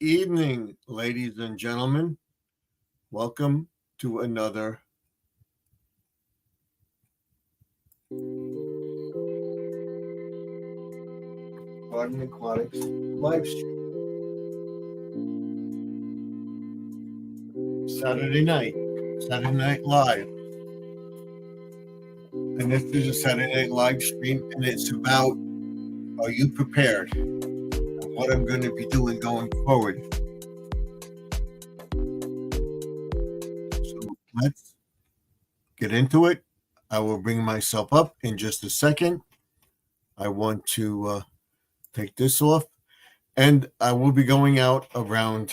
evening, ladies and gentlemen. Welcome to another Garden Aquatics live stream. Saturday Night Live. And this is a Saturday Night Live stream, and it's about are you prepared? And what I'm going to be doing going forward. So let's get into it. I will bring myself up in just a second. I want to take this off, and I will be going out around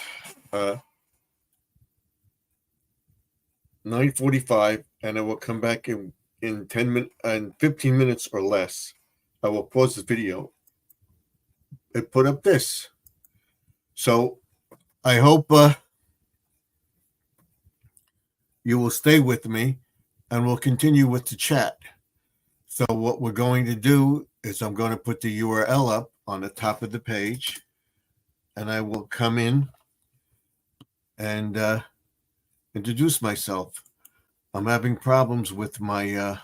9:45, and I will come back in 10 minutes and 15 minutes or less. I will pause the video and put up this. So I hope you will stay with me, and we'll continue with the chat. So what we're going to do is I'm going to put the URL up on the top of the page, and I will come in and introduce myself. I'm having problems with my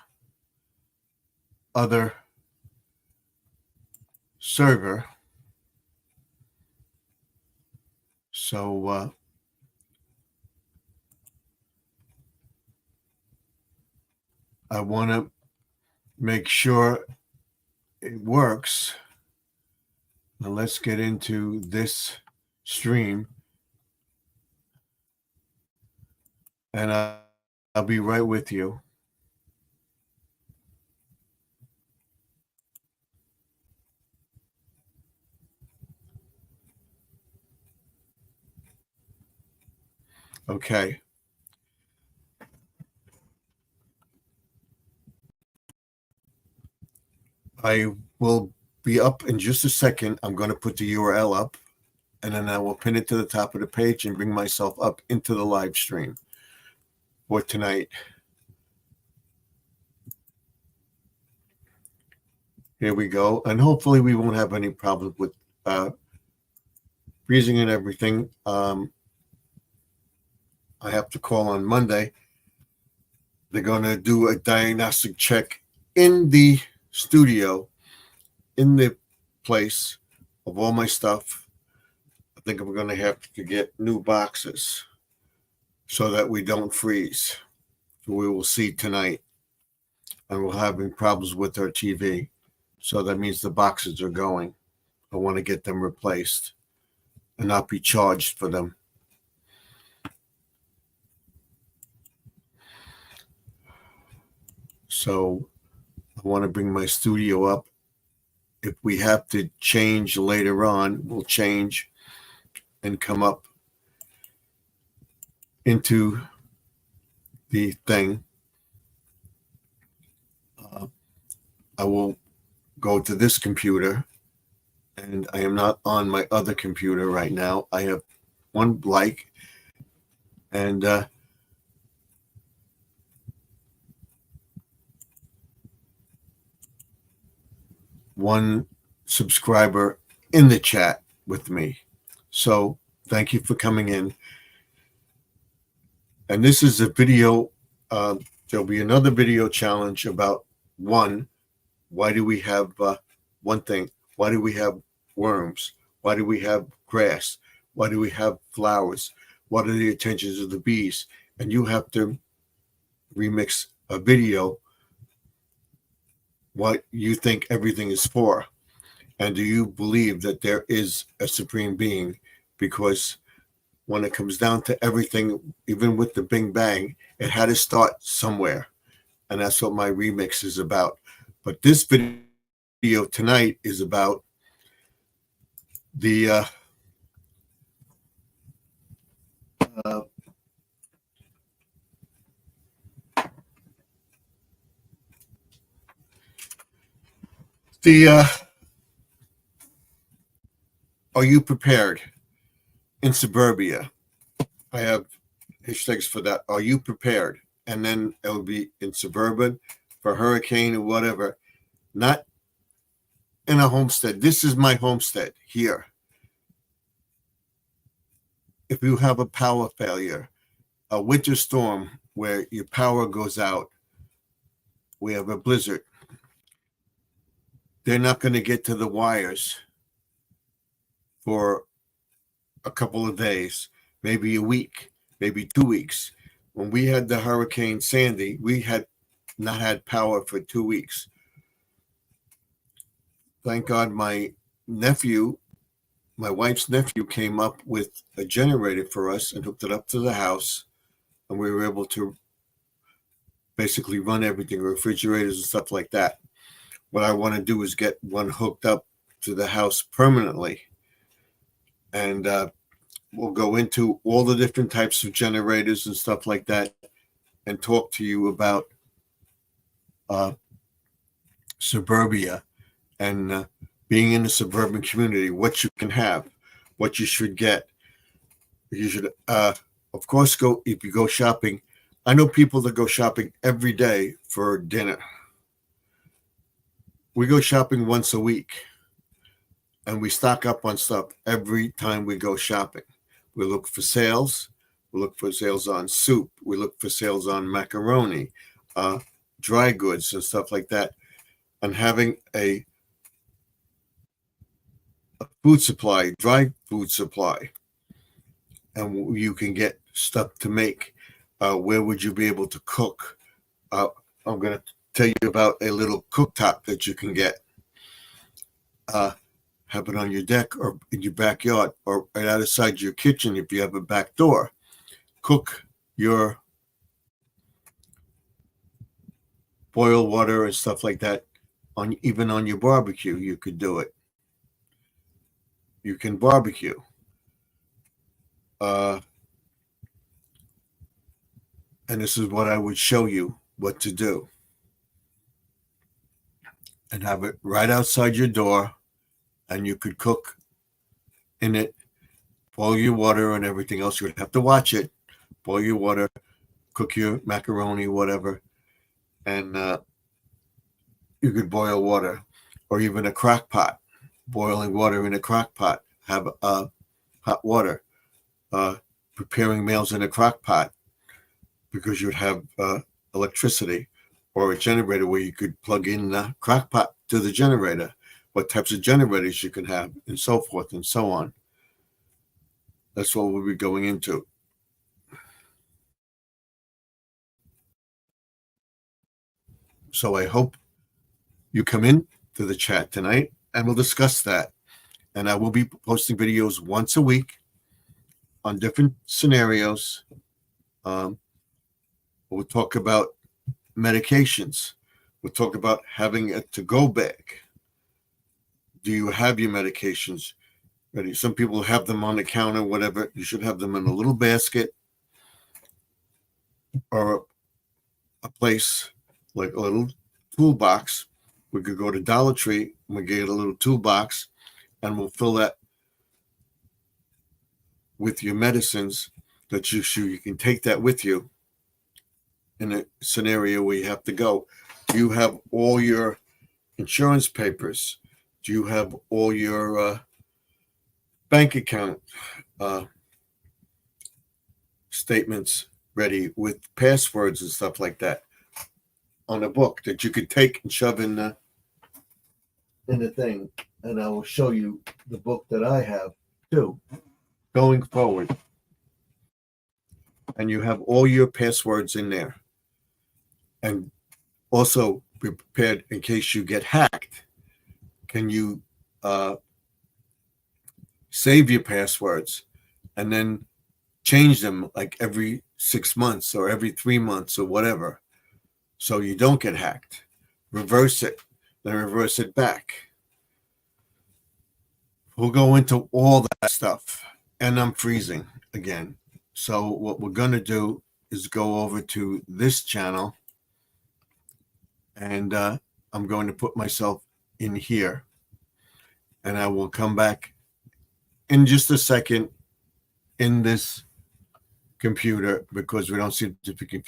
other server. So I want to make sure it works. Now let's get into this stream. And I'll be right with you. Okay. I will be up in just a second. I'm going to put the URL up, and then I will pin it to the top of the page and bring myself up into the live stream for tonight. Here we go. And hopefully we won't have any problems with freezing and everything. I have to call on Monday. They're going to do a diagnostic check in the studio, in the place of all my stuff. I think I'm going to have to get new boxes so that we don't freeze. So we will see tonight. And we're having problems with our TV. So that means the boxes are going. I want to get them replaced and not be charged for them. So I want to bring my studio up. If we have to change later on, we'll change and come up into the thing. I will go to this computer, and I am not on my other computer right now. I have one blank, and one subscriber in the chat with me. So thank you for coming in. And this is a video. There'll be another video challenge about why do we have one thing? Why do we have worms? Why do we have grass? Why do we have flowers? What are the intentions of the bees? And you have to remix a video what you think everything is for. And do you believe that there is a supreme being? Because when it comes down to everything, even with the Big Bang, it had to start somewhere. And that's what my remix is about. But this video tonight is about the are you prepared in suburbia? I have hashtags for that. Are you prepared? And then it will be in suburban for hurricane or whatever. Not in a homestead. This is my homestead here. if you have a power failure, a winter storm where your power goes out, we have a blizzard, they're not going to get to the wires for a couple of days, maybe a week, maybe 2 weeks. When we had the Hurricane Sandy, we had not had power for 2 weeks. Thank God my wife's nephew came up with a generator for us and hooked it up to the house, and we were able to basically run everything, refrigerators and stuff like that. What I want to do is get one hooked up to the house permanently, and we'll go into all the different types of generators and stuff like that and talk to you about suburbia and being in a suburban community, what you can have, what you should get. You should, of course, if you go shopping. I know people that go shopping every day for dinner. We go shopping once a week, and we stock up on stuff every time we go shopping. We look for sales. We look for sales on soup. We look for sales on macaroni, dry goods and stuff like that. And having a food supply, dry food supply, and you can get stuff to make. Where would you be able to cook? I'm going to tell you about a little cooktop that you can get. Have it on your deck or in your backyard or right outside your kitchen if you have a back door. Cook your boil water and stuff like that even on your barbecue. You could do it. You can barbecue. And this is what I would show you what to do. And have it right outside your door, and you could cook in it, boil your water and everything else. You would have to watch it. Boil your water, cook your macaroni, whatever, and you could boil water, or even a crock pot. Boiling water in a crock pot. Have hot water. Preparing meals in a crock pot, because you'd have electricity, or a generator where you could plug in the crock pot to the generator, what types of generators you can have, and so forth and so on. That's what we'll be going into. So I hope you come in to the chat tonight, and we'll discuss that. And I will be posting videos once a week on different scenarios. We'll talk about medications. We'll talk about having a to-go bag. Do you have your medications ready? Some people have them on the counter, whatever. You should have them in a little basket or a place, like a little toolbox. We could go to Dollar Tree and we get a little toolbox, and we'll fill that with your medicines that you can take that with you in a scenario where you have to go. Do you have all your insurance papers? Do you have all your bank account statements ready with passwords and stuff like that on a book that you could take and shove in the thing? And I will show you the book that I have too, going forward. And you have all your passwords in there. And also be prepared in case you get hacked. Can you save your passwords and then change them like every 6 months or every 3 months or whatever, so you don't get hacked? Reverse it, then reverse it back. We'll go into all that stuff. And I'm freezing again. So what we're going to do is go over to this channel, and I'm going to put myself in here, and I will come back in just a second in this computer, because we don't seem to be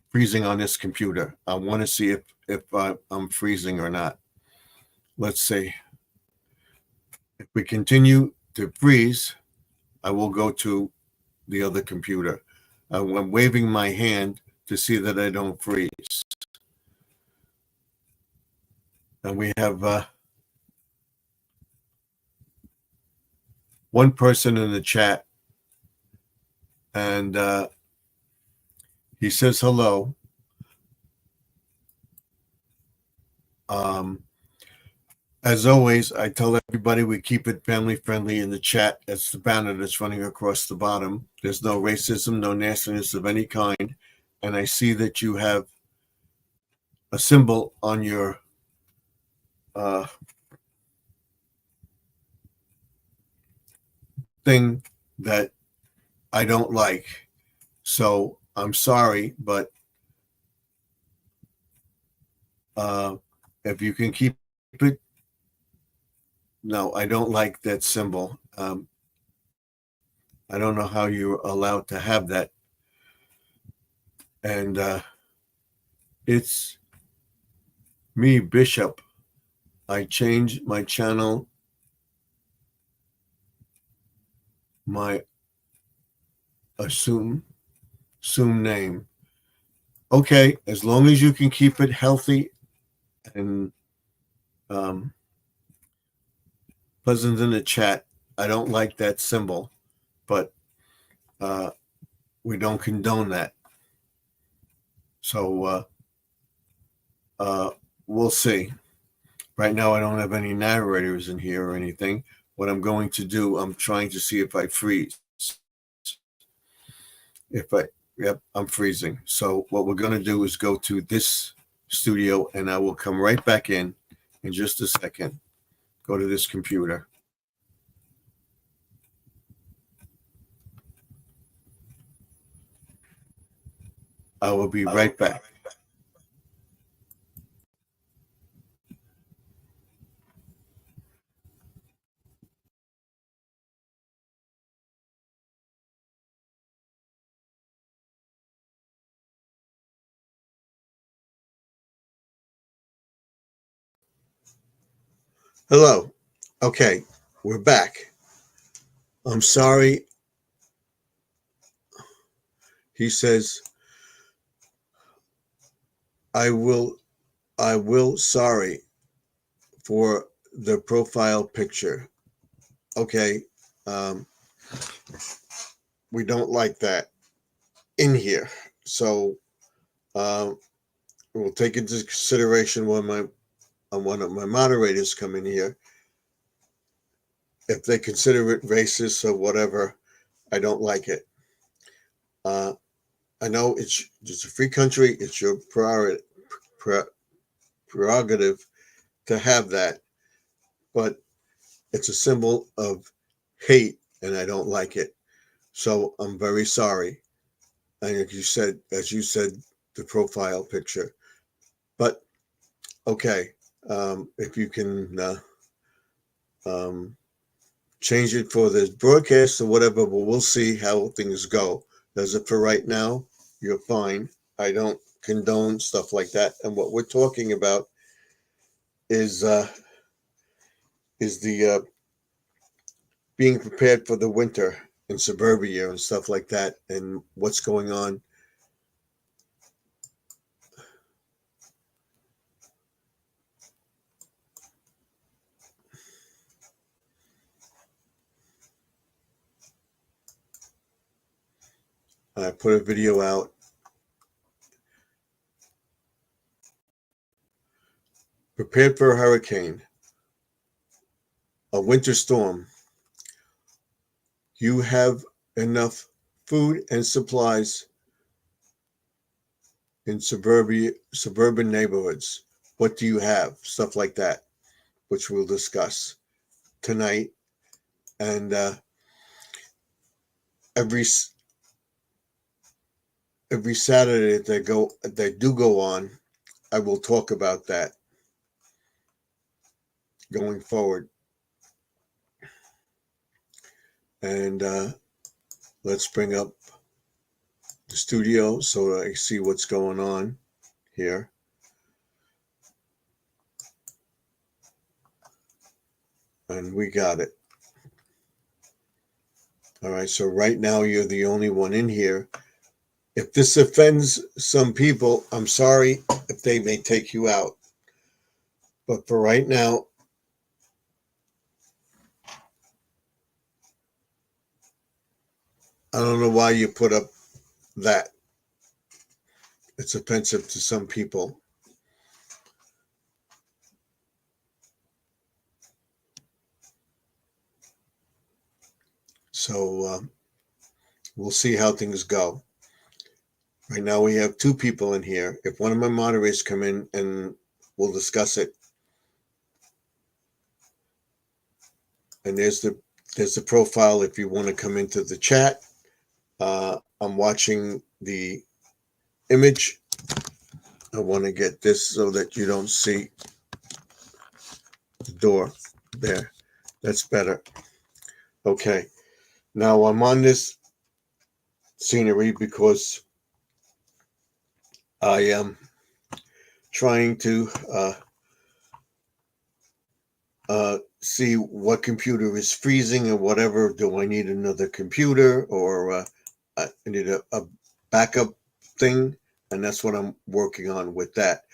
freezing on this computer. I want to see if I'm freezing or not. Let's see. If we continue to freeze, I will go to the other computer. I'm waving my hand to see that I don't freeze. And we have one person in the chat, and he says hello. As always, I tell everybody we keep it family friendly in the chat. It's the banner that's running across the bottom. There's no racism, no nastiness of any kind. And I see that you have a symbol on your thing that I don't like. So I'm sorry, but if you can keep it, no, I don't like that symbol. I don't know how you're allowed to have that. And it's me, Bishop. I changed my channel, my assume name. Okay, as long as you can keep it healthy and pleasant in the chat. I don't like that symbol, but we don't condone that. So we'll see. Right now, I don't have any narrators in here or anything. What I'm going to do, I'm trying to see if I freeze. Yep, I'm freezing. So what we're going to do is go to this studio, and I will come right back in just a second. Go to this computer. I will be right back. Hello. Okay, we're back. I'm sorry. He says, I will sorry for the profile picture. Okay. We don't like that in here. So we'll take into consideration when one of my moderators come in here. If they consider it racist or whatever, I don't like it. I know it's a free country. It's your prerogative to have that, but it's a symbol of hate, and I don't like it. So I'm very sorry. And as you said, the profile picture. But okay, if you can change it for this broadcast or whatever, but we'll see how things go. As it for right now, you're fine. I don't condone stuff like that. And what we're talking about is the being prepared for the winter in suburbia and stuff like that, and what's going on. I put a video out. Prepared for a hurricane, a winter storm. You have enough food and supplies in suburban neighborhoods. What do you have? Stuff like that, which we'll discuss tonight. And every Saturday they do go on, I will talk about that going forward. And let's bring up the studio so I see what's going on here. And we got it. All right, so right now you're the only one in here. If this offends some people, I'm sorry if they may take you out. But for right now, I don't know why you put up that. It's offensive to some people. So we'll see how things go. Right now we have two people in here. If one of my moderators come in and we'll discuss it. And there's the profile if you want to come into the chat. I'm watching the image. I want to get this so that you don't see the door there. That's better. Okay. Now I'm on this scenery because I am trying to see what computer is freezing or whatever. Do I need another computer, or I need a backup thing? And that's what I'm working on with that.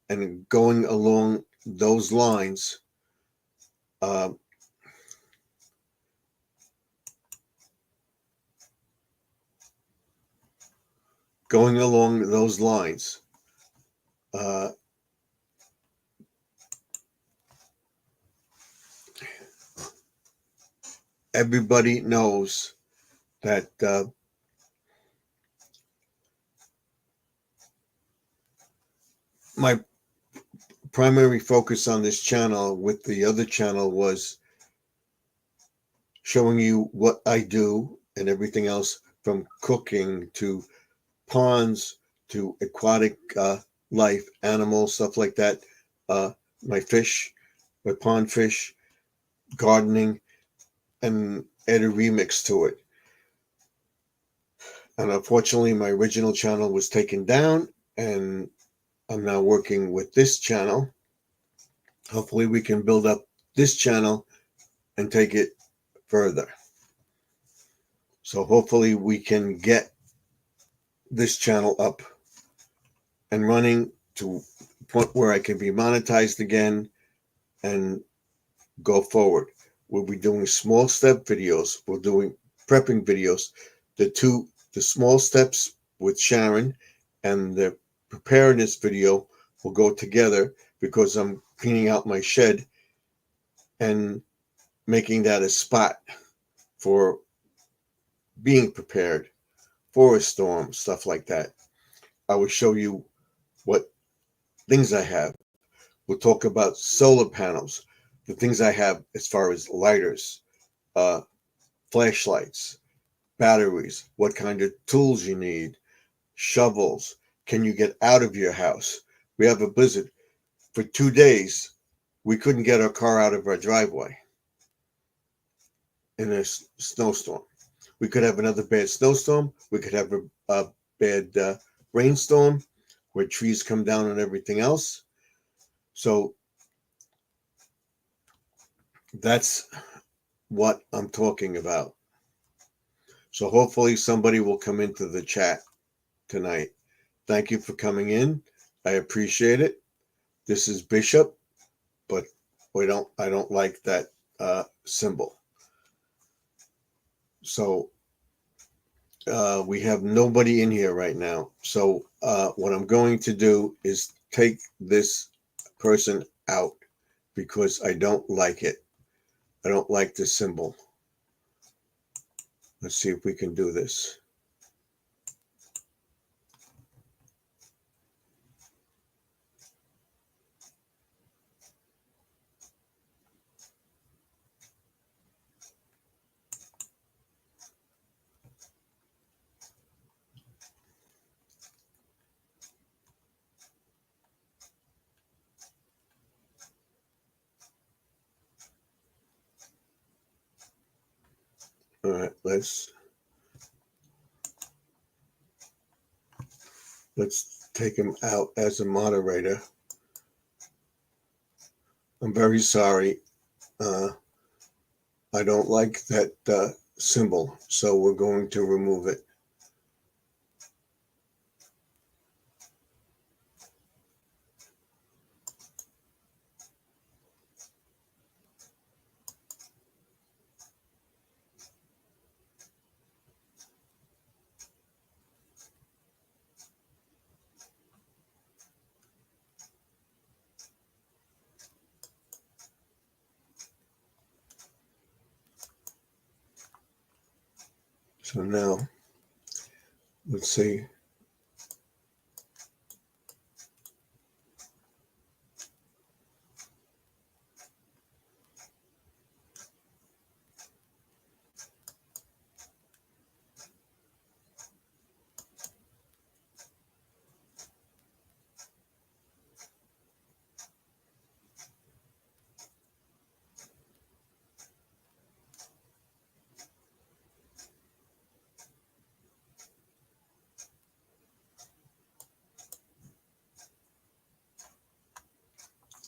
And going along those lines, everybody knows that my primary focus on this channel with the other channel was showing you what I do and everything else, from cooking to ponds to aquatic life, animals, stuff like that. My fish, my pond fish, gardening, and add a remix to it. And unfortunately, my original channel was taken down, and I'm now working with this channel. Hopefully, we can build up this channel and take it further. So hopefully, we can get this channel up and running to a point where I can be monetized again and go forward. We'll be doing small step videos. We're doing prepping videos. The small steps with Sharon and the preparedness video will go together because I'm cleaning out my shed and making that a spot for being prepared for a storm, stuff like that. I will show you what things I have. We'll talk about solar panels, the things I have as far as lighters, flashlights, batteries, what kind of tools you need, shovels. Can you get out of your house? We have a blizzard. For 2 days, we couldn't get our car out of our driveway in a snowstorm. We could have another bad snowstorm. We could have a bad rainstorm where trees come down and everything else. So that's what I'm talking about. So hopefully somebody will come into the chat tonight. Thank you for coming in. I appreciate it. This is Bishop, but I don't like that symbol. So we have nobody in here right now. So what I'm going to do is take this person out because I don't like it. I don't like the symbol. Let's see if we can do this. All right, let's take him out as a moderator. I'm very sorry. I don't like that symbol. So we're going to remove it. So now, let's see.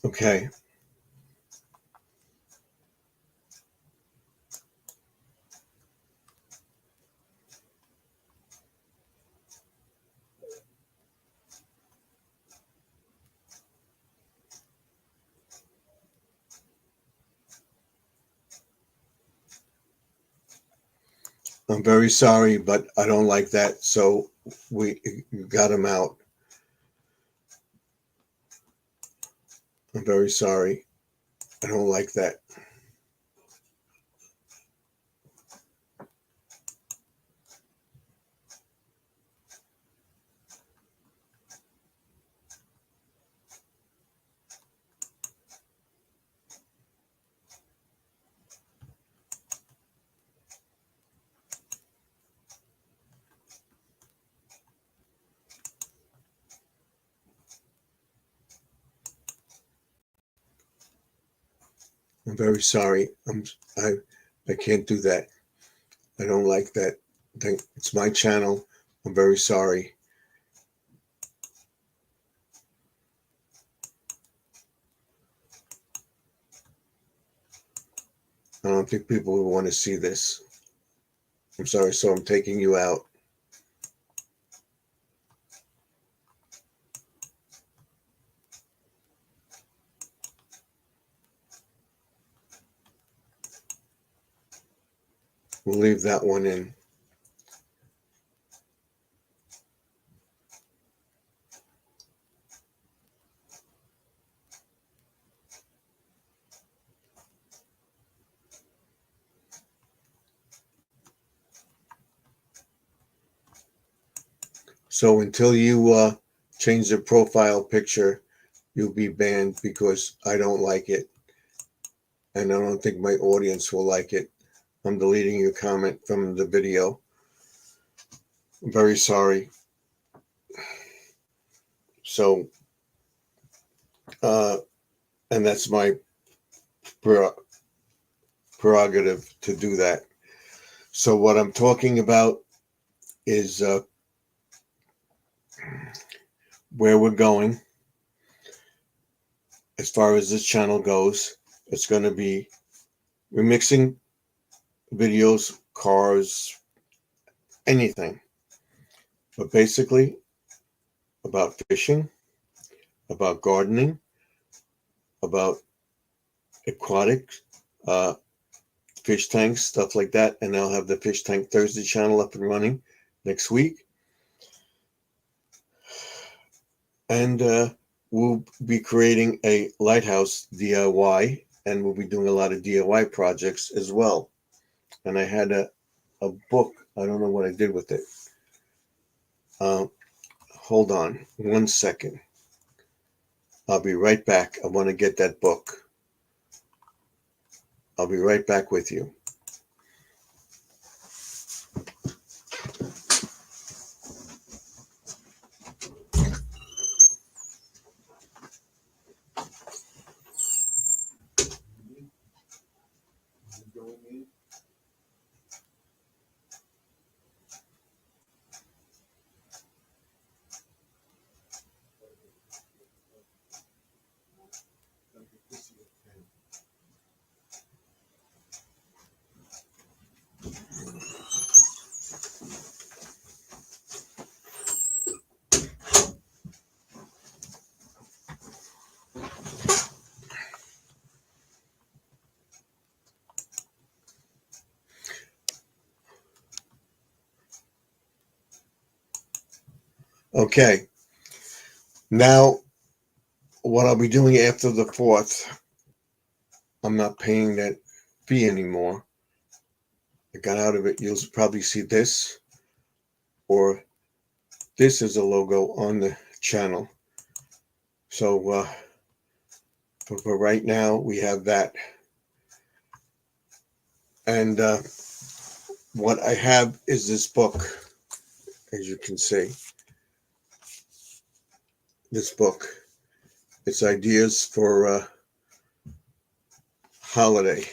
Okay. I'm very sorry, but I don't like that. So we got him out. I'm very sorry. I don't like that. I'm very sorry. I can't do that. I don't like that thing. It's my channel. I'm very sorry. I don't think people will want to see this. I'm sorry, so I'm taking you out. We'll leave that one in. So until you change the profile picture, you'll be banned because I don't like it. And I don't think my audience will like it. I'm deleting your comment from the video. I'm very sorry. So, and that's my prerogative to do that. So what I'm talking about is where we're going as far as this channel goes. It's going to be remixing videos, cars, anything, but basically about fishing, about gardening, about aquatic uh, fish tanks, stuff like that. And I'll have the Fish Tank Thursday channel up and running next week. And we'll be creating a lighthouse DIY, and we'll be doing a lot of DIY projects as well. And I had a book. I don't know what I did with it. Hold on 1 second. I'll be right back. I want to get that book. I'll be right back with you. Okay. Now, what I'll be doing after the 4th, I'm not paying that fee anymore. I got out of it. You'll probably see this, or this is a logo on the channel. So for right now, we have that. And what I have is this book, as you can see. This book. It's ideas for holiday.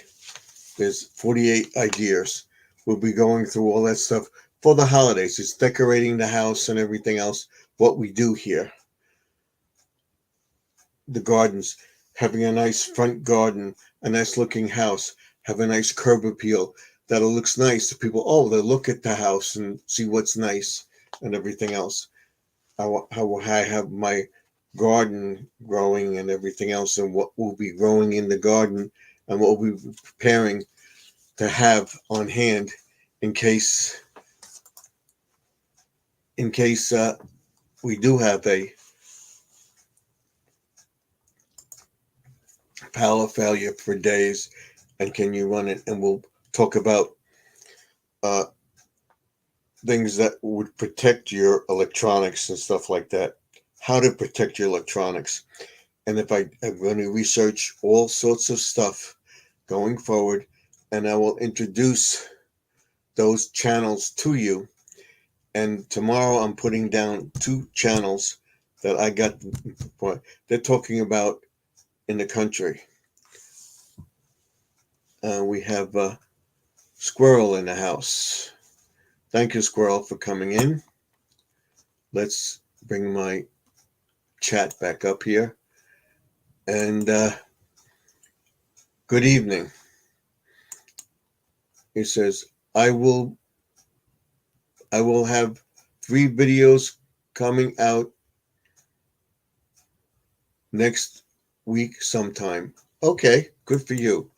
There's 48 ideas. We'll be going through all that stuff for the holidays. It's decorating the house and everything else. What we do here. The gardens. Having a nice front garden. A nice looking house. Have a nice curb appeal. That it looks nice to people. Oh, they look at the house and see what's nice and everything else. How I have my garden growing and everything else, and what will be growing in the garden, and what we'll be preparing to have on hand in case we do have a power failure for days, and can you run it? And we'll talk about uh, things that would protect your electronics and stuff like that. How to protect your electronics. And if I'm going to research all sorts of stuff going forward, and I will introduce those channels to you. And tomorrow I'm putting down 2 channels that I got. They're talking about in the country. We have a Squirrel in the house. Thank you, Squirrel, for coming in. Let's bring my chat back up here. And good evening. He says, I will have 3 videos coming out next week sometime. Okay, good for you.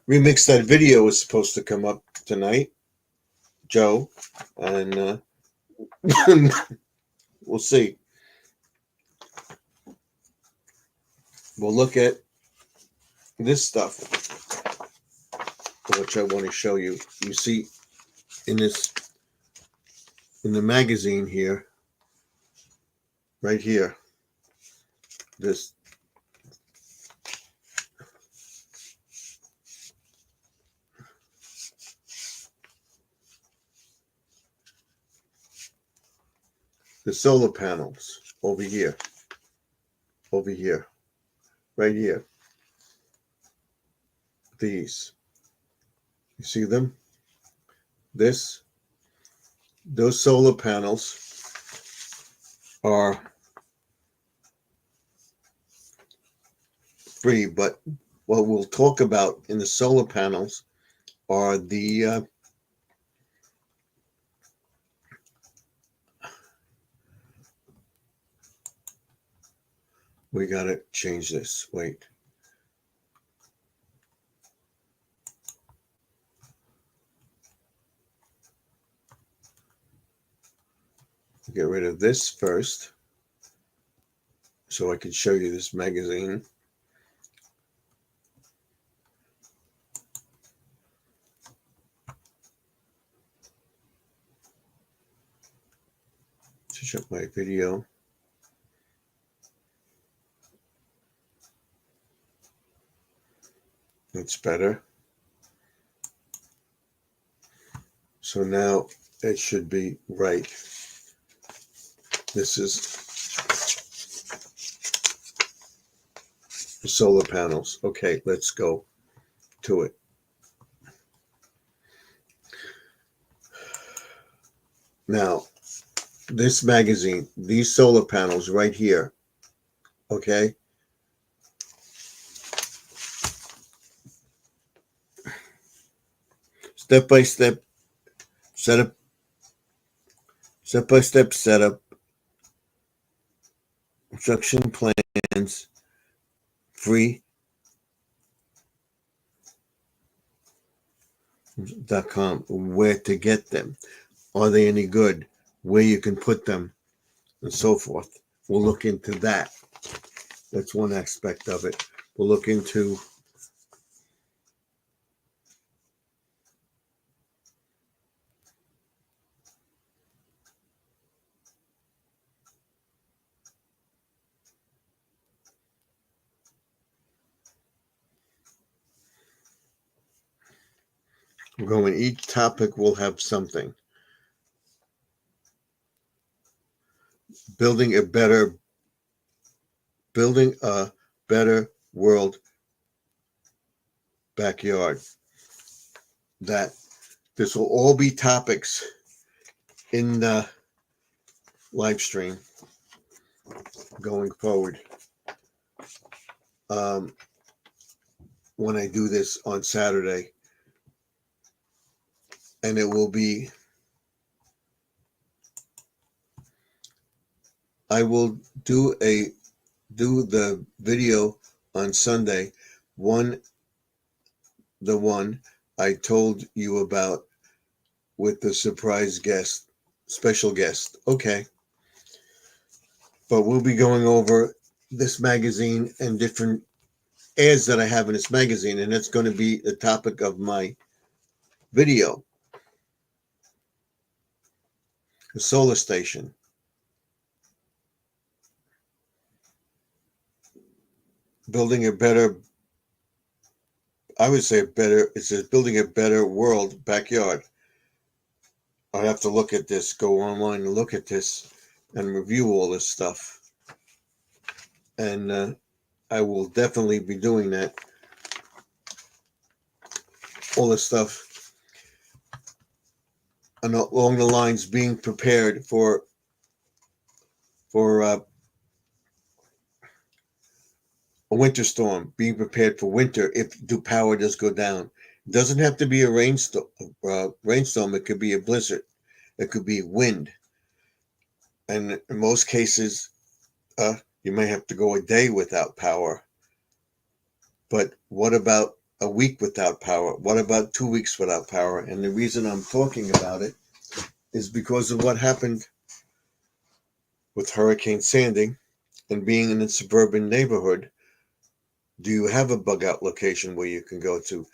Remix That Video is supposed to come up tonight, Joe, and we'll see. We'll look at this stuff, which I want to show you. You see in the magazine here, right here, this the solar panels over here, right here. These, you see them? Those solar panels are free, but what we'll talk about in the solar panels are the we gotta change this. Wait. Get rid of this first so I can show you this magazine. To show my video. It's better. So now it should be right. This is the solar panels. Okay, let's go to it. Now, this magazine, these solar panels right here, okay? Step-by-step setup, step-by-step setup, instruction plans, free.com, where to get them. Are they any good? Where you can put them, and so forth. We'll look into that. That's one aspect of it. We'll look into going. Each topic will have something. Building a better world backyard. That this will all be topics in the live stream going forward. When I do this on Saturday, and it will be, I will do the video on Sunday, the one I told you about with the surprise guest, special guest. Okay. But we'll be going over this magazine and different ads that I have in this magazine, and it's going to be the topic of my video. The solar station. Building a better, I would say it says building a better world backyard. I'd have to look at this, go online and look at this and review all this stuff. And I will definitely be doing that. All this stuff. And along the lines being prepared for a winter storm, being prepared for winter if the power does go down. It doesn't have to be a rainstorm. It could be a blizzard. It could be wind. And in most cases, you may have to go a day without power. But what about a week without power? What about 2 weeks without power? And the reason I'm talking about it is because of what happened with Hurricane Sandy and being in a suburban neighborhood. Do you have a bug out location where you can go to?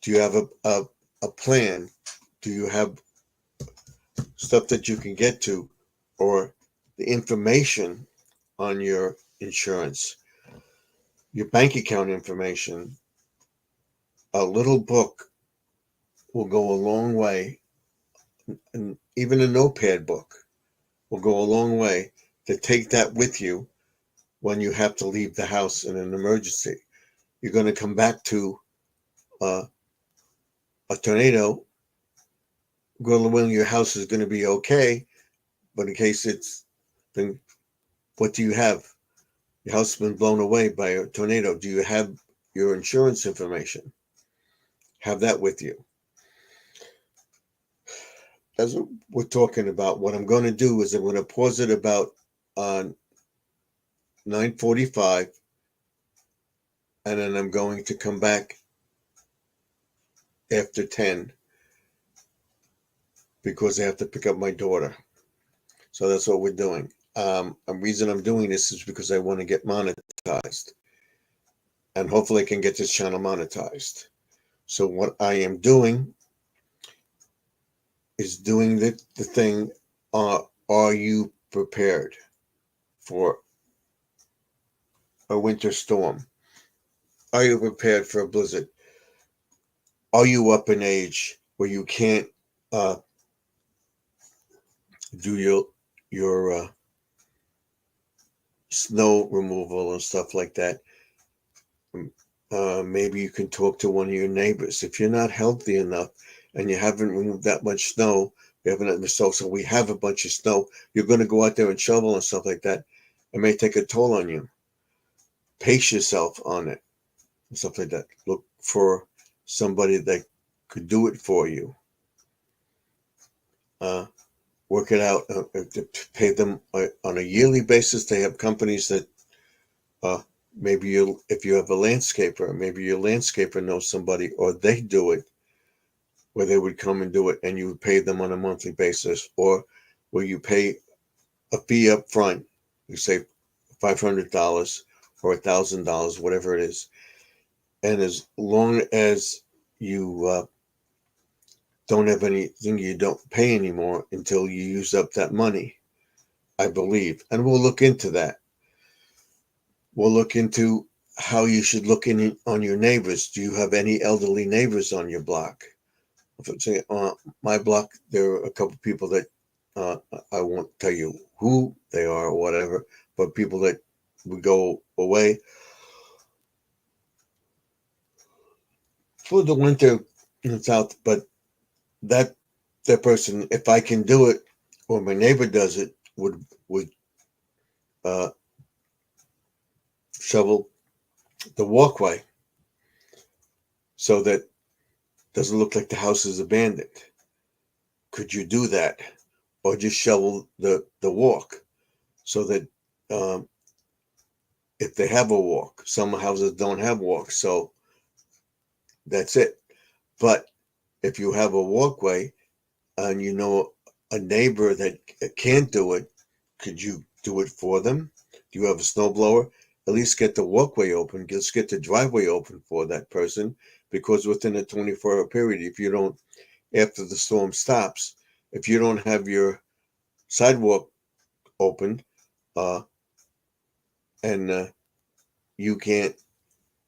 Do you have a plan? Do you have stuff that you can get to, or the information on your insurance, your bank account information? A little book will go a long way, and even a notepad book will go a long way to take that with you when you have to leave the house in an emergency. You're going to come back to a tornado. God willing, your house is going to be okay, but in case it's been, what do you have? Your house has been blown away by a tornado. Do you have your insurance information? Have that with you. That's what we're talking about. What I'm going to do is I'm going to pause it about 9:45, and then I'm going to come back after 10 because I have to pick up my daughter. So that's what we're doing. The reason I'm doing this is because I want to get monetized, and hopefully I can get this channel monetized. So what I am doing is doing the thing. Are you prepared for a winter storm? Are you prepared for a blizzard? Are you up in age where you can't do your snow removal and stuff like that? Maybe you can talk to one of your neighbors. If you're not healthy enough and you haven't removed that much snow, so we have a bunch of snow, you're going to go out there and shovel and stuff like that. It may take a toll on you. Pace yourself on it and stuff like that. Look for somebody that could do it for you. Work it out. To pay them on a yearly basis. They have companies that maybe if you have a landscaper, maybe your landscaper knows somebody, or they do it. where they would come and do it, and you would pay them on a monthly basis, or where you pay a fee up front, you say $500 or $1,000, whatever it is. And as long as you don't have anything, you don't pay anymore until you use up that money, I believe. And we'll look into that. We'll look into how you should look in on your neighbors. Do you have any elderly neighbors on your block? If it's my block, there are a couple people that I won't tell you who they are or whatever, but people that would go away for the winter in the south. But that person, if I can do it, or my neighbor does it, would uh, shovel the walkway so that it doesn't look like the house is abandoned. Could you do that, or just shovel the walk so that if they have a walk, some houses don't have walks, so that's it. But if you have a walkway and you know a neighbor that can't do it, could you do it for them? Do you have a snowblower? At least get the walkway open. Let's get the driveway open for that person, because within a 24-hour period, if you don't, after the storm stops, if you don't have your sidewalk opened, and you can't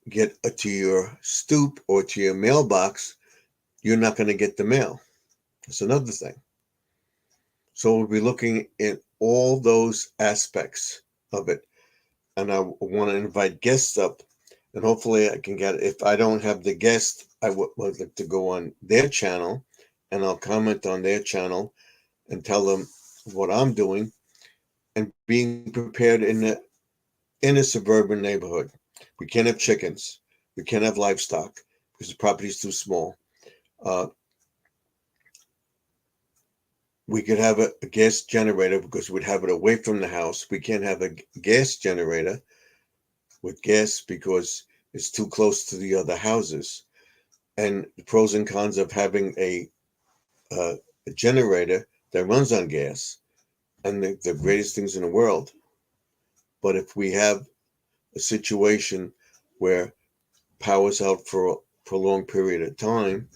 get to your stoop or to your mailbox, you're not going to get the mail. That's another thing. So we'll be looking at all those aspects of it. And I want to invite guests up, and hopefully I can get, if I don't have the guest, I would like to go on their channel, and I'll comment on their channel and tell them what I'm doing and being prepared in a suburban neighborhood. We can't have chickens. We can't have livestock because the property is too small. We could have a gas generator because we'd have it away from the house. We can't have a gas generator with gas because it's too close to the other houses. And the pros and cons of having a generator that runs on gas, and the greatest things in the world. But if we have a situation where power's out for a prolonged period of time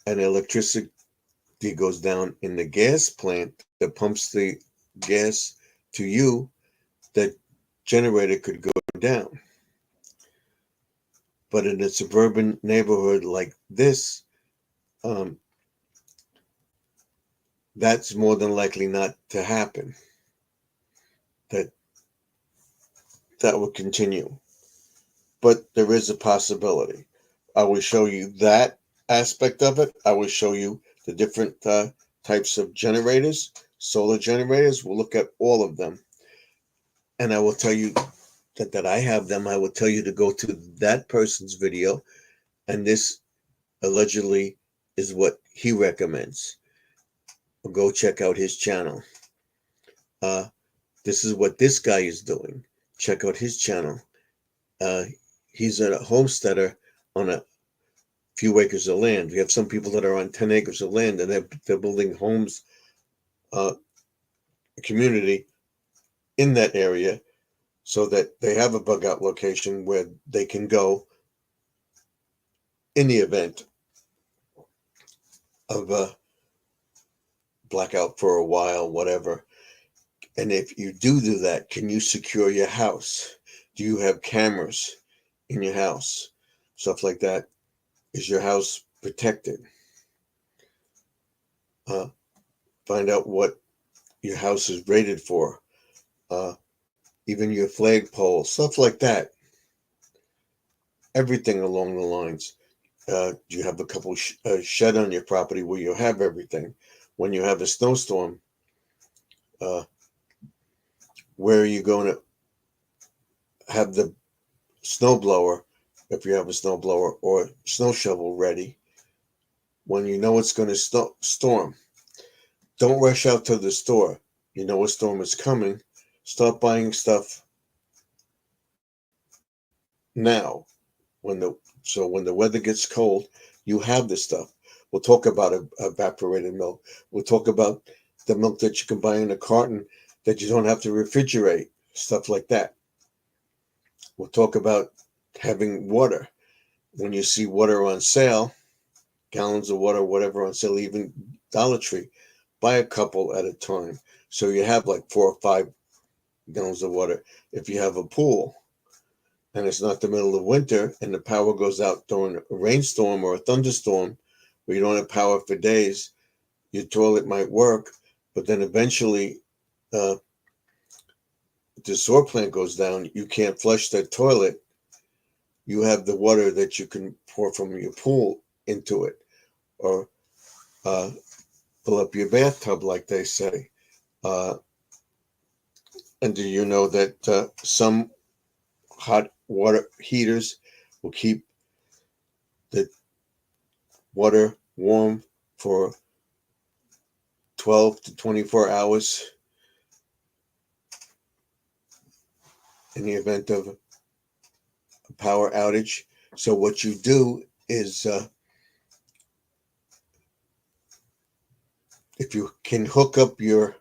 and electricity goes down in the gas plant that pumps the gas to you, that generator could go down. But in a suburban neighborhood like this, that's more than likely not to happen. That will continue. But there is a possibility. I will show you that aspect of it. I will show you the different types of generators, solar generators. We'll look at all of them. And I will tell you that I have them. I will tell you to go to that person's video. And this allegedly is what he recommends. Go check out his channel. This is what this guy is doing. Check out his channel. He's a homesteader on a few acres of land. We have some people that are on 10 acres of land, and they're building homes, a community in that area, so that they have a bug out location where they can go in the event of a blackout for a while, whatever. And if you do that, can you secure your house? Do you have cameras in your house? Stuff like that. Is your house protected? Find out what your house is rated for. Even your flagpole, stuff like that. Everything along the lines. Do you have a couple shed on your property where you have everything? When you have a snowstorm, where are you going to have the snowblower, if you have a snowblower, or snow shovel ready when you know it's going to storm? Don't rush out to the store. You know a storm is coming. Start buying stuff now. When the weather gets cold, You have this stuff. We'll talk about evaporated milk. We'll talk about the milk that you can buy in a carton that you don't have to refrigerate, stuff like that. We'll talk about having water. When you see water on sale, gallons of water, whatever on sale, even Dollar Tree, buy a couple at a time. So you have like 4 or 5 gallons of water. If you have a pool and it's not the middle of winter and the power goes out during a rainstorm or a thunderstorm where you don't have power for days, your toilet might work, but then eventually the sewer plant goes down, you can't flush that toilet. You have the water that you can pour from your pool into it, or fill up your bathtub, like they say. And do you know that some hot water heaters will keep the water warm for 12 to 24 hours in the event of a power outage? So what you do is, if you can hook up your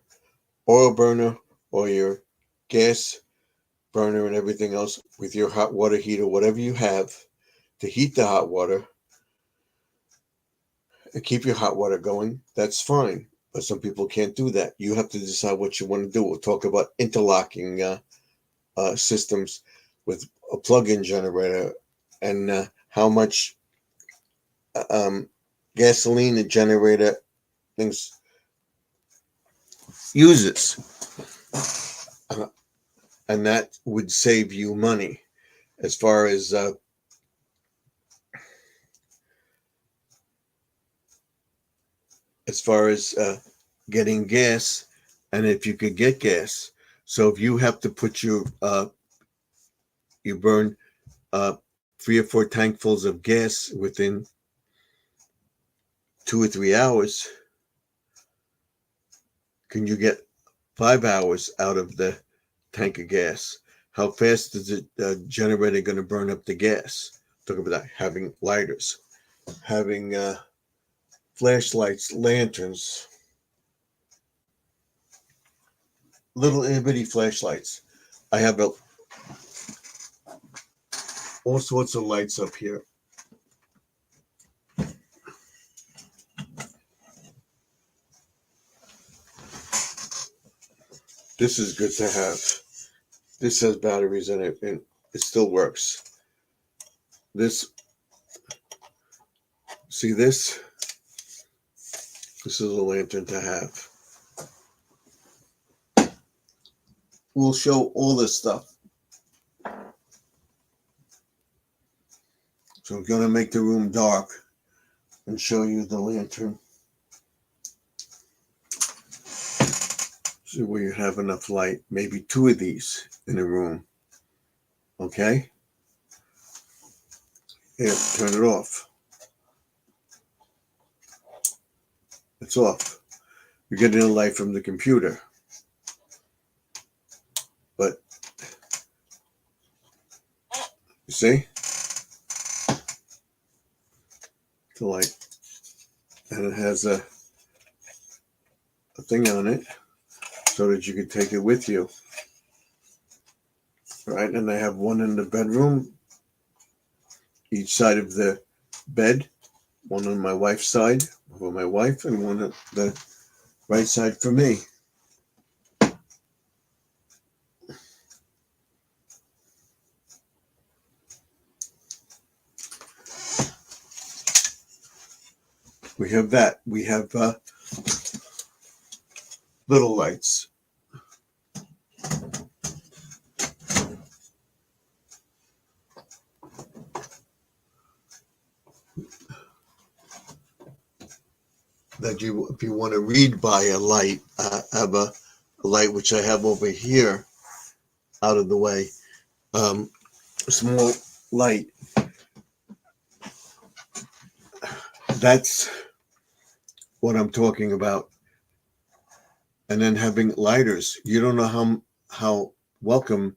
oil burner or your gas burner and everything else with your hot water heater, whatever you have to heat the hot water and keep your hot water going, that's fine. But some people can't do that. You have to decide what you want to do. We'll talk about interlocking systems with a plug-in generator and how much gasoline the generator things uses. And that would save you money as far as getting gas, and if you could get gas. So if you have to put you burn 3 or 4 tankfuls of gas within 2 or 3 hours, can you get 5 hours out of the tank of gas? How fast is the generator going to burn up the gas? Talk about that. Having lighters, having flashlights, lanterns, little itty bitty flashlights. I have all sorts of lights up here. This is good to have. This has batteries in it and it still works. This, see this? This is a lantern to have. We'll show all this stuff. So I'm going to make the room dark and show you the lantern. See where you have enough light. Maybe 2 of these in a room. Okay? Here, turn it off. It's off. You're getting the light from the computer. But, you see? The light. And it has a thing on it so that you can take it with you. Right? And I have one in the bedroom, each side of the bed. One on my wife's side for my wife, and one at the right side for me. We have that. We have little lights. That you, if you want to read by a light, I have a light which I have over here, out of the way. A small light. That's what I'm talking about. And then having lighters. You don't know how welcome,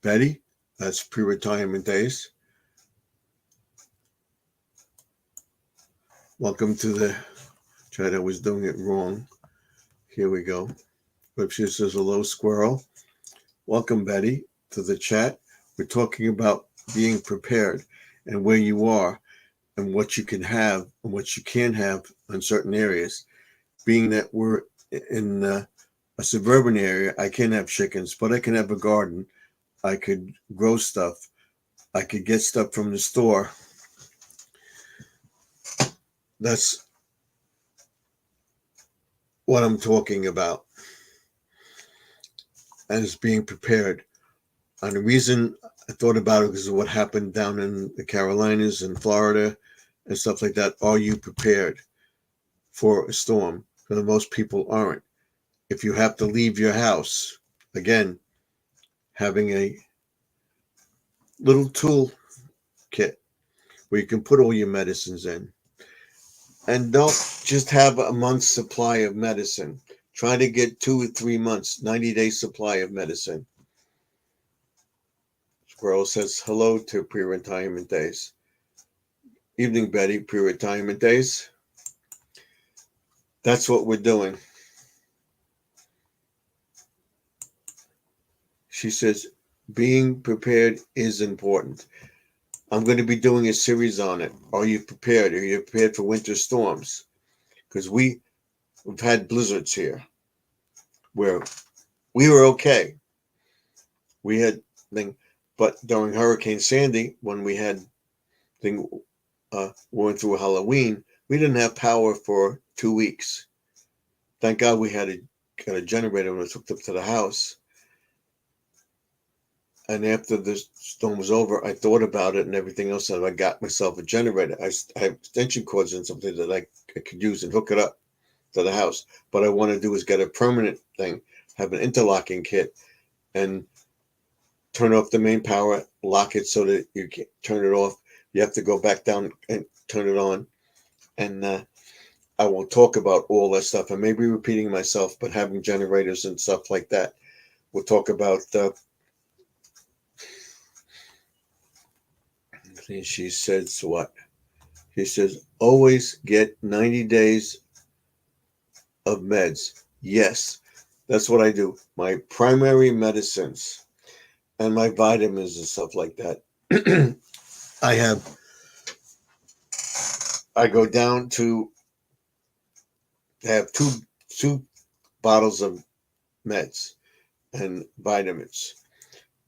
Betty. That's pre-retirement days. Welcome to the chat. I was doing it wrong. Here we go. Webster says, hello, squirrel. Welcome, Betty, to the chat. We're talking about being prepared and where you are and what you can have and what you can't have in certain areas. Being that we're in a suburban area, I can't have chickens, but I can have a garden. I could grow stuff. I could get stuff from the store. That's what I'm talking about as being prepared. And the reason I thought about it because of what happened down in the Carolinas and Florida and stuff like that. Are you prepared for a storm? Because most people aren't. If you have to leave your house, again, having a little tool kit where you can put all your medicines in. And don't just have a month's supply of medicine. Try to get 2 or 3 months, 90-day supply of medicine. Squirrel says hello to pre-retirement days. Evening, Betty, pre-retirement days. That's what we're doing. She says, being prepared is important. I'm going to be doing a series on it. Are you prepared? Are you prepared for winter storms? Because we've had blizzards here where we were okay. We had thing, but during Hurricane Sandy, when we had thing went through Halloween, we didn't have power for 2 weeks. Thank God we had a generator when it was hooked up to the house. And after the storm was over, I thought about it and everything else. And I got myself a generator. I have extension cords and something that I could use and hook it up to the house. What I want to do is get a permanent thing, have an interlocking kit, and turn off the main power, lock it so that you can't turn it off. You have to go back down and turn it on. And I won't talk about all that stuff. I may be repeating myself, but having generators and stuff like that. We'll talk about she says what? She says, always get 90 days of meds. Yes, that's what I do. My primary medicines and my vitamins and stuff like that. I go down to have two bottles of meds and vitamins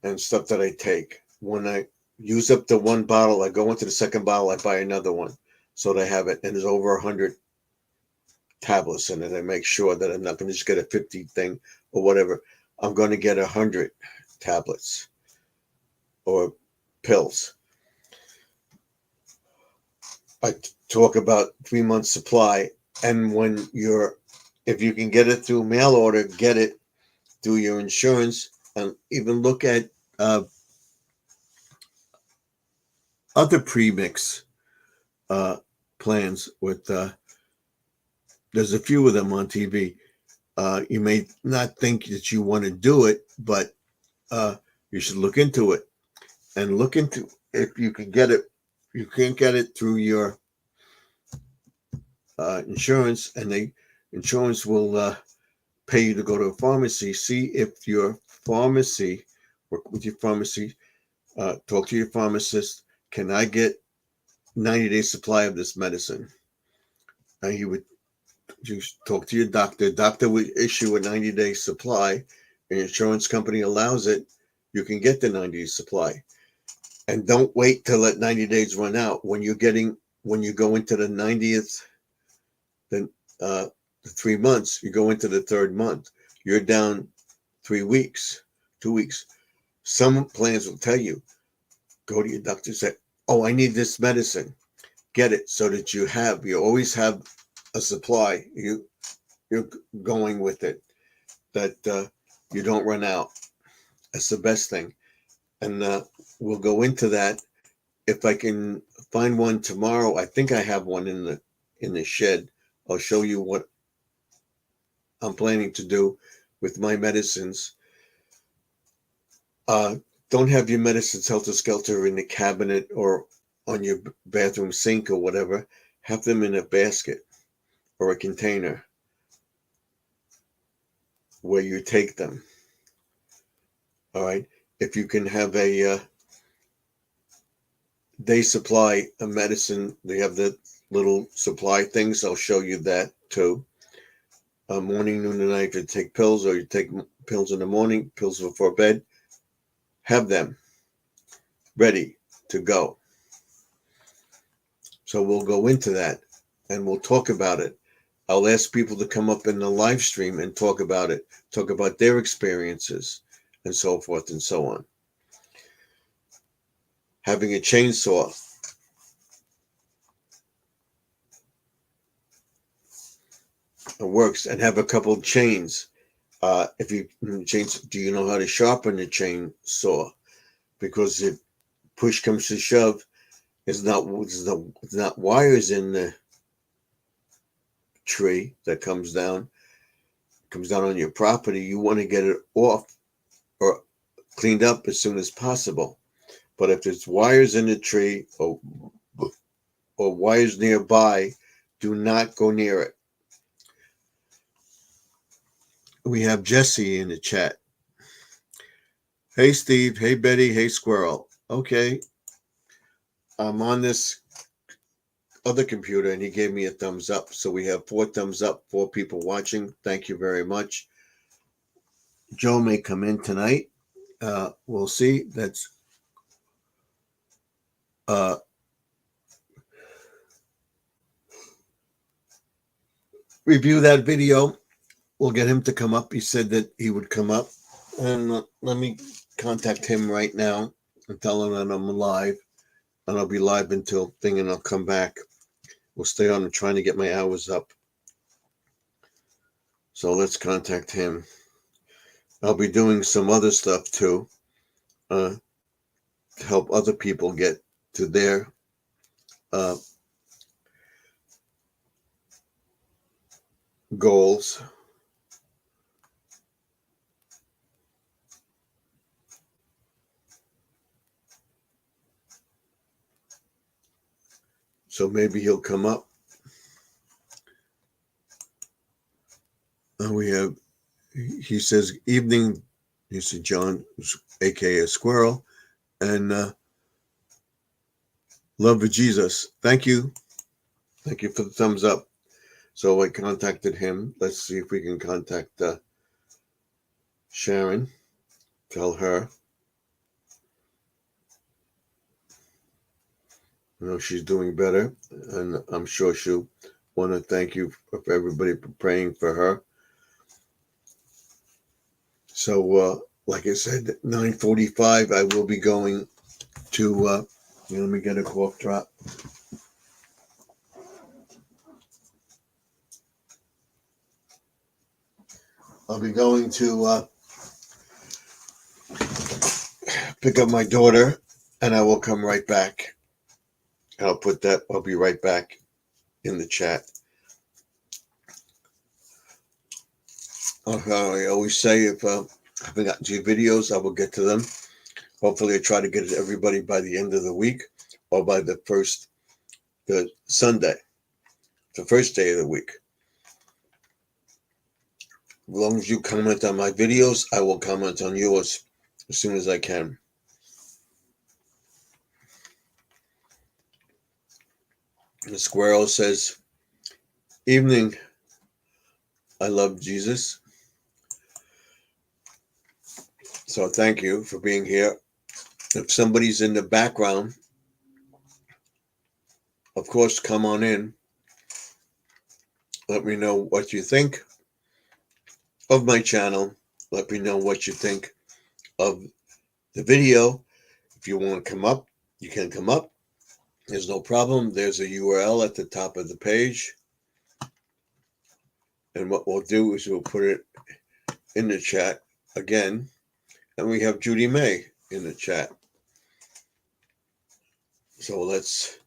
and stuff that I take. When I use up the one bottle, I go into the second bottle, I buy another one so that I have it. And there's over 100 tablets in it. I make sure that I'm not going to just get a 50 thing or whatever. I'm going to get 100 tablets or pills. I talk about 3 months supply. And if you can get it through mail order, get it through your insurance, and even look at other premix plans with there's a few of them on TV. You may not think that you want to do it, but you should look into it and look into if you can get it. You can't get it through your insurance, and the insurance will pay you to go to a pharmacy. See if your pharmacy, work with your pharmacy, talk to your pharmacist. Can I get 90-day supply of this medicine? And you talk to your doctor. Doctor would issue a 90-day supply. An insurance company allows it. You can get the 90-day supply. And don't wait till that 90 days run out. When you go into the 90th, the 3 months, you go into the third month, you're down 3 weeks, 2 weeks. Some plans will tell you, go to your doctor and say, oh, I need this medicine. Get it so that you always have a supply. You're going with it, that you don't run out. That's the best thing. And we'll go into that. If I can find one tomorrow, I think I have one in the shed. I'll show you what I'm planning to do with my medicines. Don't have your medicines helter-skelter in the cabinet or on your bathroom sink or whatever. have them in a basket or a container where you take them. All right. If you can have a day supply of medicine, they have the little supply things. I'll show you that too. Morning, noon, and night. If you take pills or you take pills in the morning, pills before bed, have them ready to go. So we'll go into that and we'll talk about it. I'll ask people to come up in the live stream and talk about it, talk about their experiences and so forth and so on. Having a chainsaw. It works. And have a couple of chains. If you do you know how to sharpen a chainsaw? Because if push comes to shove, it's not wires in the tree that comes down on your property. You want to get it off or cleaned up as soon as possible. But if there's wires in the tree or wires nearby, do not go near it. We have Jesse in the chat. Hey, Steve. Hey, Betty. Hey, Squirrel. Okay. I'm on this other computer and he gave me a thumbs up. So we have 4 thumbs up, 4 people watching. Thank you very much. Joe may come in tonight. We'll see. That's review that video. We'll get him to come up. He said that he would come up. And let me contact him right now and tell him that I'm live. And I'll be live until thing and I'll come back. We'll stay on and trying to get my hours up. So let's contact him. I'll be doing some other stuff too. To help other people get to their goals. So maybe he'll come up. He says, evening. He said, John, aka Squirrel, and love of Jesus. Thank you. Thank you for the thumbs up. So I contacted him. Let's see if we can contact Sharon. Tell her. She's doing better, and I'm sure she'll want to thank you for everybody for praying for her. So, like I said, 9:45, I will be going to, let me get a cough drop. I'll be going to pick up my daughter, and I will come right back. I'll be right back in the chat. I always say if I haven't gotten to your videos, I will get to them. Hopefully I try to get to everybody by the end of the week or by the Sunday, the first day of the week. As long as you comment on my videos, I will comment on yours as soon as I can. The Squirrel says, evening, I love Jesus. So thank you for being here. If somebody's in the background, of course, come on in. Let me know what you think of my channel. Let me know what you think of the video. If you want to come up, you can come up. There's no problem. There's a URL at the top of the page. And what we'll do is we'll put it in the chat again. And we have Judy May in the chat. So let's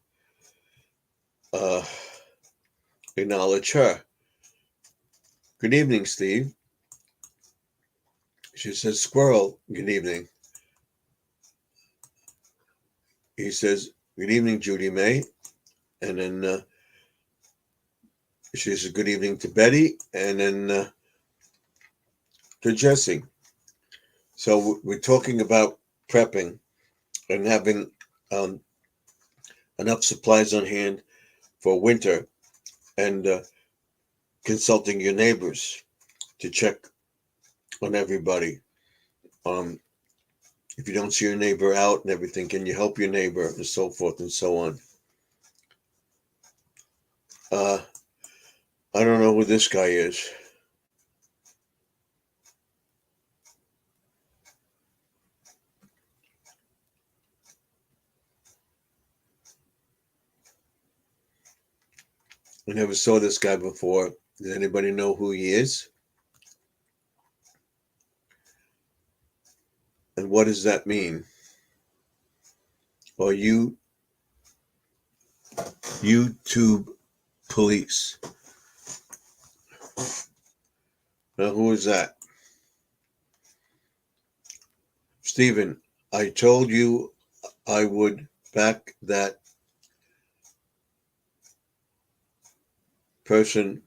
acknowledge her. Good evening, Steve. She says, Squirrel, good evening. He says, good evening, Judy May. And then she says good evening to Betty, and then to Jesse. So we're talking about prepping and having um, enough supplies on hand for winter, and consulting your neighbors to check on everybody. Um, if you don't see your neighbor out and everything, can you help your neighbor, and so forth and so on. Uh, I don't know who this guy is. I never saw this guy before. Does anybody know who he is? And what does that mean? Or YouTube police. Now, who is that? Stephen, I told you I would back that person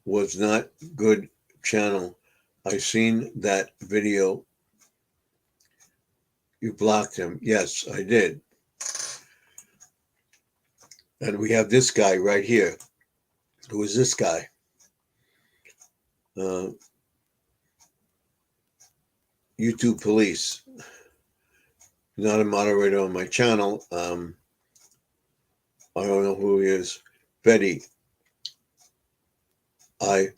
was not good channel. I seen that video. You blocked him. Yes, I did. And we have this guy right here. Who is this guy? Uh, YouTube police. Not a moderator on my channel. I don't know who he is. Betty, I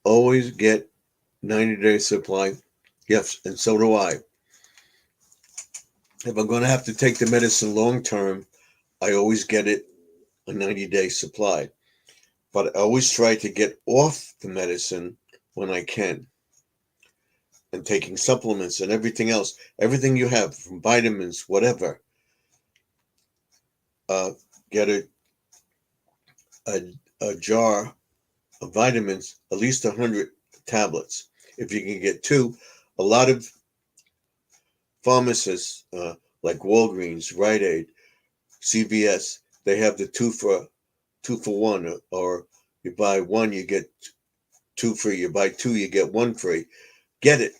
always get 90-day supply. Yes, and so do I. If I'm going to have to take the medicine long term, I always get it a 90-day supply. But I always try to get off the medicine when I can. And taking supplements and everything else, everything you have, from vitamins, whatever. Get a jar of vitamins, at least 100 tablets. If you can get two, a lot of pharmacists like Walgreens, Rite Aid, CVS, they have the two for one, or you buy one, you get two free. You buy two, you get one free. Get it,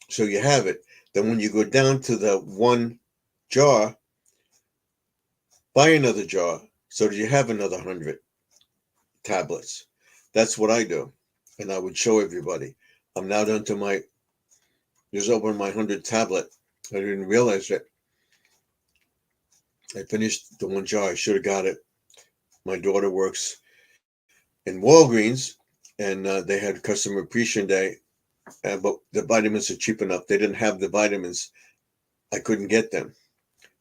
so you have it. Then when you go down to the one jar, buy another jar, so that you have another 100 tablets. That's what I do, and I would show everybody. I'm now down to just opened my 100 tablet. I didn't realize that. I finished the one jar. I should have got it. My daughter works in Walgreens, and they had Customer Appreciation Day, but the vitamins are cheap enough. They didn't have the vitamins. I couldn't get them.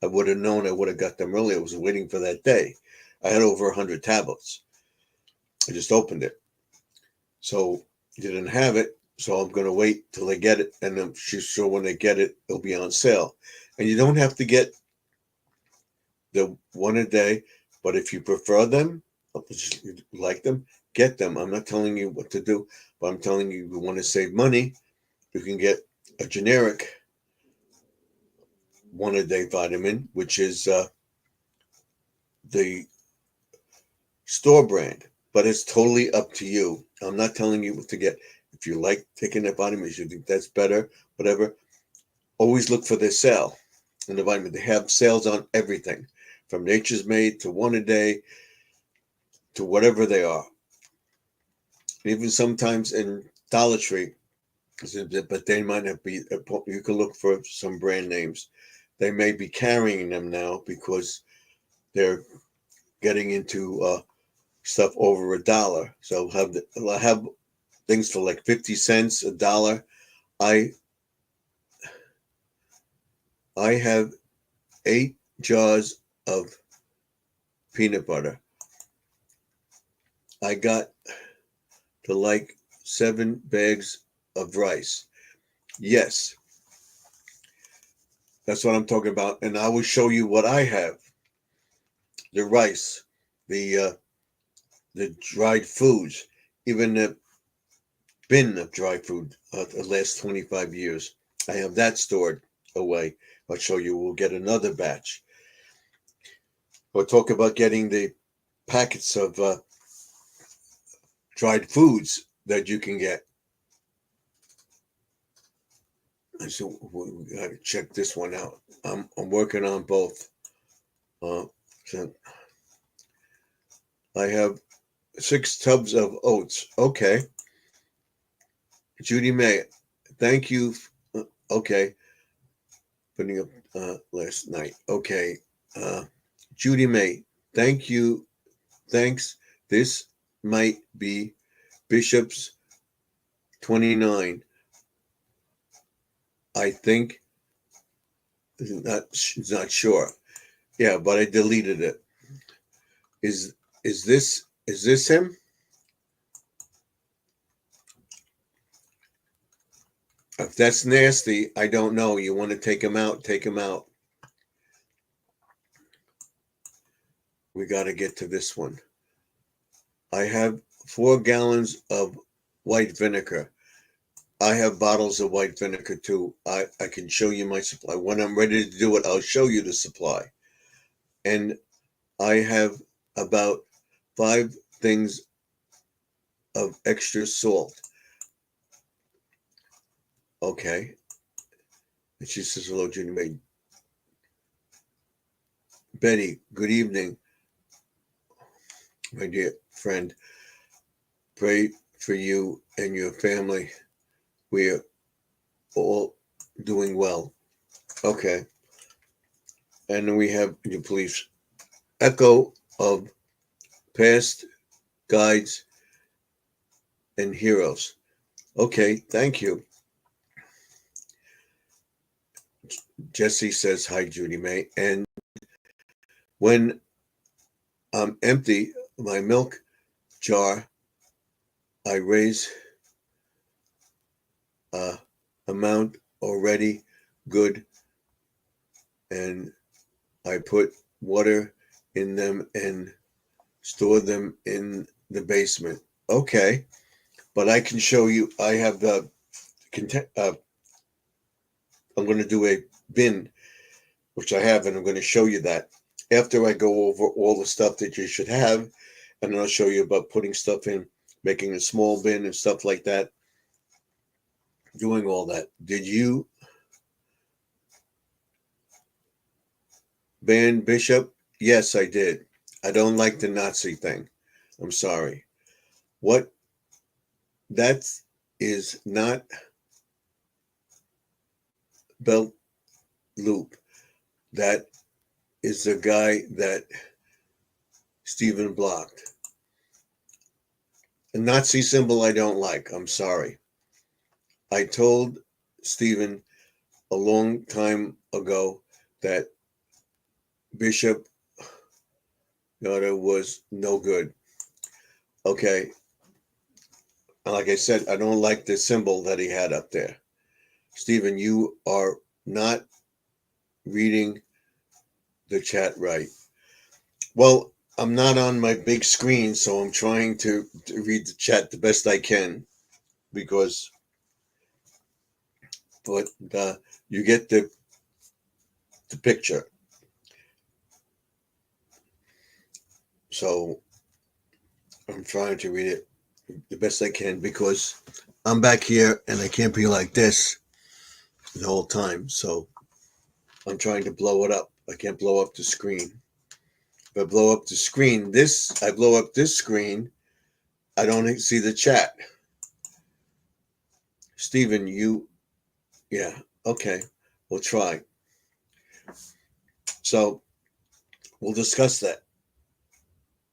I would have known. I would have got them earlier. I was waiting for that day. I had over 100 tablets. I just opened it. So didn't have it. So I'm going to wait till they get it. And I'm sure when they get it, it'll be on sale. And you don't have to get the one a day. But if you prefer them, you like them, get them. I'm not telling you what to do, but I'm telling you, if you want to save money, you can get a generic one a day vitamin, which is the store brand, but it's totally up to you. I'm not telling you what to get. If you like taking the vitamins, you think that's better, whatever, always look for their sale in the vitamin. They have sales on everything, from Nature's Made to one a day to whatever they are. Even sometimes in Dollar Tree, but they might not be. You can look for some brand names. They may be carrying them now because they're getting into stuff over $1. So have things for like 50 cents, $1. I have 8 jars of peanut butter. I got to like 7 bags of rice. Yes, that's what I'm talking about. And I will show you what I have. The rice, the dried foods, even the bin of dry food the last 25 years. I have that stored away. I'll show you. We'll get another batch. We'll talk about getting the packets of dried foods that you can get. I said, we got to check this one out. I'm working on both. So I have 6 tubs of oats. Okay. Judy May, thank you. Okay. Putting up last night. Okay. Judy May, thank you. Thanks. This might be Bishop's 29. I think not sure. Yeah, but I deleted it. Is this him? If that's nasty, I don't know. You want to take him out, take him out. We got to get to this one. I have 4 gallons of white vinegar. I have bottles of white vinegar too. I can show you my supply. When I'm ready to do it, I'll show you the supply. And I have about 5 things of extra salt. Okay. And she says, hello, Judy May. Betty, good evening, my dear friend. Pray for you and your family. We are all doing well. Okay. And then we have your police echo of past guides and heroes. Okay, thank you. Jesse says, hi, Judy May. And when I'm empty my milk jar, I raise amount already good, and I put water in them and store them in the basement. Okay, but I can show you. I have the I'm going to do a bin, which I have, and I'm going to show you that after I go over all the stuff that you should have, and then I'll show you about putting stuff in, making a small bin and stuff like that. Doing all that. Did you ban Bishop? Yes, I did. I don't like the Nazi thing. I'm sorry. What? That is not belt loop. That is the guy that Stephen blocked. A Nazi symbol I don't like. I'm sorry. I told Stephen a long time ago that Bishop Yoda was no good. Okay. Like I said, I don't like the symbol that he had up there. Stephen, you are not reading the chat right. Well, I'm not on my big screen, so I'm trying to read the chat the best I can, because, but you get the picture. So I'm trying to read it the best I can, because I'm back here and I can't be like this the whole time. So I'm trying to blow it up. I can't blow up the screen. If I blow up the screen, I blow up this screen, I don't see the chat. Stephen, yeah, okay, we'll try. So we'll discuss that.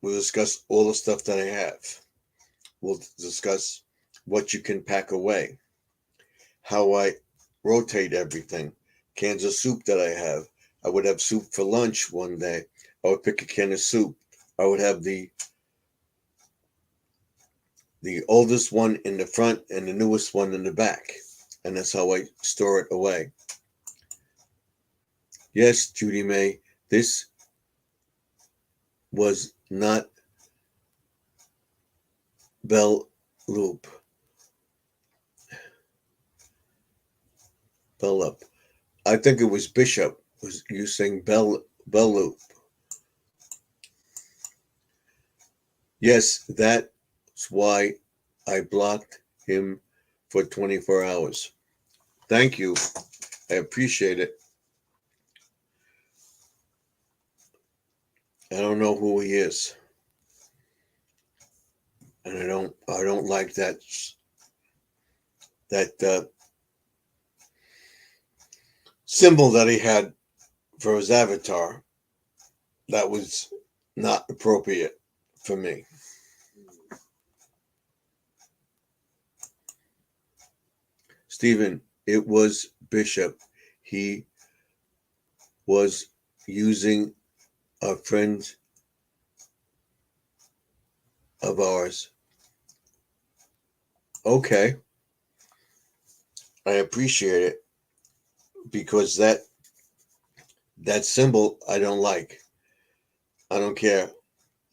We'll discuss all the stuff that I have. We'll discuss what you can pack away, how I rotate everything, cans of soup that I have. I would have soup for lunch one day. I would pick a can of soup. I would have the oldest one in the front and the newest one in the back. And that's how I store it away. Yes, Judy May, this was not Bell Loop. Bell Up. I think it was Bishop. Was you saying Bell Loop? Yes, that's why I blocked him for 24 hours. Thank you. I appreciate it. I don't know who he is. And I don't like that symbol that he had for his avatar. That was not appropriate for me. Stephen, it was Bishop. He was using a friend of ours. Okay, I appreciate it because that symbol I don't like. I don't care.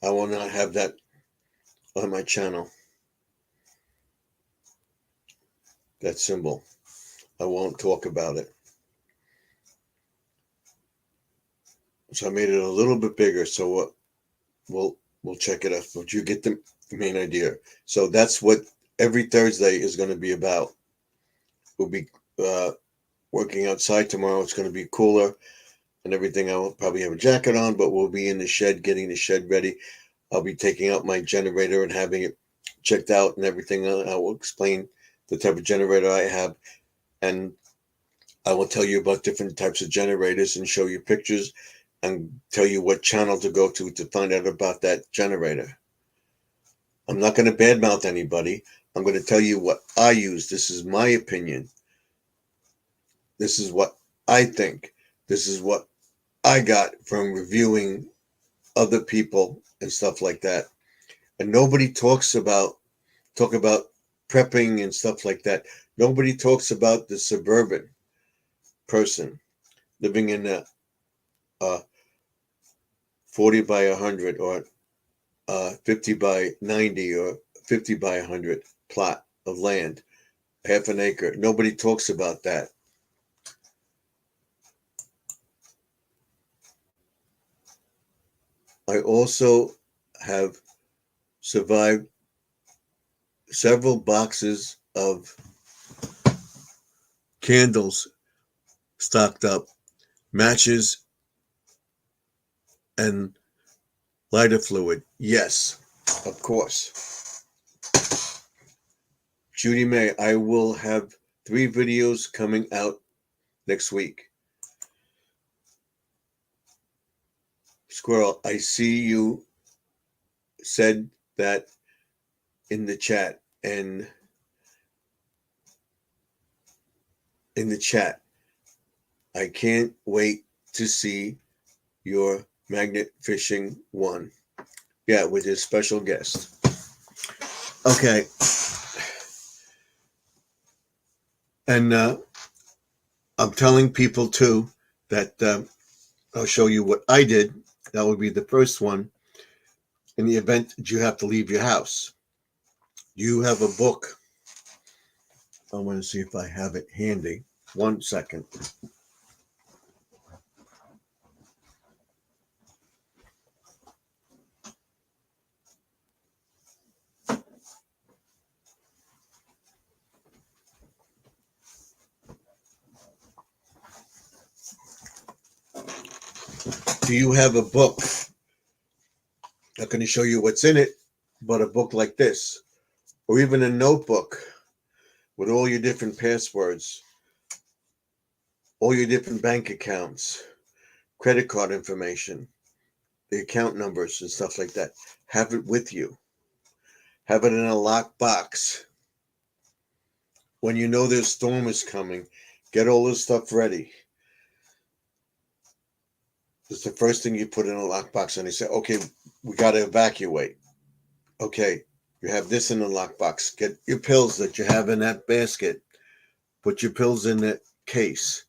I will not have that on my channel. That symbol. I won't talk about it. So I made it a little bit bigger. So we'll check it out. But you get the main idea. So that's what every Thursday is going to be about. We'll be working outside tomorrow. It's going to be cooler and everything. I will probably have a jacket on, but we'll be in the shed, getting the shed ready. I'll be taking out my generator and having it checked out and everything. I will explain the type of generator I have, and I will tell you about different types of generators and show you pictures and tell you what channel to go to find out about that generator. I'm not going to badmouth anybody. I'm going to tell you what I use. This is my opinion. This is what I think. This is what I got from reviewing other people and stuff like that. And nobody talk about prepping and stuff like that. Nobody talks about the suburban person living in a 40 by 100 or 50 by 90 or 50 by 100 plot of land, half an acre. Nobody talks about that. I also have survived several boxes of candles stocked up, matches, and lighter fluid. Yes, of course. Judy May, I will have 3 videos coming out next week. Squirrel, I see you said that in the chat and in the chat. I can't wait to see your magnet fishing one. Yeah, with his special guest. Okay. And I'm telling people too that I'll show you what I did. That would be the first one. In the event that you have to leave your house, you have a book. I want to see if I have it handy. 1 second. Do you have a book? I'm going to show you what's in it, but a book like this, or even a notebook with all your different passwords, all your different bank accounts, credit card information, the account numbers and stuff like that. Have it with you. Have it in a locked box. When you know there's storm is coming, get all this stuff ready. It's the first thing you put in a lockbox, and they say, okay, we got to evacuate. Okay, you have this in the lockbox. Get your pills that you have in that basket. Put your pills in the case.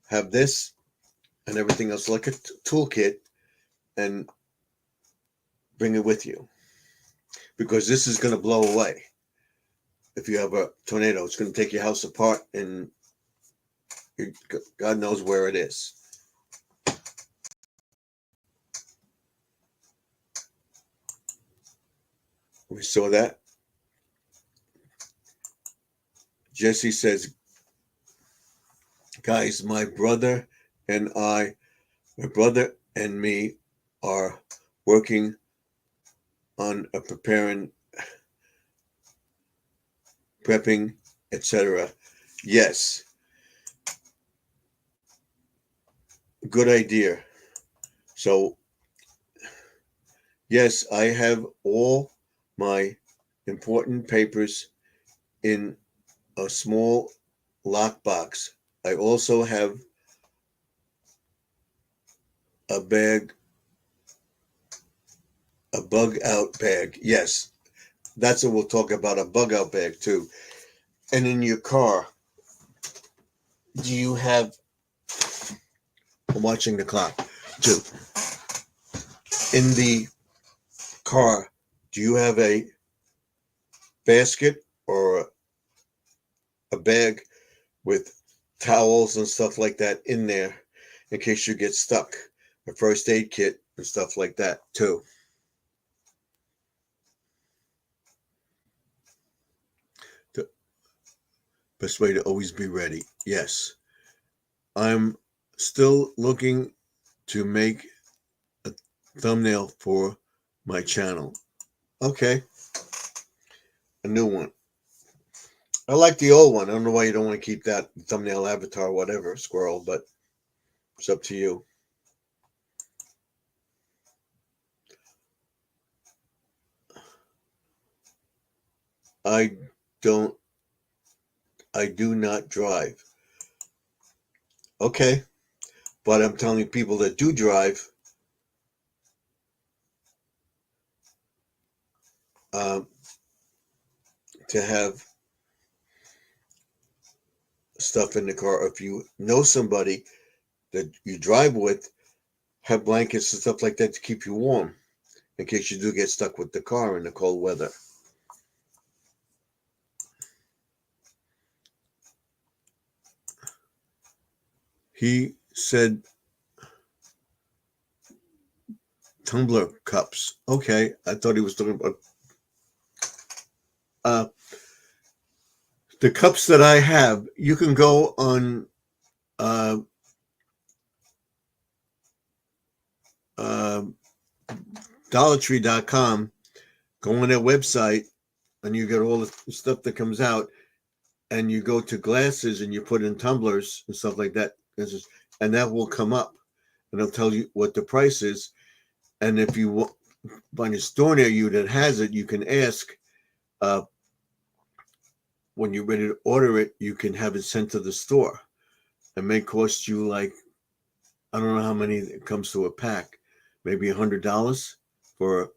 Have this and everything else like a toolkit, and bring it with you. Because this is going to blow away. If you have a tornado, it's going to take your house apart, and God knows where it is. We saw that. Jesse says, guys, my brother and me are working on a prepping, etc. Yes, good idea. So, yes, I have all my important papers in a small lockbox. I also have a bag, a bug out bag. Yes, that's what we'll talk about, a bug out bag too. And in your car, do you have, I'm watching the clock too. In the car, do you have a basket or a bag with towels and stuff like that in there in case you get stuck? A first aid kit and stuff like that too. The best way to always be ready. Yes. I'm still looking to make a thumbnail for my channel. Okay. A new one. I like the old one. I don't know why you don't want to keep that thumbnail avatar, whatever, squirrel, but it's up to you. I don't, I do not drive. Okay. But I'm telling people that do drive, um, to have stuff in the car. If you know somebody that you drive with, have blankets and stuff like that to keep you warm in case you do get stuck with the car in the cold weather. He said tumbler cups. Okay, I thought he was talking about the cups that I have. You can go on uh, uh, DollarTree.com, go on their website, and you get all the stuff that comes out. And you go to glasses and you put in tumblers and stuff like that, and that will come up, and it'll tell you what the price is. And if you find a store near you that has it, you can ask. When you're ready to order it, you can have it sent to the store. It may cost you like, I don't know how many it comes to a pack, maybe $100 for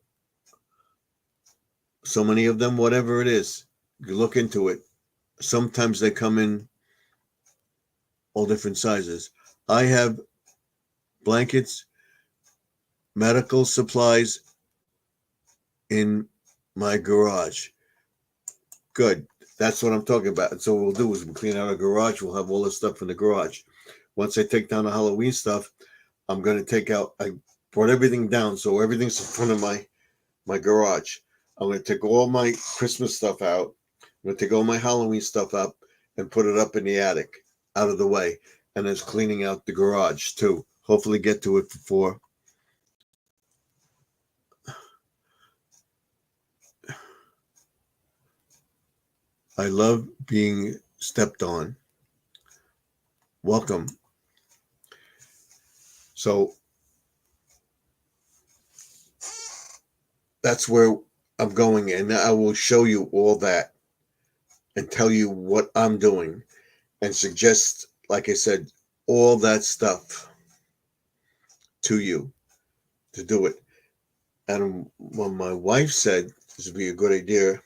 so many of them, whatever it is. You look into it. Sometimes they come in all different sizes. I have blankets, medical supplies in my garage. Good. That's what I'm talking about. And so what we'll do is we'll clean out our garage. We'll have all this stuff in the garage. Once I take down the Halloween stuff, I'm going to take out, I brought everything down. So everything's in front of my garage. I'm going to take all my Christmas stuff out. I'm going to take all my Halloween stuff up and put it up in the attic out of the way. And it's cleaning out the garage too. Hopefully get to it before. I love being stepped on. Welcome. So that's where I'm going, and I will show you all that and tell you what I'm doing and suggest, like I said, all that stuff to you to do it. And when my wife said this would be a good idea,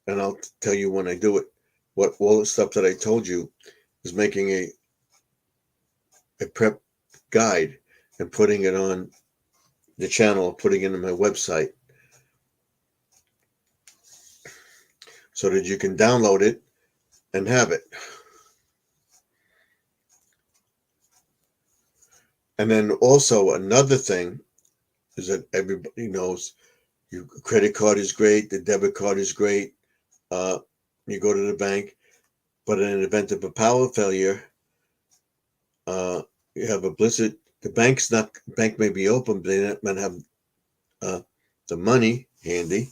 and I'll tell you when I do it, what all the stuff that I told you is making a prep guide and putting it on the channel, putting it on my website so that you can download it and have it. And then also another thing is that everybody knows Your credit card is great. The debit card is great. You go to the bank, but in an event of a power failure, you have a blizzard. The bank may be open, but they might have the money handy,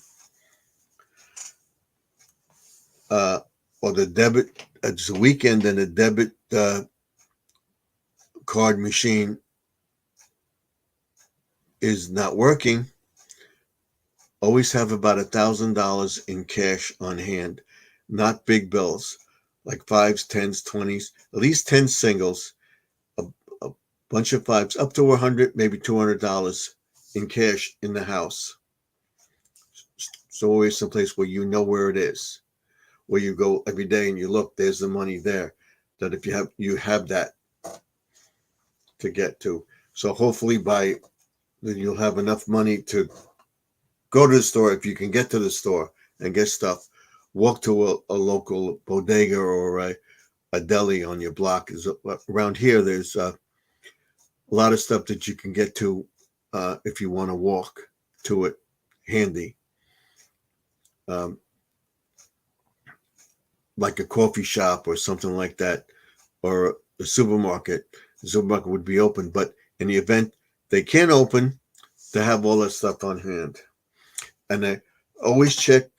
or the debit. It's a weekend and the debit card machine is not working. Always have about $1,000 in cash on hand, not big bills, like fives, tens, 20s, at least 10 singles, a bunch of fives, up to 100, maybe $200 in cash in the house. So always someplace where you know where it is, where you go every day and you look, there's the money there. That if you have that to get to. So hopefully you'll have enough money to go to the store if you can get to the store and get stuff. Walk to a local bodega or a deli on your block. Around here, there's a lot of stuff that you can get to if you want to walk to it handy. Like a coffee shop or something like that, or a supermarket. The supermarket would be open, but in the event they can't open, to have all that stuff on hand. And I always check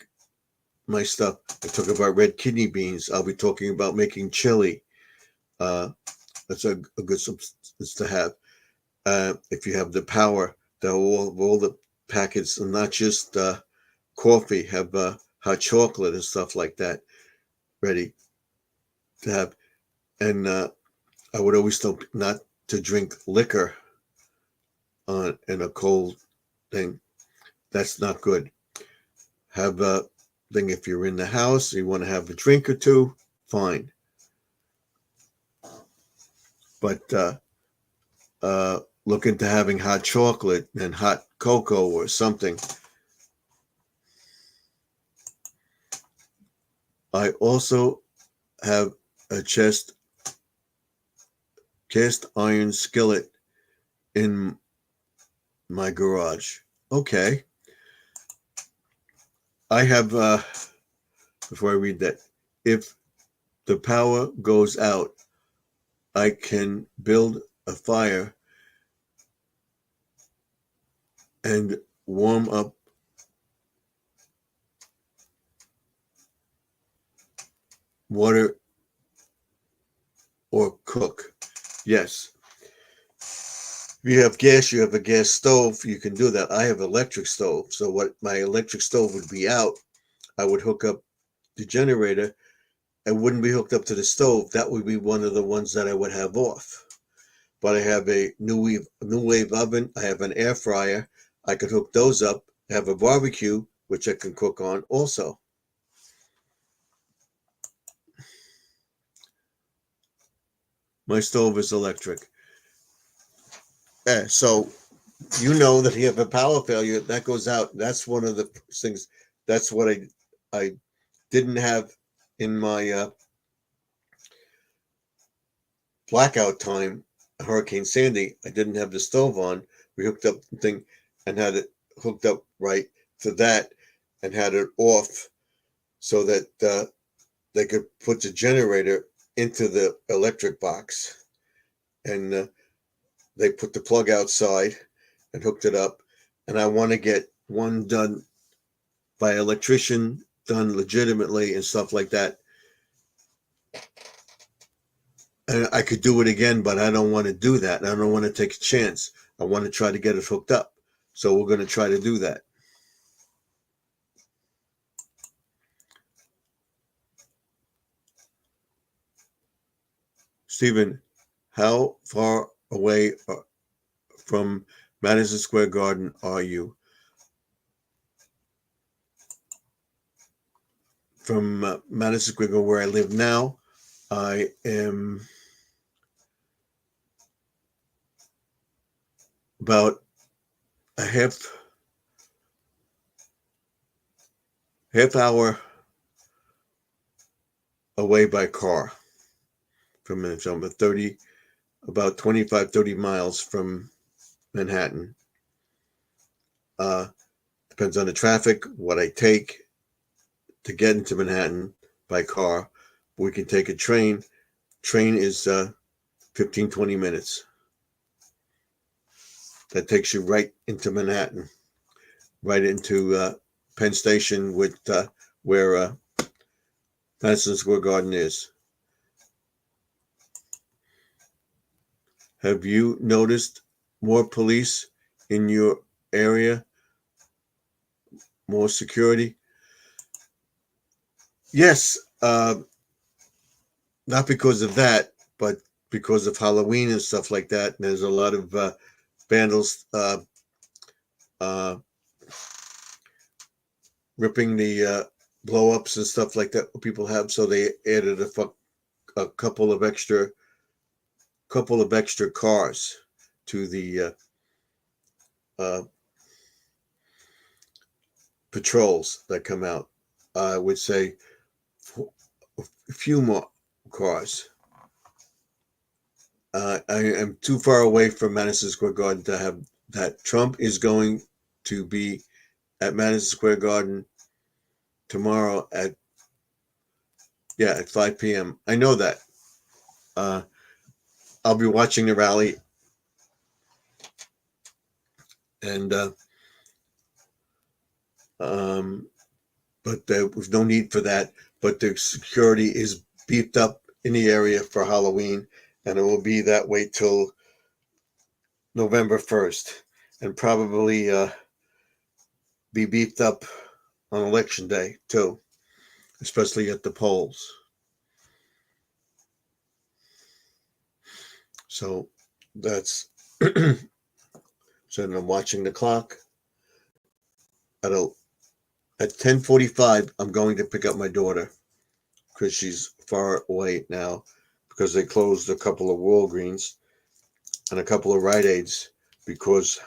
my stuff. I talk about red kidney beans. I'll be talking about making chili. That's a good substance to have. If you have the power, all the packets, and not just coffee, have hot chocolate and stuff like that ready to have. And I would always tell not to drink liquor in a cold thing. That's not good. Have a thing if you're in the house, you want to have a drink or two, fine. But look into having hot chocolate and hot cocoa or something. I also have a cast iron skillet in my garage. Okay. I have, before I read that, if the power goes out, I can build a fire and warm up water or cook. Yes. If you have gas, you have a gas stove, you can do that. I have electric stove. So what my electric stove would be out, I would hook up the generator. I wouldn't be hooked up to the stove. That would be one of the ones that I would have off. But I have a new wave oven. I have an air fryer. I could hook those up. I have a barbecue, which I can cook on also. My stove is electric. So you know that you have a power failure that goes out. That's one of the things. That's what I didn't have in my blackout time, Hurricane Sandy. I didn't have the stove on. We hooked up the thing and had it hooked up right to that and had it off so that they could put the generator into the electric box. And they put the plug outside and hooked it up. And I want to get one done by an electrician, done legitimately and stuff like that. And I could do it again, but I don't want to do that. I don't want to take a chance. I want to try to get it hooked up. So we're going to try to do that. Stephen, how far away from Madison Square Garden are you? From Madison Square Garden, where I live now, I am about a half hour away by car from Manhattan. So I'm about 25, 30 miles from Manhattan. Depends on the traffic, what I take to get into Manhattan by car. We can take a train. Train is 15, 20 minutes. That takes you right into Manhattan, right into Penn Station with where Madison Square Garden is. Have you noticed more police in your area? More security? Yes, not because of that, but because of Halloween and stuff like that. And there's a lot of vandals uh, ripping the blow-ups and stuff like that people have. So they added a couple of extra cars to the uh, patrols that come out. I would say a few more cars. I am too far away from Madison Square Garden to have that. Trump is going to be at Madison Square Garden tomorrow at 5 p.m. I know that. I'll be watching the rally, and but there was no need for that. But the security is beefed up in the area for Halloween, and it will be that way till November 1st, and probably be beefed up on election day too, especially at the polls. So that's so I'm watching the clock. At 10:45, I'm going to pick up my daughter because she's far away now because they closed a couple of Walgreens and a couple of Rite Aids because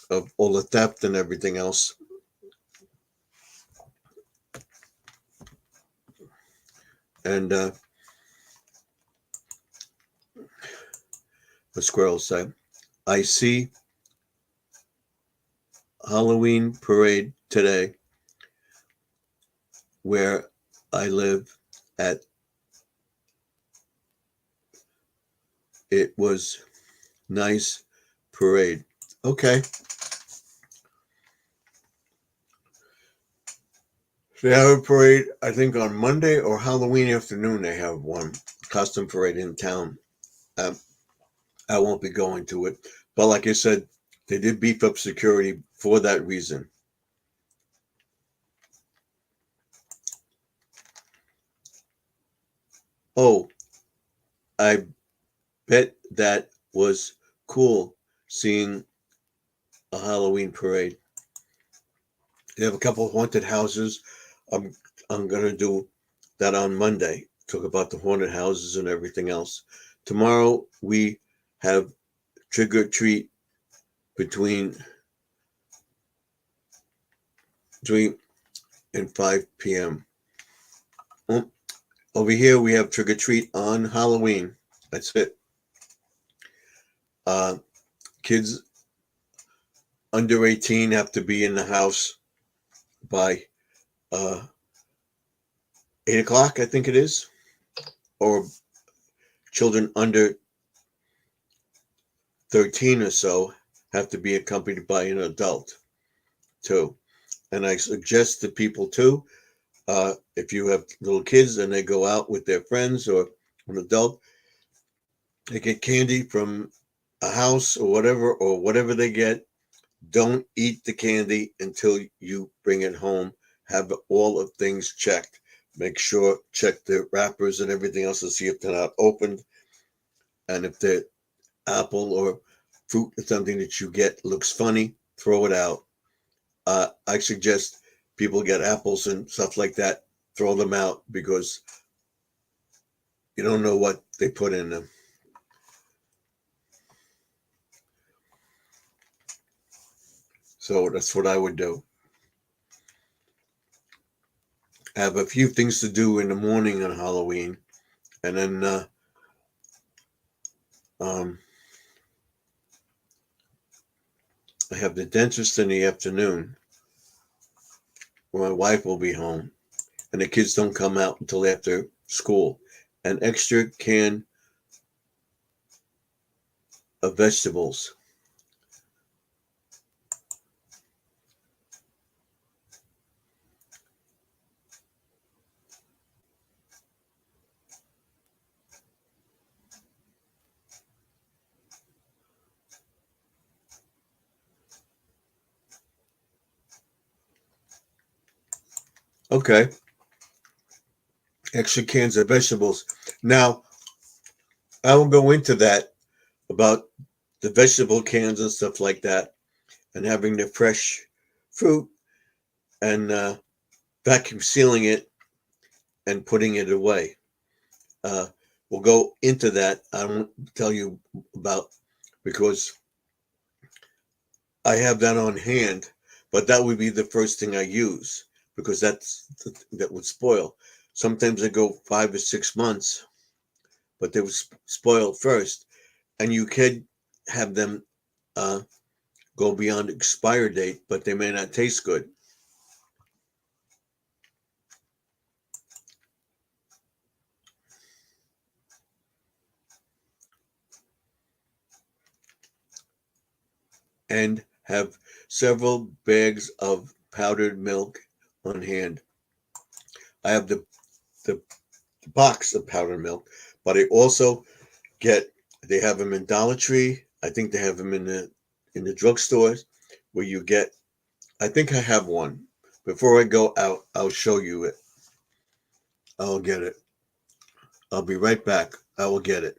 of all the theft and everything else. And the squirrels say, I see Halloween parade today where I live at. It was nice parade. Okay. They have a parade, I think on Monday or Halloween afternoon they have one costume parade in town. I won't be going to it. But like I said, they did beef up security for that reason. Oh, I bet that was cool seeing a Halloween parade. They have a couple of haunted houses. I'm gonna do that on Monday. Talk about the haunted houses and everything else. Tomorrow we have trick or treat between 3 and 5 p.m. Over here we have trick or treat on Halloween. That's it. Kids under 18 have to be in the house by 8 o'clock, I think it is, or children under 13 or so have to be accompanied by an adult too. And I suggest to people too, if you have little kids and they go out with their friends or an adult, they get candy from a house or whatever they get. Don't eat the candy until you bring it home. Have all of things checked. Check the wrappers and everything else to see if they're not opened. And if the apple or fruit or something that you get looks funny, throw it out. I suggest people get apples and stuff like that, throw them out because you don't know what they put in them. So that's what I would do. I have a few things to do in the morning on Halloween, and then I have the dentist in the afternoon where my wife will be home and the kids don't come out until after school. An extra can of vegetables. Okay, extra cans of vegetables. Now, I will go into that about the vegetable cans and stuff like that, and having the fresh fruit and vacuum sealing it and putting it away. Uh, we'll go into that. I won't tell you about because I have that on hand, but that would be the first thing I use because that would spoil. Sometimes they go 5 or 6 months, but they would spoil first, and you could have them uh, go beyond expire date, but they may not taste good. And have several bags of powdered milk on hand. I have the box of powdered milk, but I also get they have them in Dollar Tree. I think they have them in the drugstores where you get. I think I have one. Before I go out, I'll show you it. I'll get it. I'll be right back. I will get it.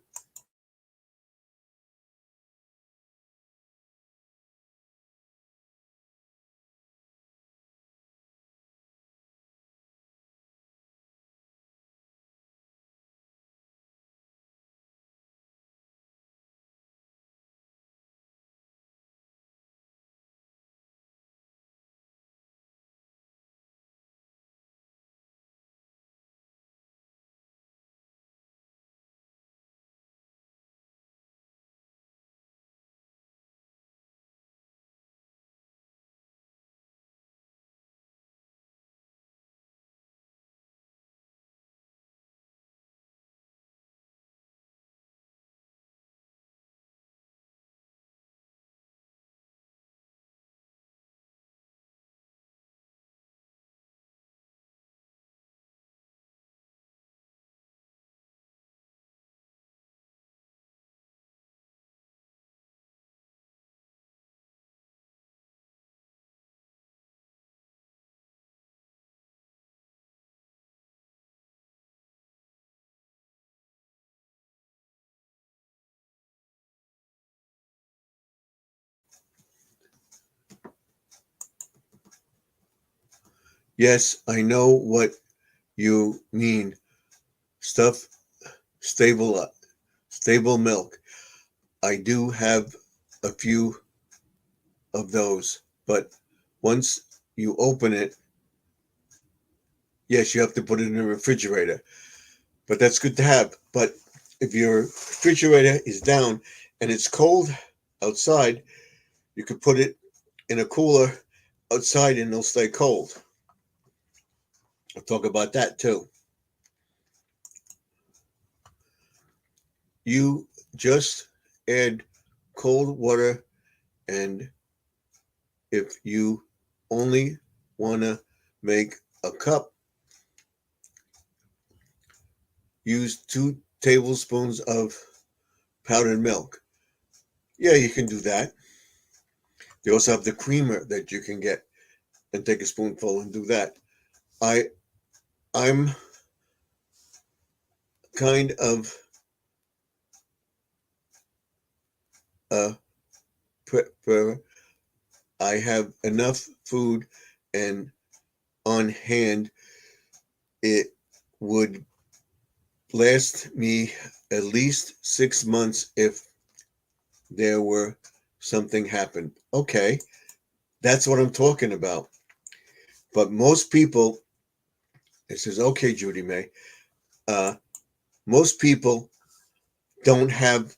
Yes, I know what you mean. Stuff stable stable milk. I do have a few of those, but once you open it, yes, you have to put it in the refrigerator. But that's good to have. But if your refrigerator is down and it's cold outside, you could put it in a cooler outside and it'll stay cold. I'll talk about that too. You just add cold water, and if you only want to make a cup, use 2 tablespoons of powdered milk. Yeah, you can do that. They also have the creamer that you can get and take a spoonful and do that. I I'm kind of a prepper. I have enough food and on hand. It would last me at least 6 months if there were something happened. Okay, that's what I'm talking about. But most people, it says, okay, Judy May, uh, most people don't have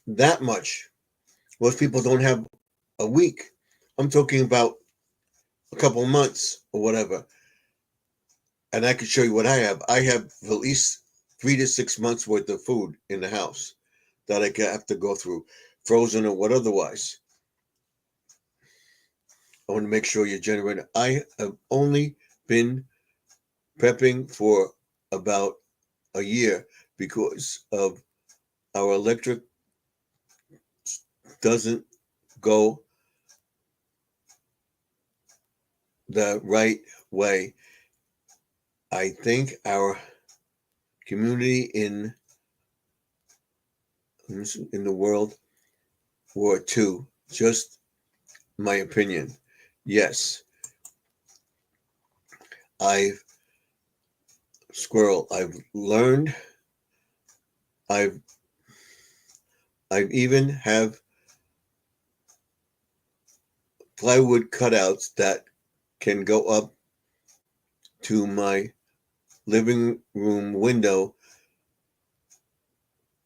that much. Most people don't have a week. I'm talking about a couple months or whatever. And I can show you what I have. I have at least 3 to 6 months worth of food in the house that I have to go through, frozen or what otherwise. I want to make sure you're generating. I have only been prepping for about a year because of our electric doesn't go the right way. I think our community in the World War II, just my opinion. Yes, I've I've learned. I've I've even have plywood cutouts that can go up to my living room window,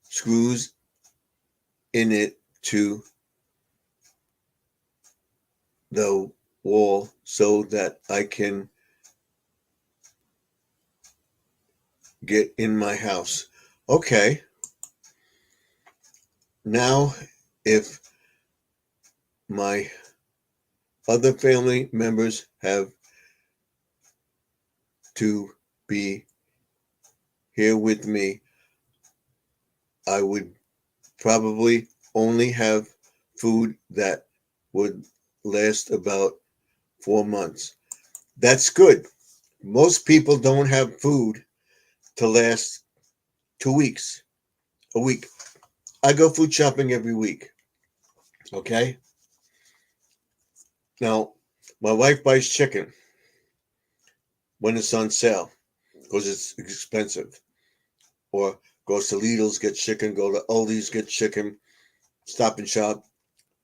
screws in it to the wall so that I can get in my house. Okay, now if my other family members have to be here with me, I would probably only have food that would last about 4 months. That's good. Most people don't have food to last 2 weeks, a week. I go food shopping every week. Okay. Now, my wife buys chicken when it's on sale because it's expensive, or goes to Lidl's, get chicken, go to Aldi's, get chicken, Stop and Shop,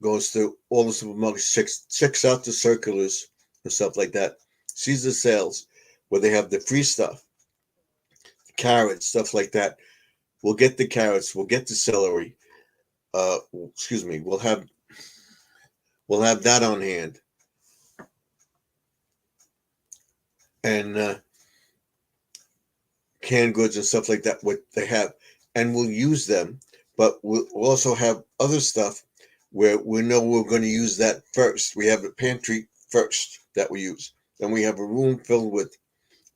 goes to all the supermarkets, checks out the circulars and stuff like that, sees the sales where they have the free stuff, carrots, stuff like that. We'll get the carrots, we'll get the celery. Excuse me, we'll have that on hand, and canned goods and stuff like that. What they have, and we'll use them, but we'll also have other stuff where we know we're going to use that first. We have a pantry first that we use. Then we have a room filled with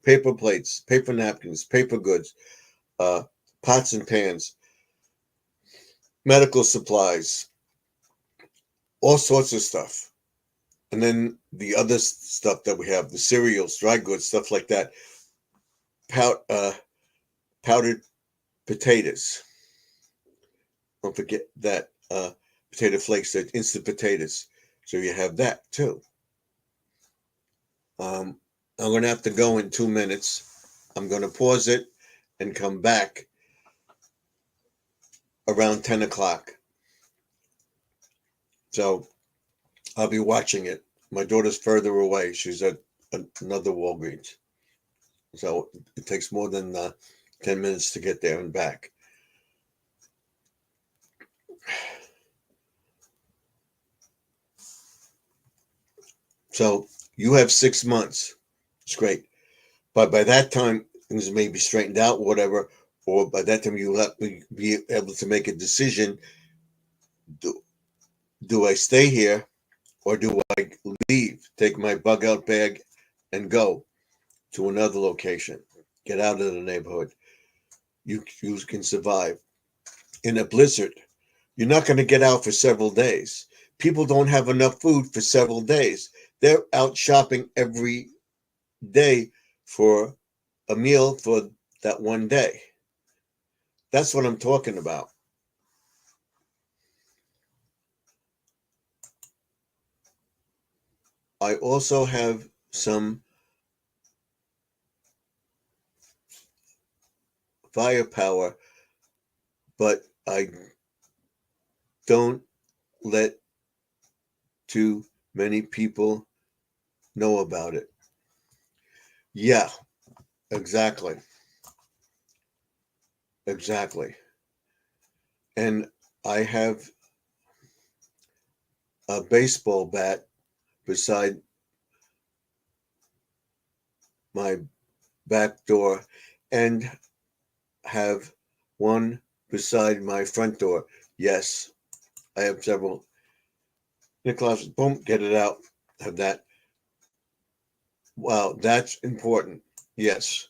paper plates, paper napkins, paper goods, uh, pots and pans, medical supplies, all sorts of stuff. And then the other stuff that we have, the cereals, dry goods, stuff like that, powdered potatoes. Don't forget that potato flakes, that instant potatoes. So you have that too. I'm going to have to go in 2 minutes. I'm going to pause it and come back around 10 o'clock. So I'll be watching it. My daughter's further away. She's at another Walgreens. So it takes more than 10 minutes to get there and back. So you have 6 months. It's great. But by that time, things may be straightened out, whatever, or by that time you'll have to be able to make a decision. Do I stay here or do I leave, take my bug out bag and go to another location, get out of the neighborhood? You can survive. In a blizzard, you're not going to get out for several days. People don't have enough food for several days. They're out shopping every day for a meal for that one day. That's what I'm talking about. I also have some firepower, but I don't let too many people know about it. Yeah, exactly. Exactly. And I have a baseball bat beside my back door and have one beside my front door. Yes, I have several in the closet. Boom, get it out. Have that. Wow, that's important. Yes,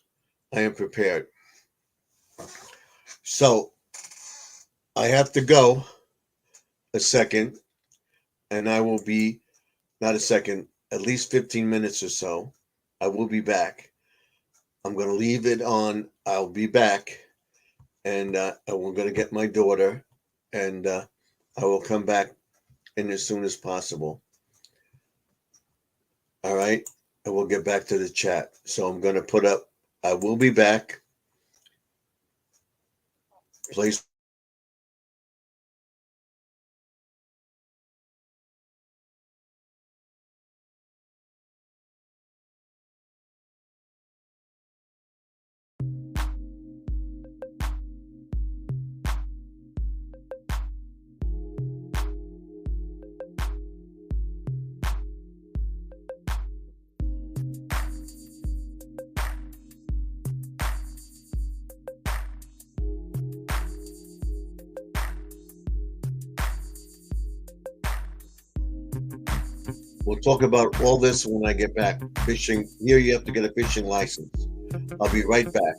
I am prepared. So I have to go a second, and I will be not a second, at least 15 minutes or so. I will be back. I'm going to leave it on. I'll be back, and we're going to get my daughter, and I will come back in as soon as possible. All right. And we'll get back to the chat. So I'm going to put up, I will be back. Please. We'll talk about all this when I get back. Fishing, here you have to get a fishing license. I'll be right back.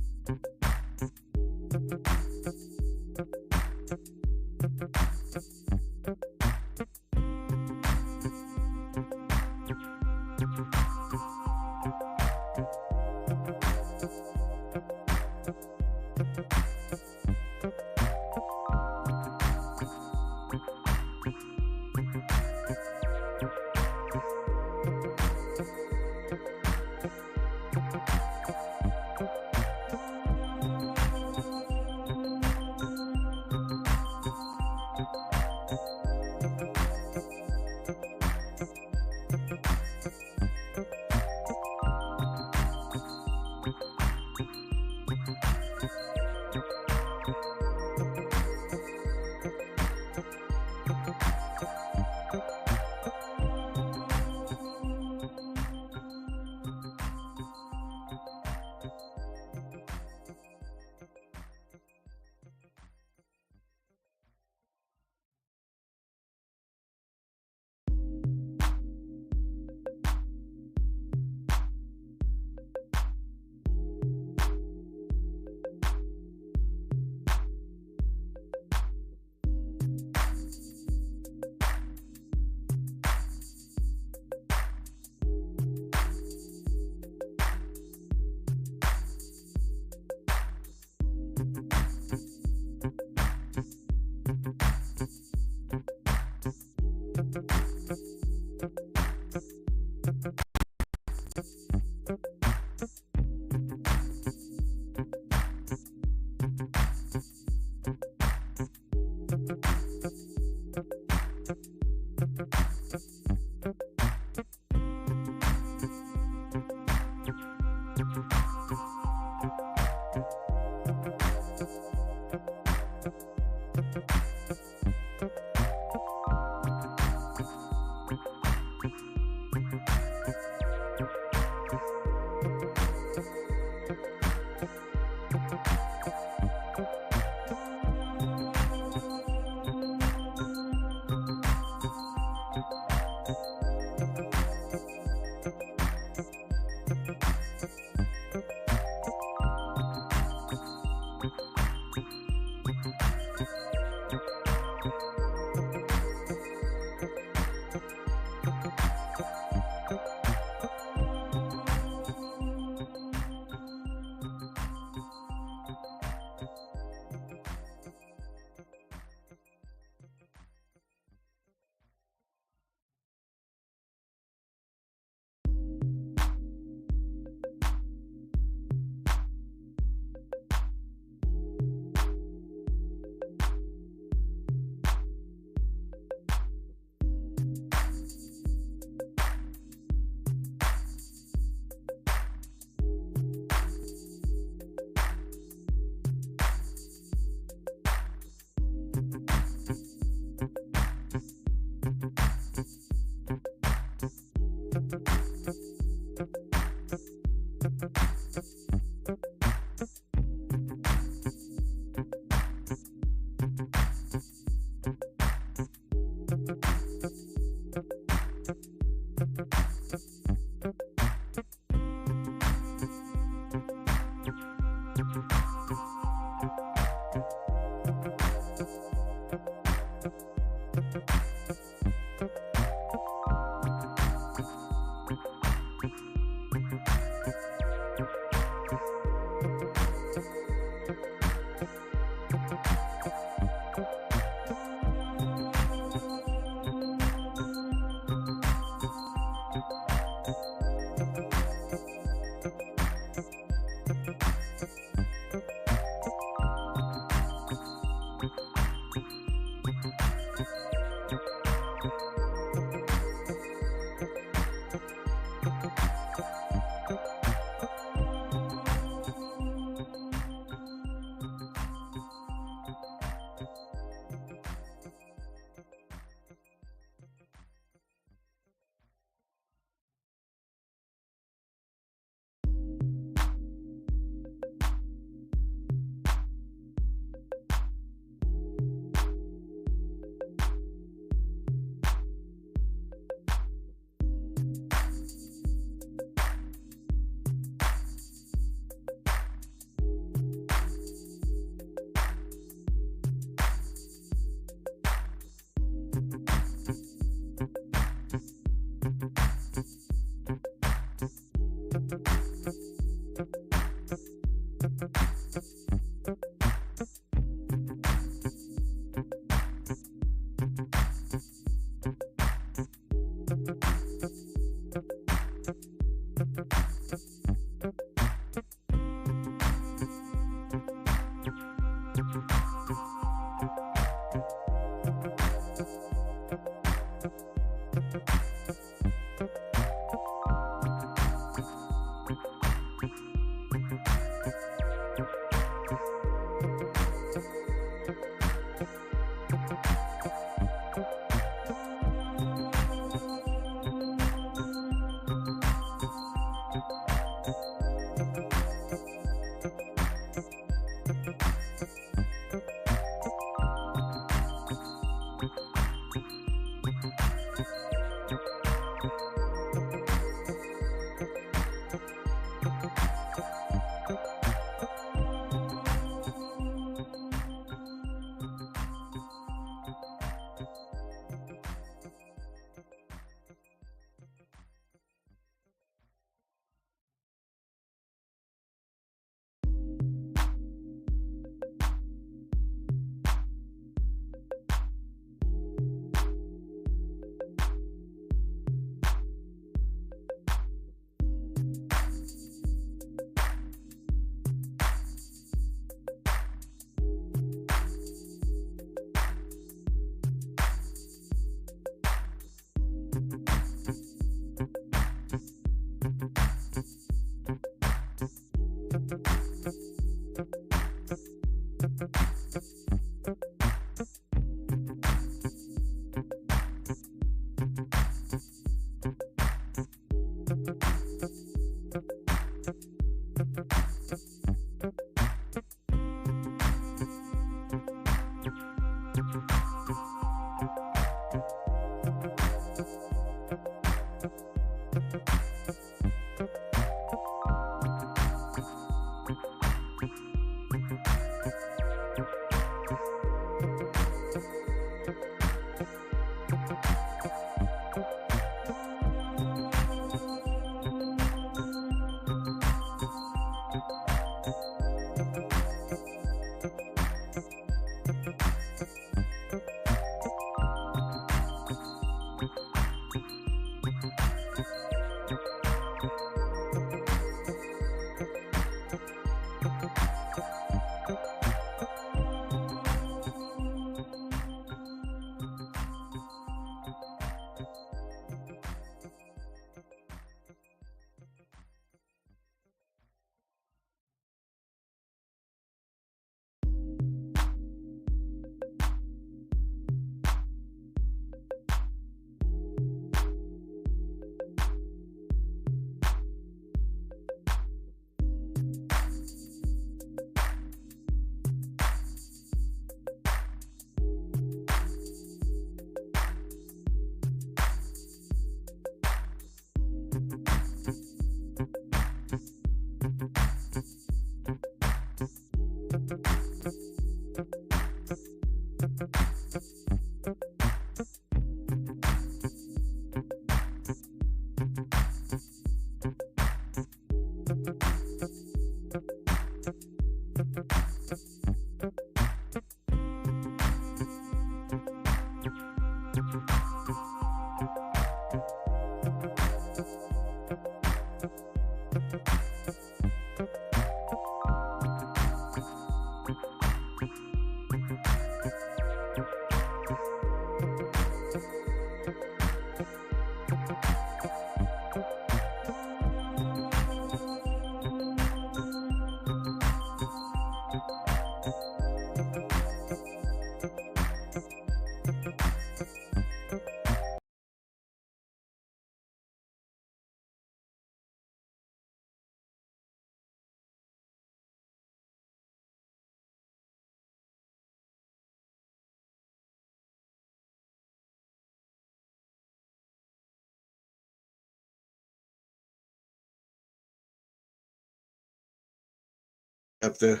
Have to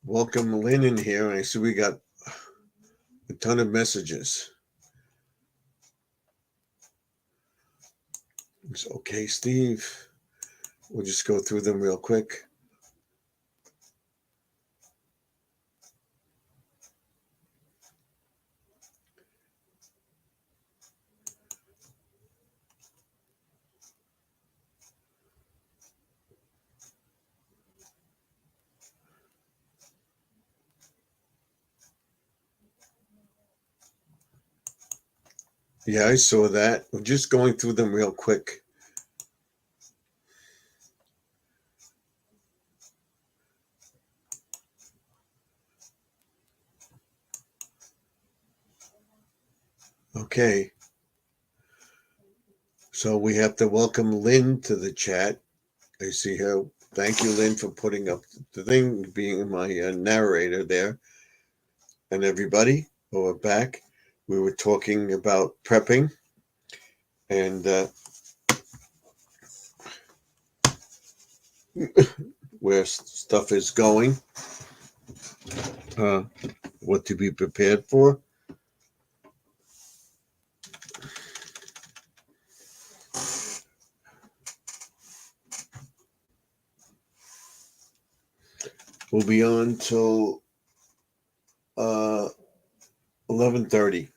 welcome Lynn in here, and I see we got a ton of messages. It's okay, Steve. We'll just go through them real quick. Yeah, I saw that. We're just going through them real quick. Okay. So we have to welcome Lynn to the chat. I see her. Thank you, Lynn, for putting up the thing, being my narrator there. And everybody, we're back. We were talking about prepping and where stuff is going, what to be prepared for. We'll be on till 11:30.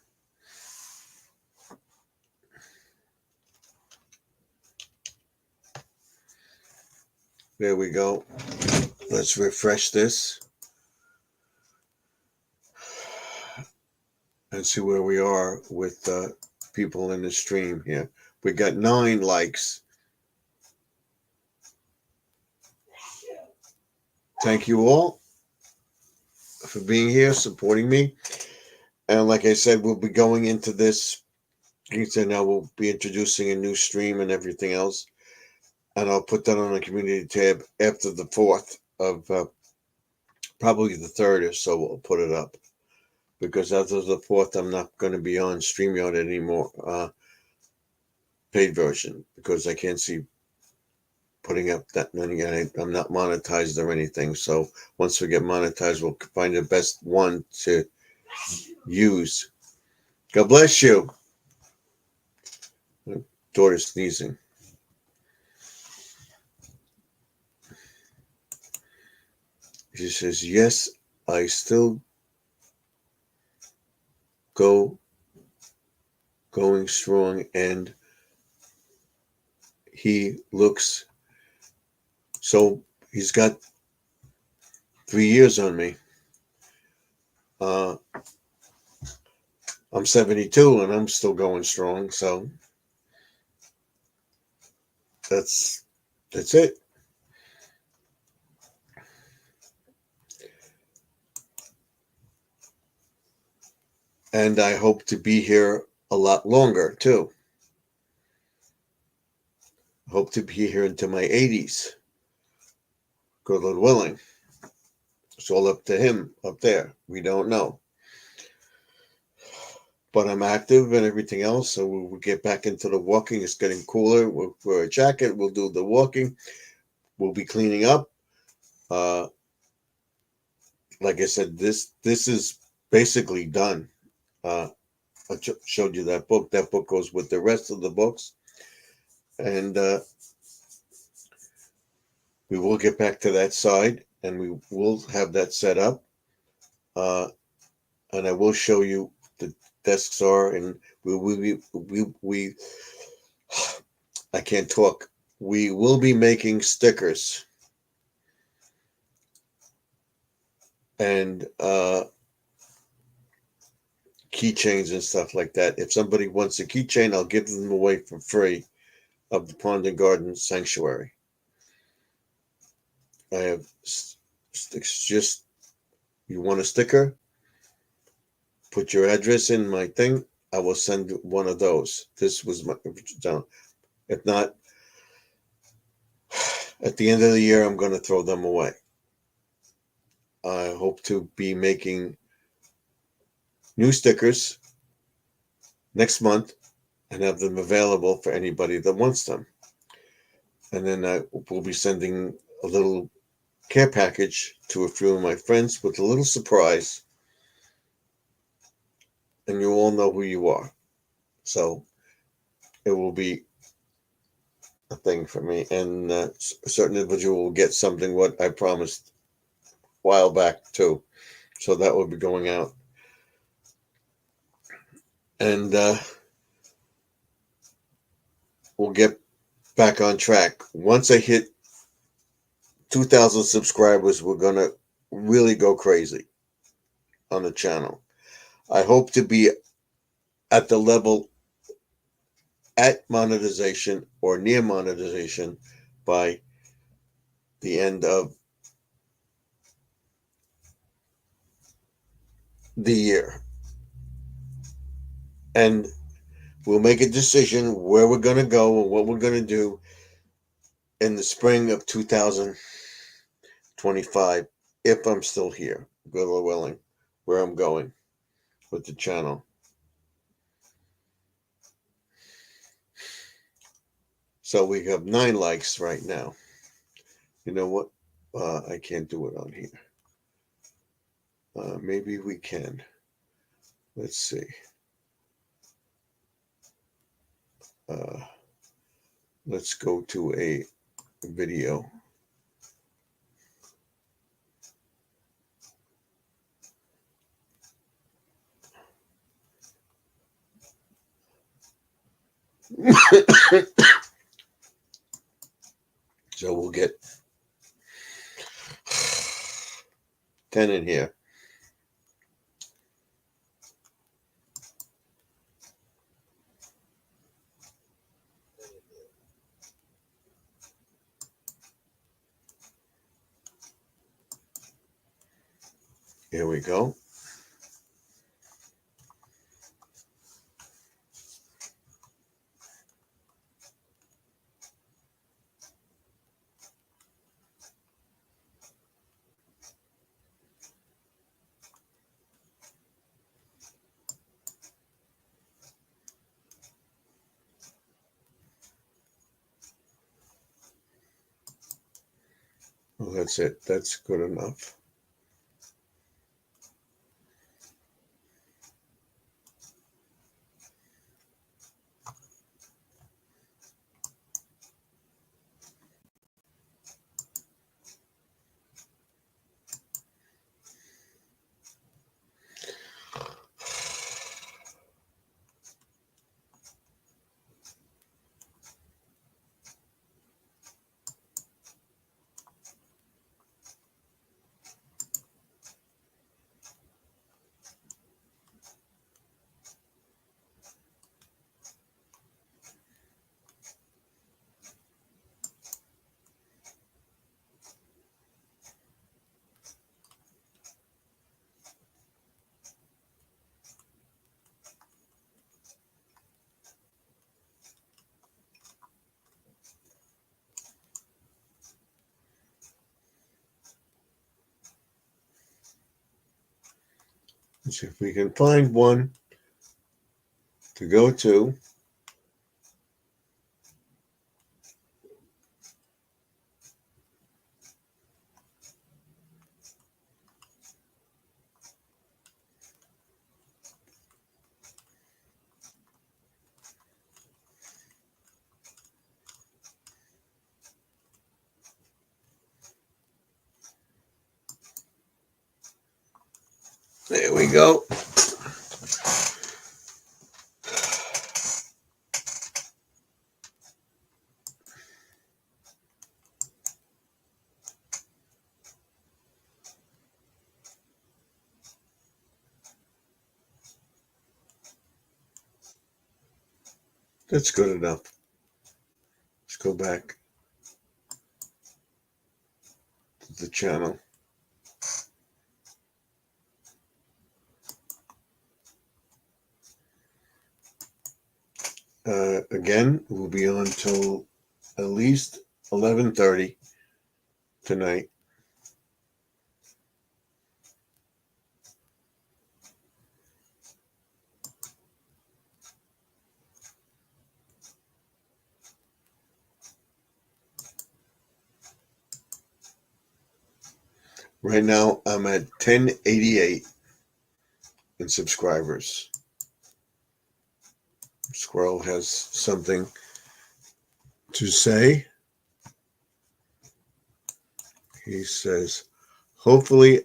There we go. Let's refresh this and see where we are with people in the stream here. We got 9 likes. Thank you all for being here, supporting me. And like I said, we'll be going into this. Like I said, now we'll be introducing a new stream and everything else. And I'll put that on the community tab after the 4th of probably the 3rd or so. We'll put it up. Because after the 4th, I'm not going to be on StreamYard anymore, paid version, because I can't see putting up that money. I'm not monetized or anything. So once we get monetized, we'll find the best one to use. God bless you. My daughter's sneezing. She says, yes, I still going strong, and he looks, so he's got 3 years on me. I'm 72 and I'm still going strong, so that's it. And I hope to be here a lot longer too. Hope to be here into my 80s. Good Lord willing. It's all up to him up there. We don't know. But I'm active and everything else, so we'll get back into the walking. It's getting cooler. We'll wear a jacket. We'll do the walking. We'll be cleaning up. Like I said, this is basically done. I showed you that book. That book goes with the rest of the books. And we will get back to that side, and we will have that set up. And I will show you desks are, and we I can't talk. We will be making stickers and keychains and stuff like that. If somebody wants a keychain, I'll give them away for free of the Pond and Garden Sanctuary. I have sticks. Just you want a sticker? Put your address in my thing. I will send one of those. This was my down. If not, at the end of the year, I'm going to throw them away. I hope to be making new stickers next month and have them available for anybody that wants them. And then I will be sending a little care package to a few of my friends with a little surprise. And you all know who you are. So it will be a thing for me. And a certain individual will get something what I promised a while back too. So that will be going out. And we'll get back on track. Once I hit 2,000 subscribers, we're going to really go crazy on the channel. I hope to be at the level at monetization or near monetization by the end of the year. And we'll make a decision where we're going to go and what we're going to do in the spring of 2025, if I'm still here, good or willing, where I'm going with the channel. So we have 9 likes right now. You know what? I can't do it on here. Maybe we can. Let's see. Let's go to a video. So we'll get 10 in here. Here we go. Well, that's it. That's good enough. Let's see if we can find one to go to. There we go. That's good enough. Let's go back to the channel. Again, we'll be on till at least 11:30 tonight. Right now, I'm at 1088 in subscribers. Squirrel has something to say. He says, hopefully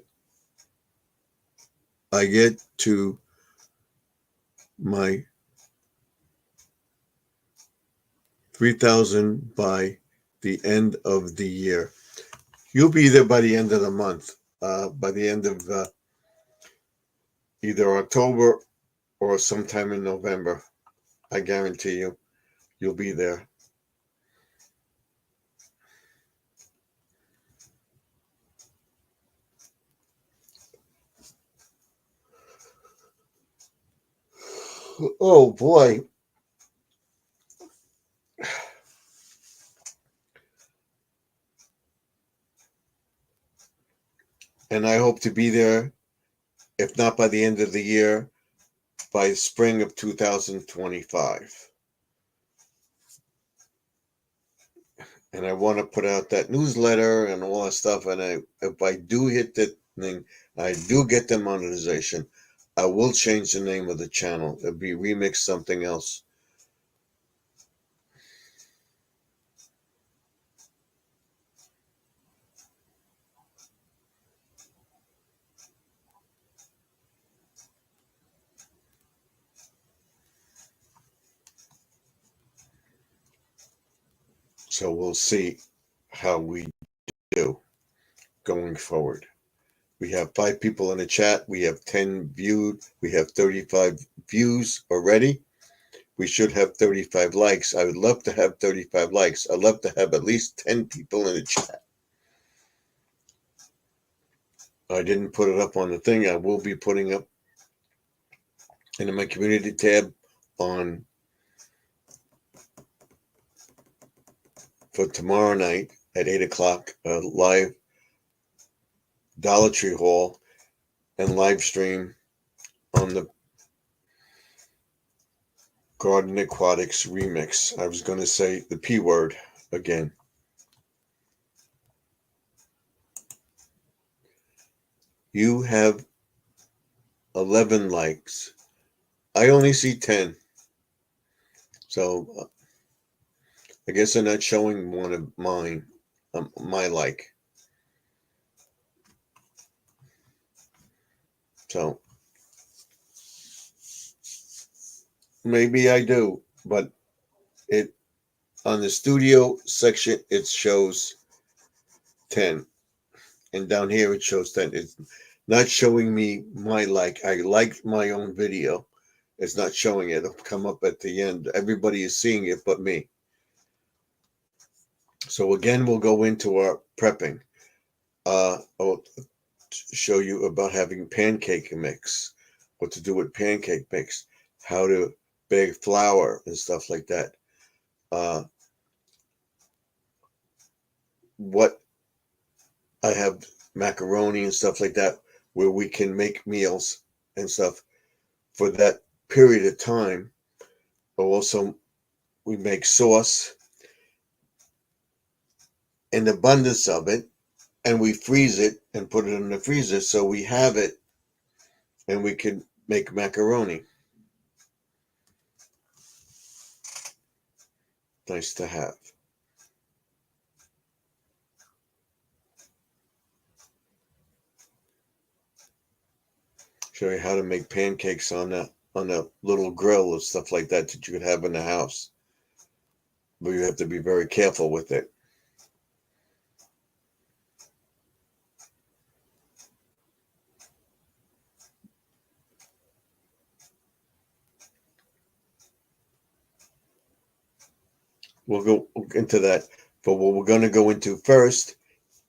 I get to my 3,000 by the end of the year. You'll be there by the end of the month, by the end of either October or sometime in November. I guarantee you, you'll be there. Oh boy. And I hope to be there, if not by the end of the year, by spring of 2025. And I want to put out that newsletter and all that stuff. And if I do hit that thing, I do get the monetization, I will change the name of the channel. It'll be Remix Something Else. So we'll see how we do going forward. We have 5 people in the chat. We have 10 viewed. We have 35 views already. We should have 35 likes. I would love to have 35 likes. I'd love to have at least 10 people in the chat. I didn't put it up on the thing. I will be putting up in my community tab on for tomorrow night at 8 o'clock, a live Dollar Tree haul and live stream on the Garden Aquatics remix. I was going to say the P word again. You have 11 likes. I only see 10. So I guess they're not showing one of mine, my like. So maybe I do, but it on the studio section it shows 10, and down here it shows 10. It's not showing me my like. I liked my own video. It's not showing it. It'll come up at the end. Everybody is seeing it but me. So again, we'll go into our prepping. I'll show you about having pancake mix, what to do with pancake mix, how to bake flour and stuff like that. What I have macaroni and stuff like that, where we can make meals and stuff for that period of time. But also, we make sauce, an abundance of it, and we freeze it and put it in the freezer so we have it and we can make macaroni. Nice to have. Show you how to make pancakes on a little grill and stuff like that you could have in the house. But you have to be very careful with it. We'll go into that. But what we're going to go into first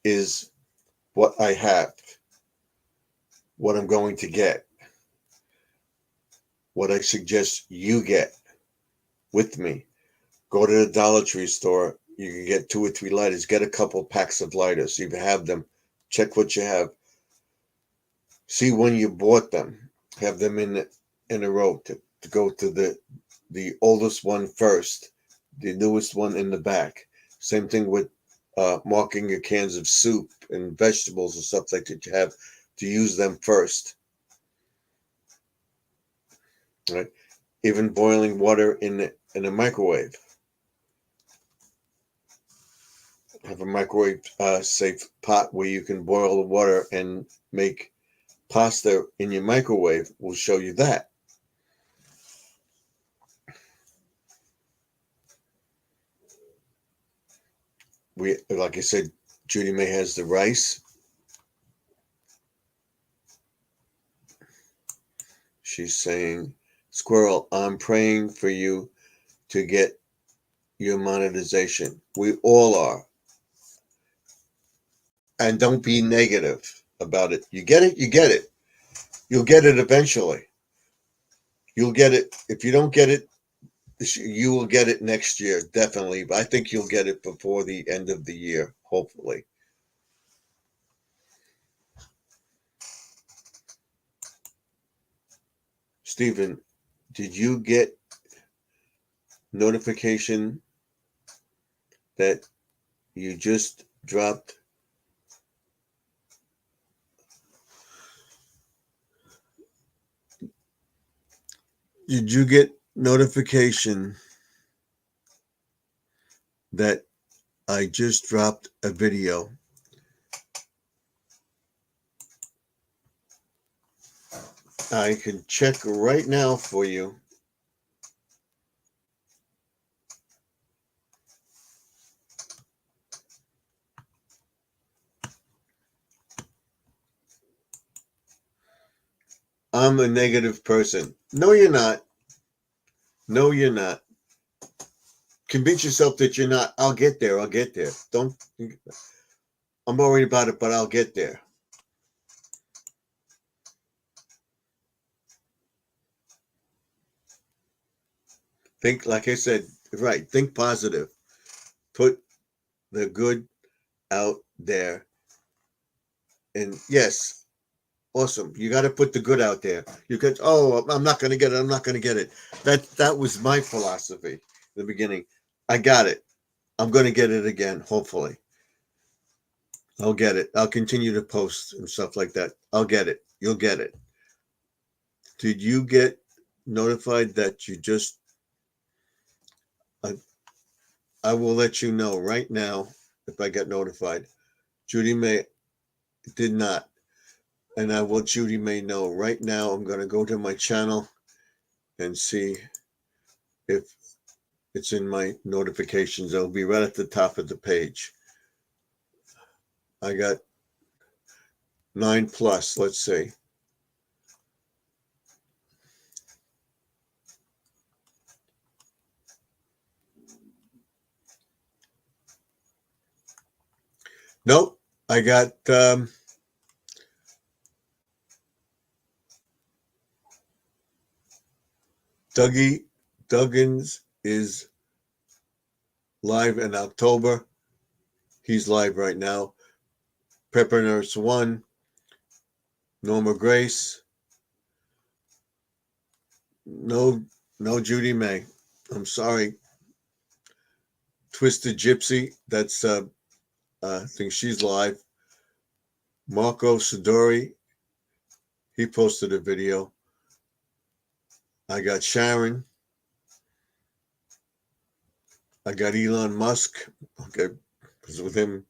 is what I have, what I'm going to get, what I suggest you get with me. Go to the Dollar Tree store. You can get 2 or 3 lighters. Get a couple packs of lighters. If you have them, check what you have. See when you bought them. Have them in a row to go to the oldest one first, the newest one in the back. Same thing with marking your cans of soup and vegetables and stuff like that. You have to use them first. Right? Even boiling water in a microwave. Have a microwave safe pot where you can boil the water and make pasta in your microwave. Will show you that. We, like I said, Judy May has the rice. She's saying, Squirrel, I'm praying for you to get your monetization. We all are. And don't be negative about it. You get it, you get it. You'll get it eventually. You'll get it. If you don't get it, you will get it next year, definitely. But I think you'll get it before the end of the year, hopefully. Stephen, did you get notification that you just dropped? Did you get notification that I just dropped a video? I can check right now for you. I'm a negative person. No, you're not. No, you're not. Convince yourself that you're not. I'll get there. I'll get there. Don't. I'm worried about it, but I'll get there. Think, like I said, right. Think positive. Put the good out there. And yes, awesome. You got to put the good out there. You could, oh, I'm not going to get it. I'm not going to get it. That was my philosophy in the beginning. I got it. I'm going to get it again, hopefully. I'll get it. I'll continue to post and stuff like that. I'll get it. You'll get it. Did you get notified that you just... I will let you know right now if I get notified. Judy May did not. And I will Judy May know right now. I'm going to go to my channel and see if it's in my notifications. It'll be right at the top of the page. I got 9+. Let's see. Nope. I got Dougie Duggins is live in October. He's live right now. Pepper Nurse 1, Norma Grace. No Judy May. I'm sorry. Twisted Gypsy. That's I think she's live. Marco Sidori. He posted a video. I got Sharon. I got Elon Musk. Okay, because with him.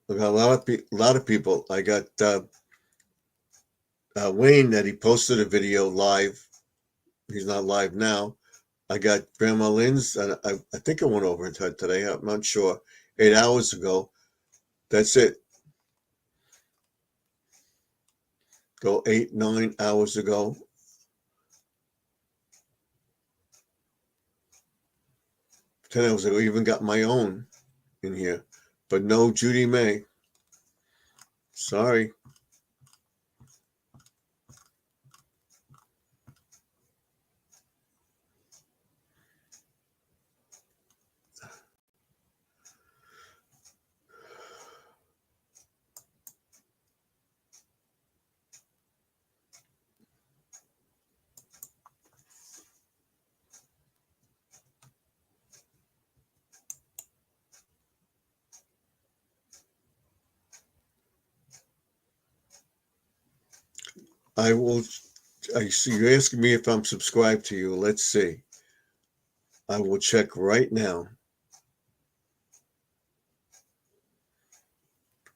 I got a lot of people. I got Wayne that he posted a video live. He's not live now. I got Grandma Lynn's, and I think I went over to her today. I'm not sure. 8 hours ago. That's it. Go 8, 9 hours ago. 10 hours ago. I even got my own in here. But no Judy May. Sorry. I see you're asking me if I'm subscribed to you. Let's see. I will check right now.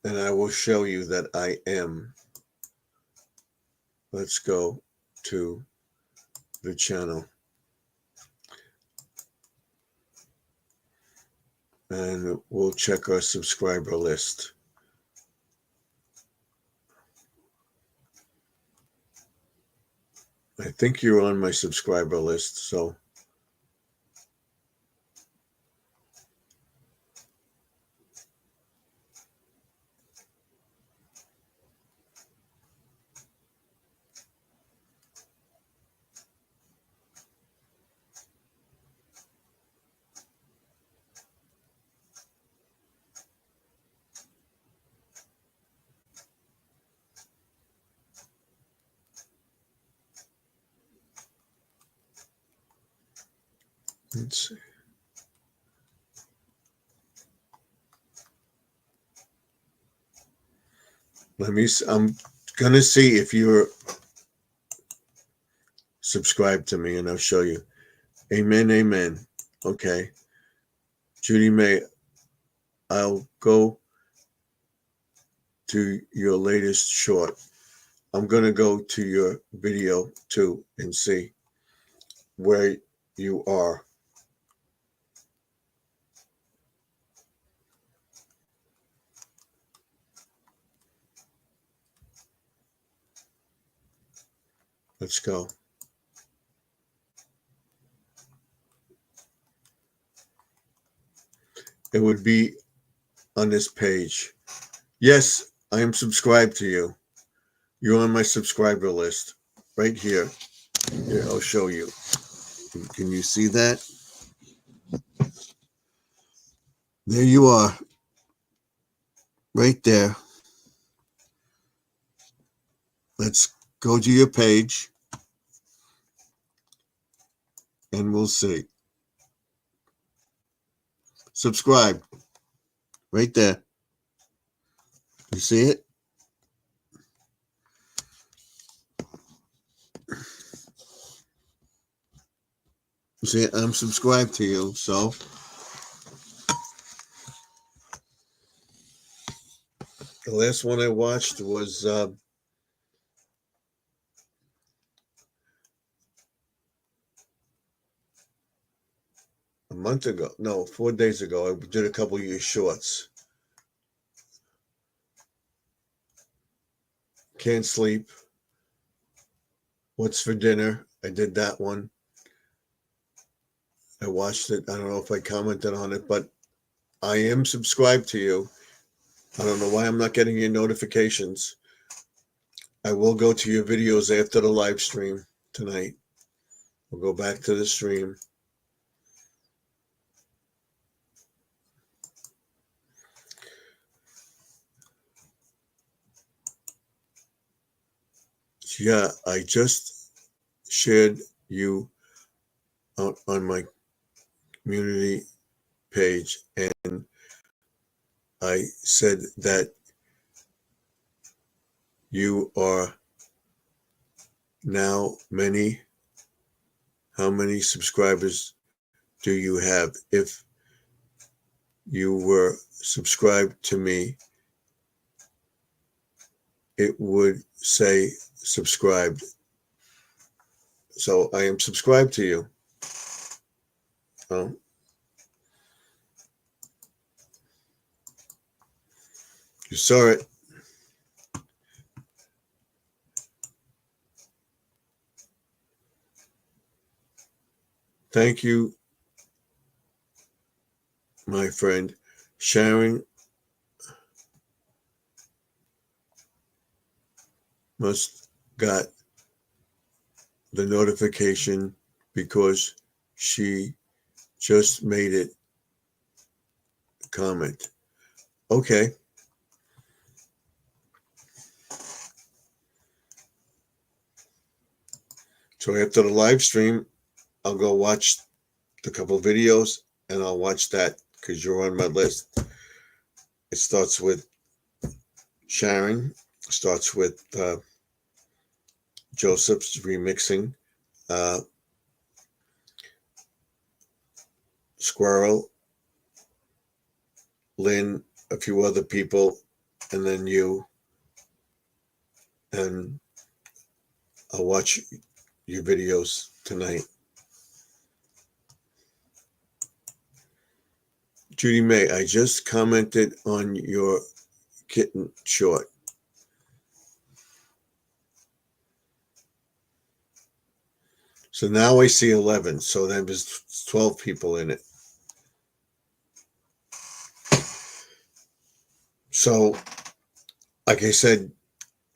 And I will show you that I am. Let's go to the channel. And we'll check our subscriber list. I think you're on my subscriber list, so let's see. I'm gonna see if you're subscribed to me, and I'll show you. Amen, amen. Okay. Judy May, I'll go to your latest short. I'm gonna go to your video too and see where you are. Let's go. It would be on this page. Yes, I am subscribed to you. You're on my subscriber list right here. Here, I'll show you. Can you see that? There you are. Right there. Let's go to your page and we'll see. Subscribe. Right there. You see it? You see it? I'm subscribed to you, so the last one I watched was a month ago. No, 4 days ago. I did a couple of your shorts. Can't sleep. What's for dinner? I did that one. I watched it. I don't know if I commented on it, but I am subscribed to you. I don't know why I'm not getting your notifications. I will go to your videos after the live stream tonight. We'll go back to the stream. Yeah, I just shared you on my community page, and I said that you are now how many subscribers do you have? If you were subscribed to me, it would say subscribed. So I am subscribed to you. Oh. You saw it. Thank you, my friend Sharon must got the notification because she just made it comment. Okay. So after the live stream, I'll go watch the couple videos and I'll watch that because you're on my list. It starts with Sharon, starts with Joseph's remixing, Squirrel, Lynn, a few other people, and then you. And I'll watch your videos tonight. Judy May, I just commented on your kitten short. So now I see 11. So then there's 12 people in it. So, like I said,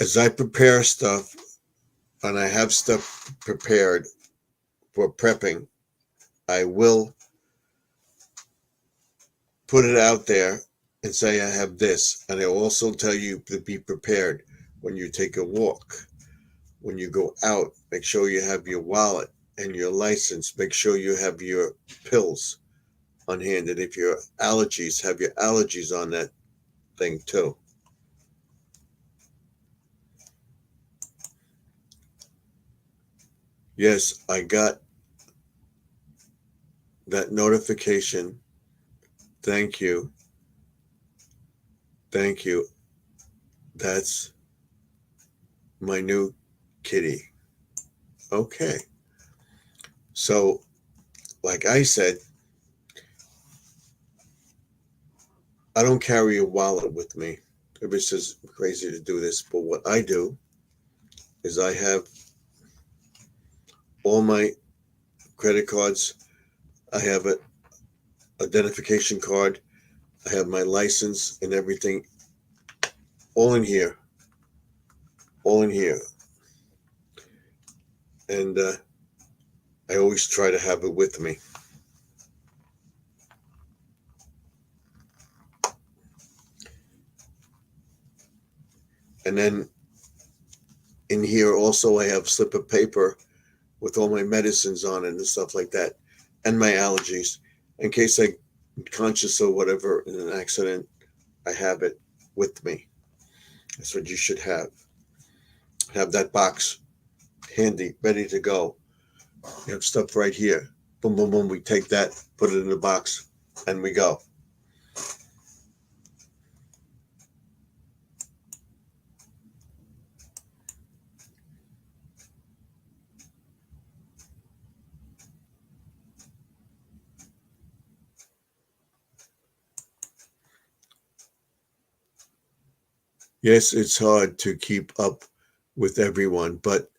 as I prepare stuff and I have stuff prepared for prepping, I will put it out there and say I have this. And I will also tell you to be prepared when you take a walk. When you go out, make sure you have your wallet and your license. Make sure you have your pills on hand. And if your allergies, have your allergies on that thing too. Yes, I got that notification. Thank you. Thank you. That's my new kitty. Okay. So, like I said, I don't carry a wallet with me. Everybody says crazy to do this, but what I do is I have all my credit cards. I have an identification card. I have my license and everything all in here. All in here. And I always try to have it with me. And then in here also I have a slip of paper with all my medicines on it and stuff like that, and my allergies. In case I'm conscious or whatever in an accident, I have it with me. That's what you should have. Have that box handy, ready to go. You have stuff right here. Boom, boom, boom. We take that, put it in the box, and we go. Yes, it's hard to keep up with everyone, but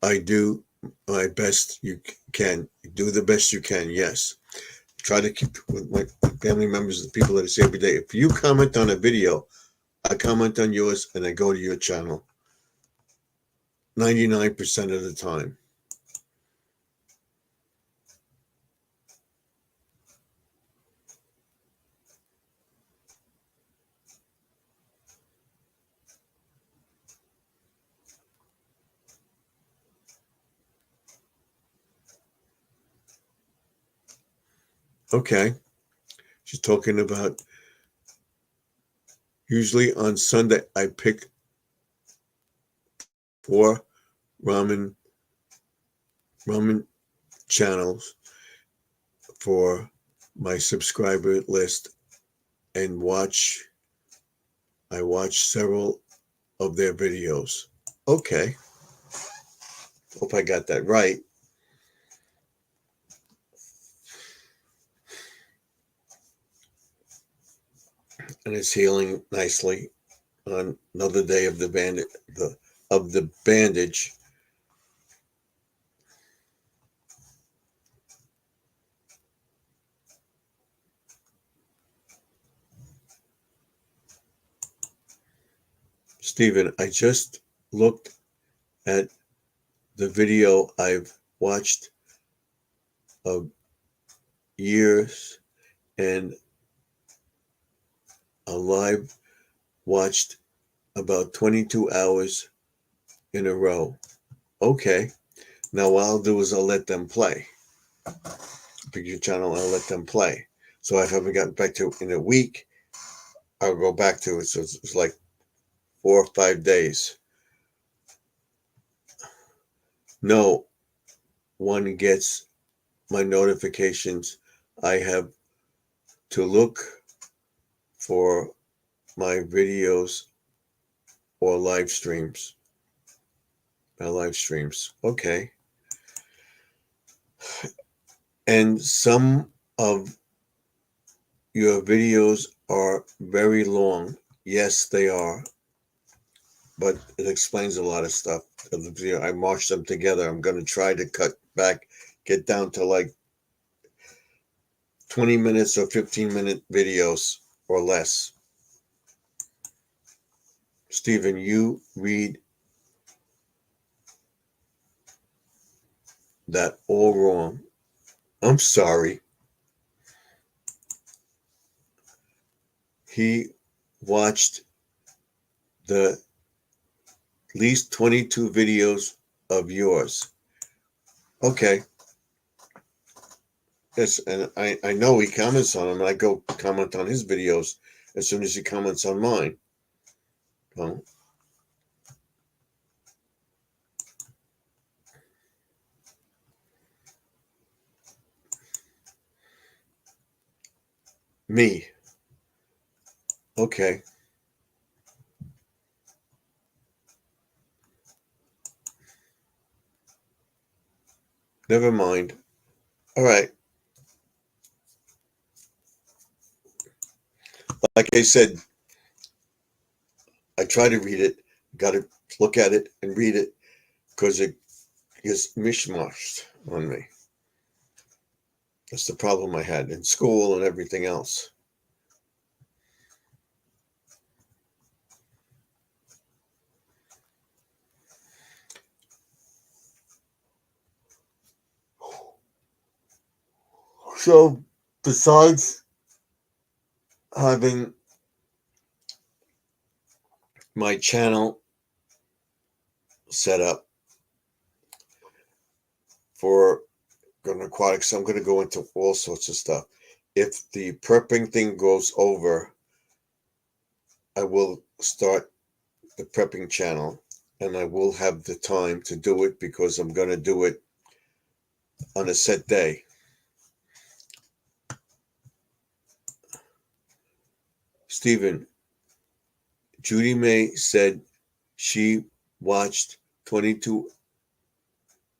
I do my best you can. Do the best you can, yes. Try to keep with my family members, the people that I see every day. If you comment on a video, I comment on yours and I go to your channel 99% of the time. Okay. She's talking about usually on Sunday I pick 4 ramen channels for my subscriber list and I watch several of their videos. Okay. Hope I got that right. And it's healing nicely on another day of the bandage. Stephen, I just looked at the video I've watched of years and a live watched about 22 hours in a row. Okay. Now what I'll do is I'll let them play. Pick your channel, I'll let them play. So if I haven't gotten back to it in a week, I'll go back to it. So it's like 4 or 5 days. No one gets my notifications. I have to look for my videos or live streams. My live streams. Okay. And some of your videos are very long. Yes, they are. But it explains a lot of stuff. I marched them together. I'm going to try to cut back, get down to like 20 minutes or 15-minute videos or less. Stephen, you read that all wrong. I'm sorry. He watched the least 22 videos of yours. Okay. Yes, and I know he comments on them, and I go comment on his videos as soon as he comments on mine. Well, me. Okay. Never mind. All right. Like I said, I try to read it. Got to look at it and read it because it gets mishmashed on me. That's the problem I had in school and everything else. So, besides having my channel set up for aquatics, I'm going to go into all sorts of stuff. If the prepping thing goes over, I will start the prepping channel, and I will have the time to do it because I'm going to do it on a set day. Stephen, Judy May said she watched 22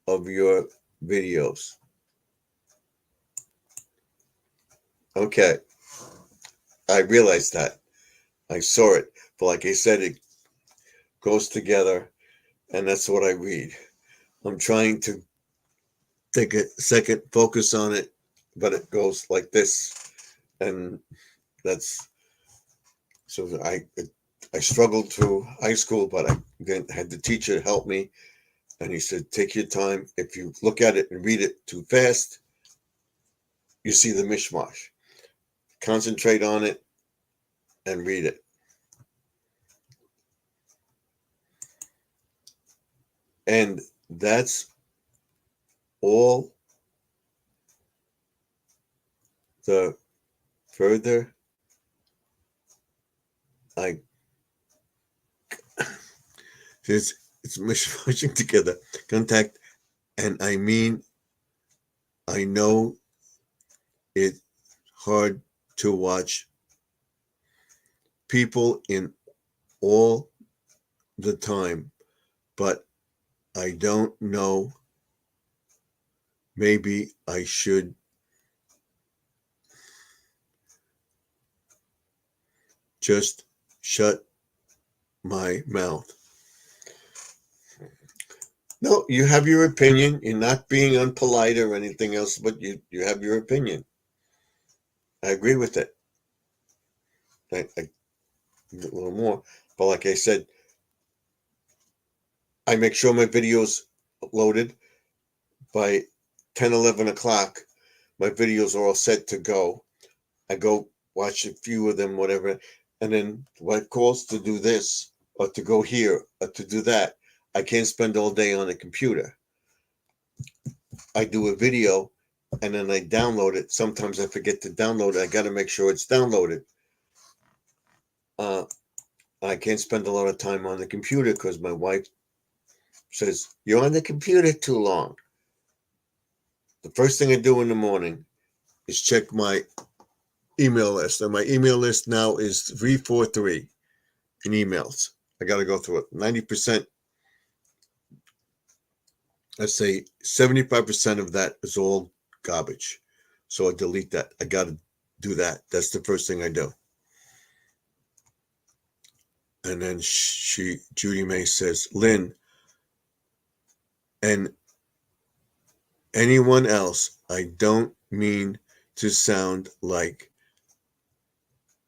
of your videos. Okay. I realized that. I saw it. But like I said, it goes together, and that's what I read. I'm trying to take a second, focus on it, but it goes like this. And that's, so I struggled through high school, but I had the teacher help me. And he said, take your time. If you look at it and read it too fast, you see the mishmash. Concentrate on it and read it. And that's all. The further I, it's mishmashing together. Contact, and I mean, I know it's hard to watch people in all the time, but I don't know. Maybe I should just shut my mouth. No, you have your opinion. You're not being unpolite or anything else, but you have your opinion. I agree with it. I a little more, but like I said, I make sure my video's loaded by 10, 11 o'clock. My videos are all set to go. I go watch a few of them, whatever. And then what calls to do this or to go here or to do that. I can't spend all day on the computer. I do a video and then I download it. Sometimes I forget to download it. I got to make sure it's downloaded. I can't spend a lot of time on the computer because my wife says, "You're on the computer too long." The first thing I do in the morning is check my email list. And my email list now is 343 in emails. I got to go through it. 90%, let's say 75% of that is all garbage. So I delete that. I got to do that. That's the first thing I do. And then Judy May says, "Lynn, and anyone else, I don't mean to sound like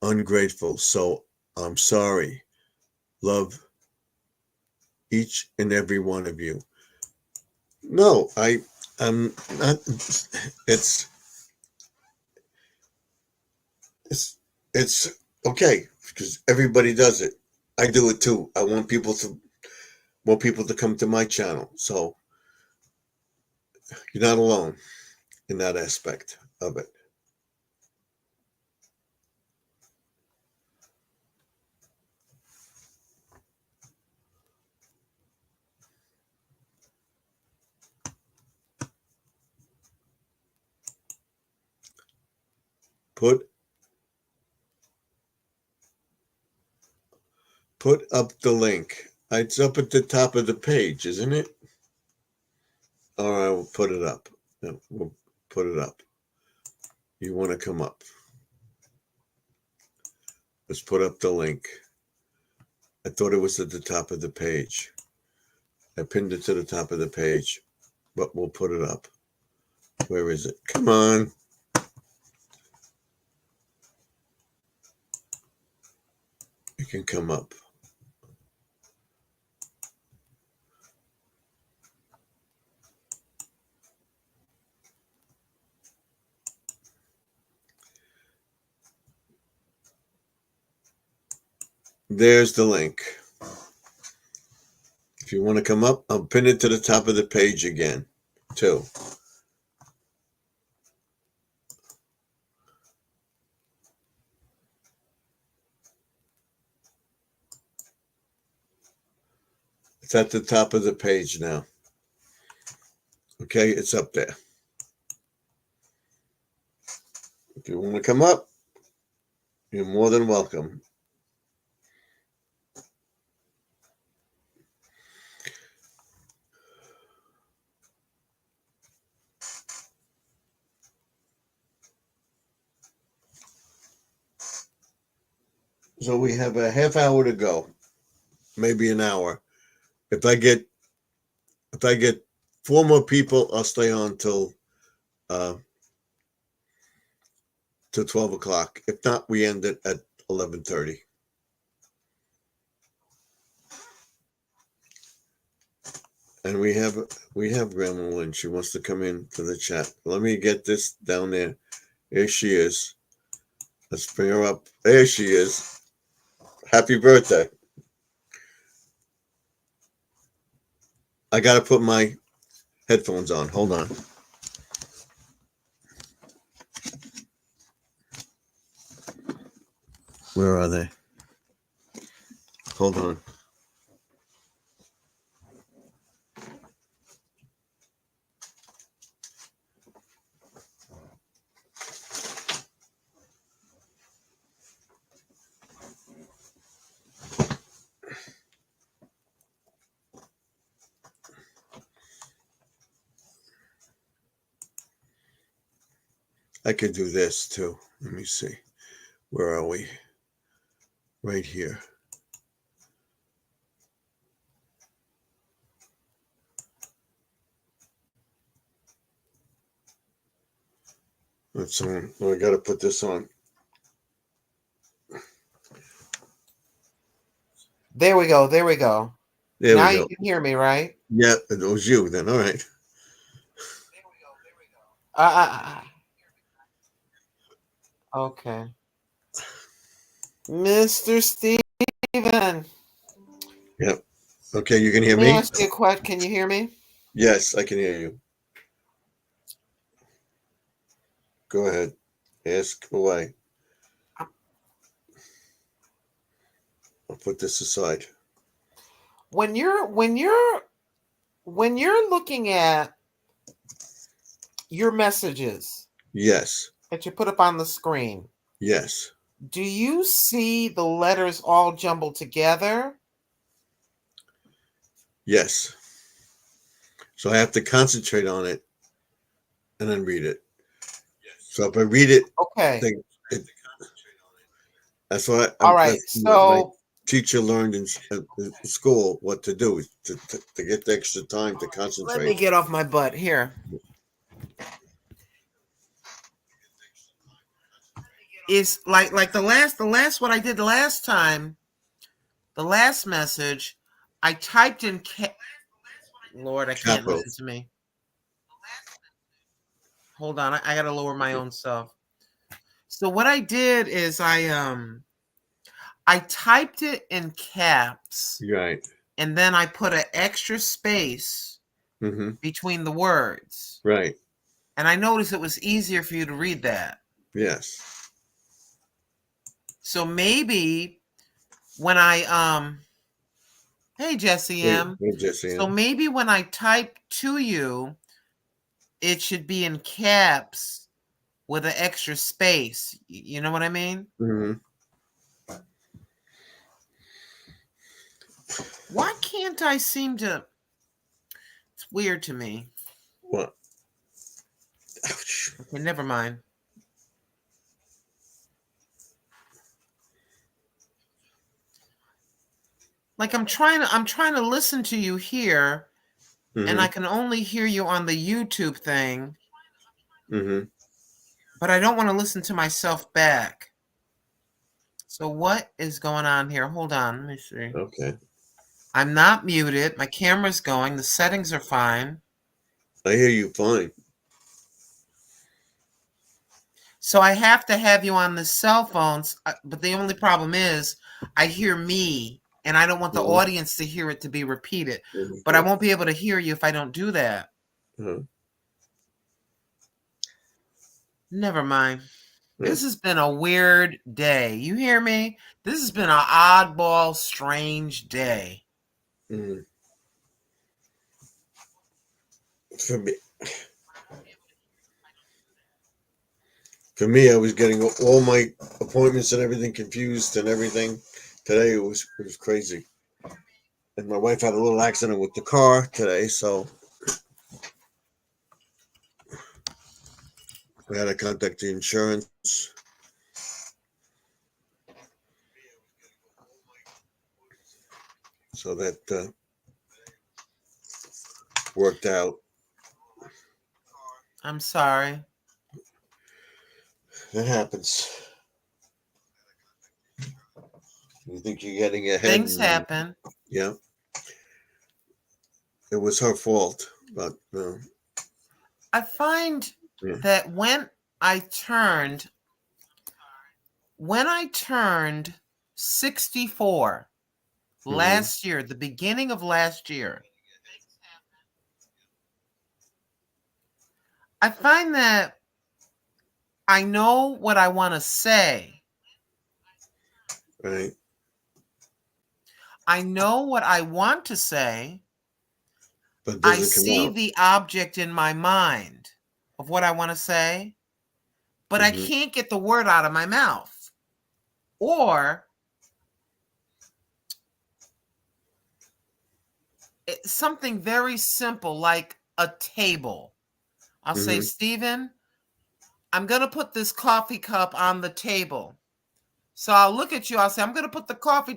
ungrateful, so I'm sorry. Love each and every one of you." No, I'm not. It's it's it's okay because everybody does it. I do it too. I want more people to come to my channel. So you're not alone in that aspect of it. Put up the link. It's up at the top of the page, isn't it? All right, we'll put it up. We'll put it up. You want to come up? Let's put up the link. I thought it was at the top of the page. I pinned it to the top of the page, but we'll put it up. Where is it? Come on. You can come up. There's the link. If you want to come up, I'll pin it to the top of the page again, too. It's at the top of the page now. Okay, it's up there. If you want to come up, you're more than welcome. So we have a half hour to go, maybe an hour. If I get 4 more people, I'll stay on till 12 o'clock. If not, we end it at 11:30. And we have Grandma Lynn. She wants to come in to the chat. Let me get this down there. Here she is. Let's bring her up. There she is. Happy birthday. I got to put my headphones on. Hold on. Where are they? Hold on. I could do this too. Let me see. Where are we? Right here. That's on. Oh, I got to put this on. There we go. There we go. There we Now you go. can hear me, right? Yeah, it was you then. All right. Uh, okay. Mr. Steven, Yep. Okay, you can hear let me me? ask you a question. Can you hear me? Yes, I can hear you. Go ahead. Ask away. I'll put this aside. When you're looking at your messages Yes. that you put up on the screen, Yes. do you see the letters all jumbled together? Yes. So I have to concentrate on it and then read it. So if I read it, Okay. think it, that's what All right. that's what my So teacher learned in school what to do is to get the extra time to let me concentrate. get off my butt here. Is like the last what I did the last time, the last message, I typed in Lord, I can't Capo. listen to me. Hold on, I gotta lower my Okay. own stuff. So what I did is I typed it in caps Right. and then I put an extra space Mm-hmm. between the words. Right. And I noticed it was easier for you to read that. Yes. So maybe when I hey Jesse Hey, M. hey Jesse. So maybe when I type to you, it should be in caps with an extra space. You know what I mean? Mm-hmm. Why can't I seem to? It's weird to me. What? Ouch. Okay, never mind. Like I'm trying to listen to you here, and Mm-hmm. I can only hear you on the YouTube thing, Mm-hmm. but I don't want to listen to myself back. So what is going on here? Hold on, let me see. Okay. I'm not muted. My camera's going. The settings are fine. I hear you fine. So I have to have you on the cell phones, but the only problem is I hear me and I don't want the Mm-hmm. audience to hear it to be repeated. But I Mm-hmm. won't be able to hear you if I don't do that. Uh-huh. Never mind. Yeah. This has been a weird day. You hear me? This has been an oddball, strange day. Mm-hmm. For me, I was getting all my appointments and everything confused and everything. Today it was crazy. And my wife had a little accident with the car today, so we had to contact the insurance. So that worked out. I'm sorry. That happens. You think you're getting ahead, Things and happen. yeah, it was her fault. But I find yeah. that I turned when I turned 64 Mm-hmm. last year, the beginning of last year, I find that I know what I want to say. Right. I know what I want to say. But it I doesn't come see out. the object in my mind of what I want to say, but I Mm-hmm. can't get the word out of my mouth. Or it's something very simple like a table. I'll say, Mm-hmm. Stephen, I'm going to put this coffee cup on the table. So I'll look at you. I'll say, I'm going to put the coffee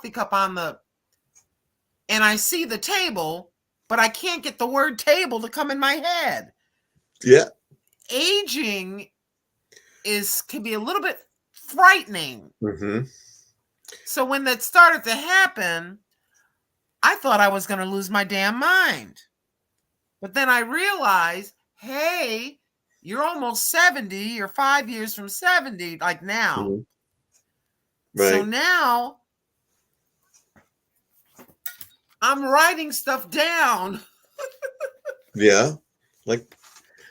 cup on and I see the table, but I can't get the word table to come in my head. Yeah. Aging can be a little bit frightening. Mm-hmm. So when that started to happen, I thought I was going to lose my damn mind. But then I realized, hey, you're almost 70. You're 5 years from 70, like now. Mhm. So Right. now I'm writing stuff down Yeah. Like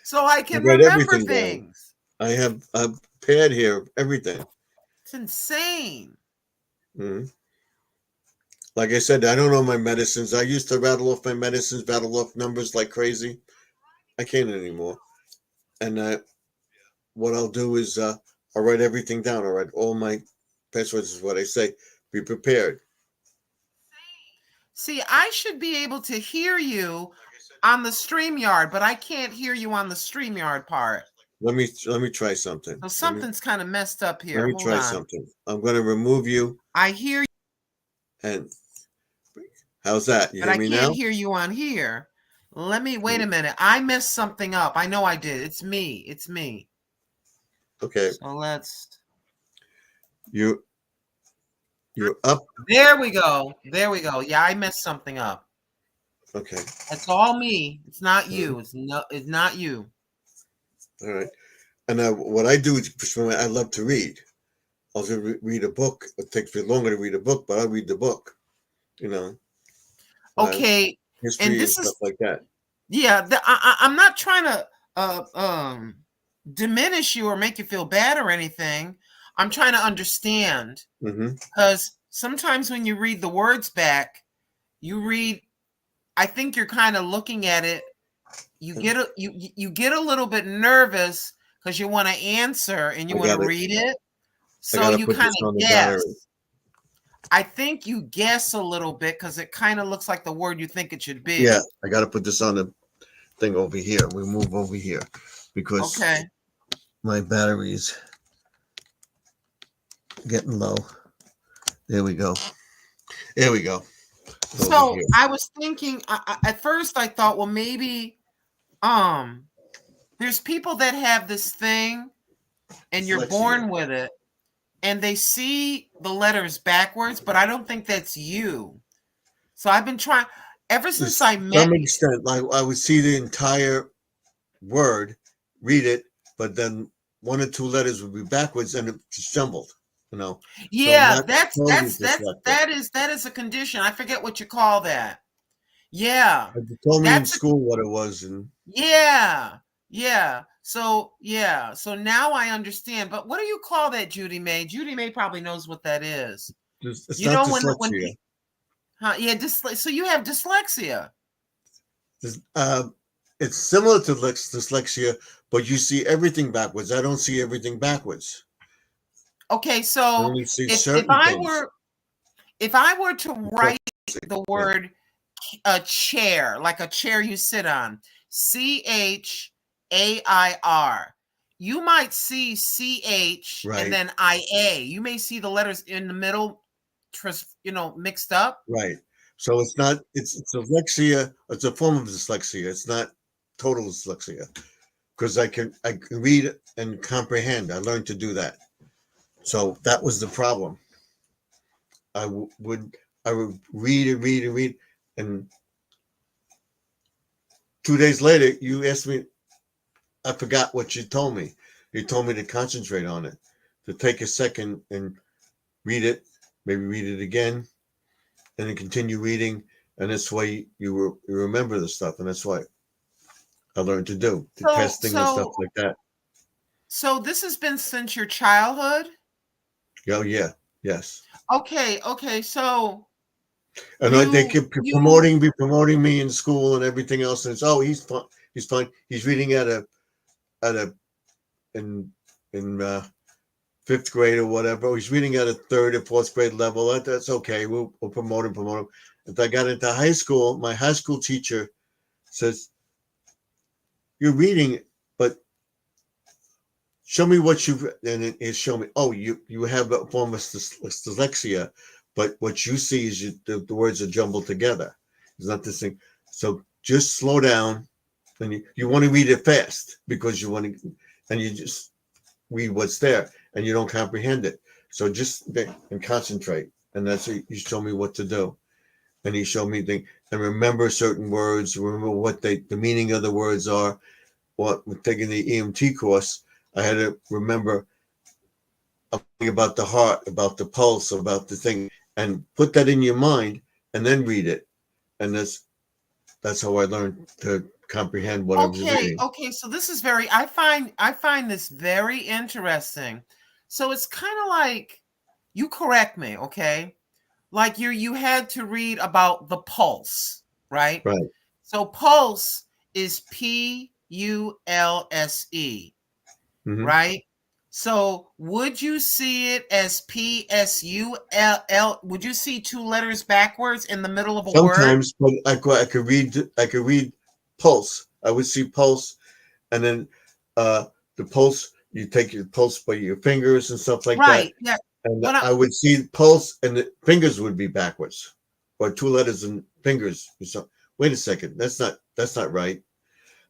so I I can write remember everything down. things. I have a pad here of everything. It's insane. Hmm. Like I said, I don't know my medicines. I used to rattle off my medicines, rattle off numbers like crazy. I can't anymore. And what I'll do is I'll write everything down. I'll write all my passwords is what I say. Be prepared. See, I should be able to hear you on the StreamYard, but I can't hear you on the StreamYard part. Let me try something. So Let me something's kind of messed up let here. me Hold try on. something. I'm going to remove you. I hear you, And how's that? You but hear I me can't now? hear you on here. Wait a minute. I messed something up. I know I did. It's me. It's me. Okay. So let's. You you're up. There we go. There we go. Yeah, I messed something up. Okay. It's all me. It's not Mhm. you. It's not you. All right. And what I do is I love to read. I'll just read a book. It takes me longer to read a book, but I'll read the book. You know, uh, Okay. And history and this stuff is like that. yeah, I'm not trying to diminish you or make you feel bad or anything. I'm trying to understand Hmm. because sometimes when you read the words back, you read. I think you're kind of looking at it. You get a little bit nervous because you want to answer and you I want to got it. read it. I So got to you put kind this of on the battery. guess. I think you guess a little bit because it kind of looks like the word you think it should Yeah, be. I got to put this on the thing over here. We move over here because Okay. my battery is getting low. There we go. There we go. Over So here. I was thinking at first I thought, well, maybe um there's people that have this thing and you're Dyslexia. born with it and they see the letters backwards, but I don't think that's you. So I've been trying ever To since I met some you. extent, like I would see the entire word, read it, but then one or two letters would be backwards and it's jumbled. You know, so I'm Yeah, not totally dyslexic. that is a condition. I forget what you call that. Yeah. But they told me in That's a school what it was, and yeah. Yeah. So yeah. So now I understand. But what do you call that, Judy May? Judy May probably knows what that is. it's You not know when dyslexia. huh, yeah, so you have dyslexia. It's, it's similar to dyslexia, but you see everything backwards. I don't see everything backwards. Okay, I so only see if certain things. I were to write the Yeah, word a chair, like a chair you sit on, CHAIR, you might see CH and right, then IA. You may see the letters in the middle, mixed up. right. So it's not. It's dyslexia. It's a form of dyslexia. It's not total dyslexia because I can read and comprehend. I learned to do that. So that was the problem. Would I would read and read and read, and 2 days later you asked me. I forgot what you told me. You told me to concentrate on it, to take a second and read it, maybe read it again, and then continue reading. And that's why you remember the stuff, and that's why I learned to do the So testing and stuff so like that. so this has been since your childhood? Oh yeah, yes. Okay. So And they keep be promoting me in school and everything else. And it's he's fine, he's fine. He's reading at a in fifth grade or whatever. Oh, he's reading at a third or fourth grade level. That's okay. We'll promote him. If I got into high school, my high school teacher says, "You're reading, but show me what you've." And it show me. Oh, you have a form of dyslexia, but what you see is the words are jumbled together. It's not this thing. So just slow down, and you want to read it fast because you want to, and you just read what's there, and you don't comprehend it. So just and concentrate, and that's what you show me what to do. and he showed me things and remember certain words, remember what the meaning of the words are. What taking the EMT course, I had to remember about the heart, about the pulse, about the thing, and put that in your mind, and then read it. And that's how I learned to comprehend what I was Okay, reading. okay. So this is very I find this very interesting. So it's kind of like you correct me, okay? Like you had to read about the pulse, right? Right. So pulse is Pulse, Hmm. right? So would you see it as Psull? Would you see two letters backwards in the middle of a word? Sometimes, but I could read pulse. I would see pulse, and then uh, the pulse. You take your pulse by your fingers and stuff like that, Right. Yeah. and What I, I would see pulse, and the fingers would be backwards, or two letters and fingers. So wait a second, that's not right.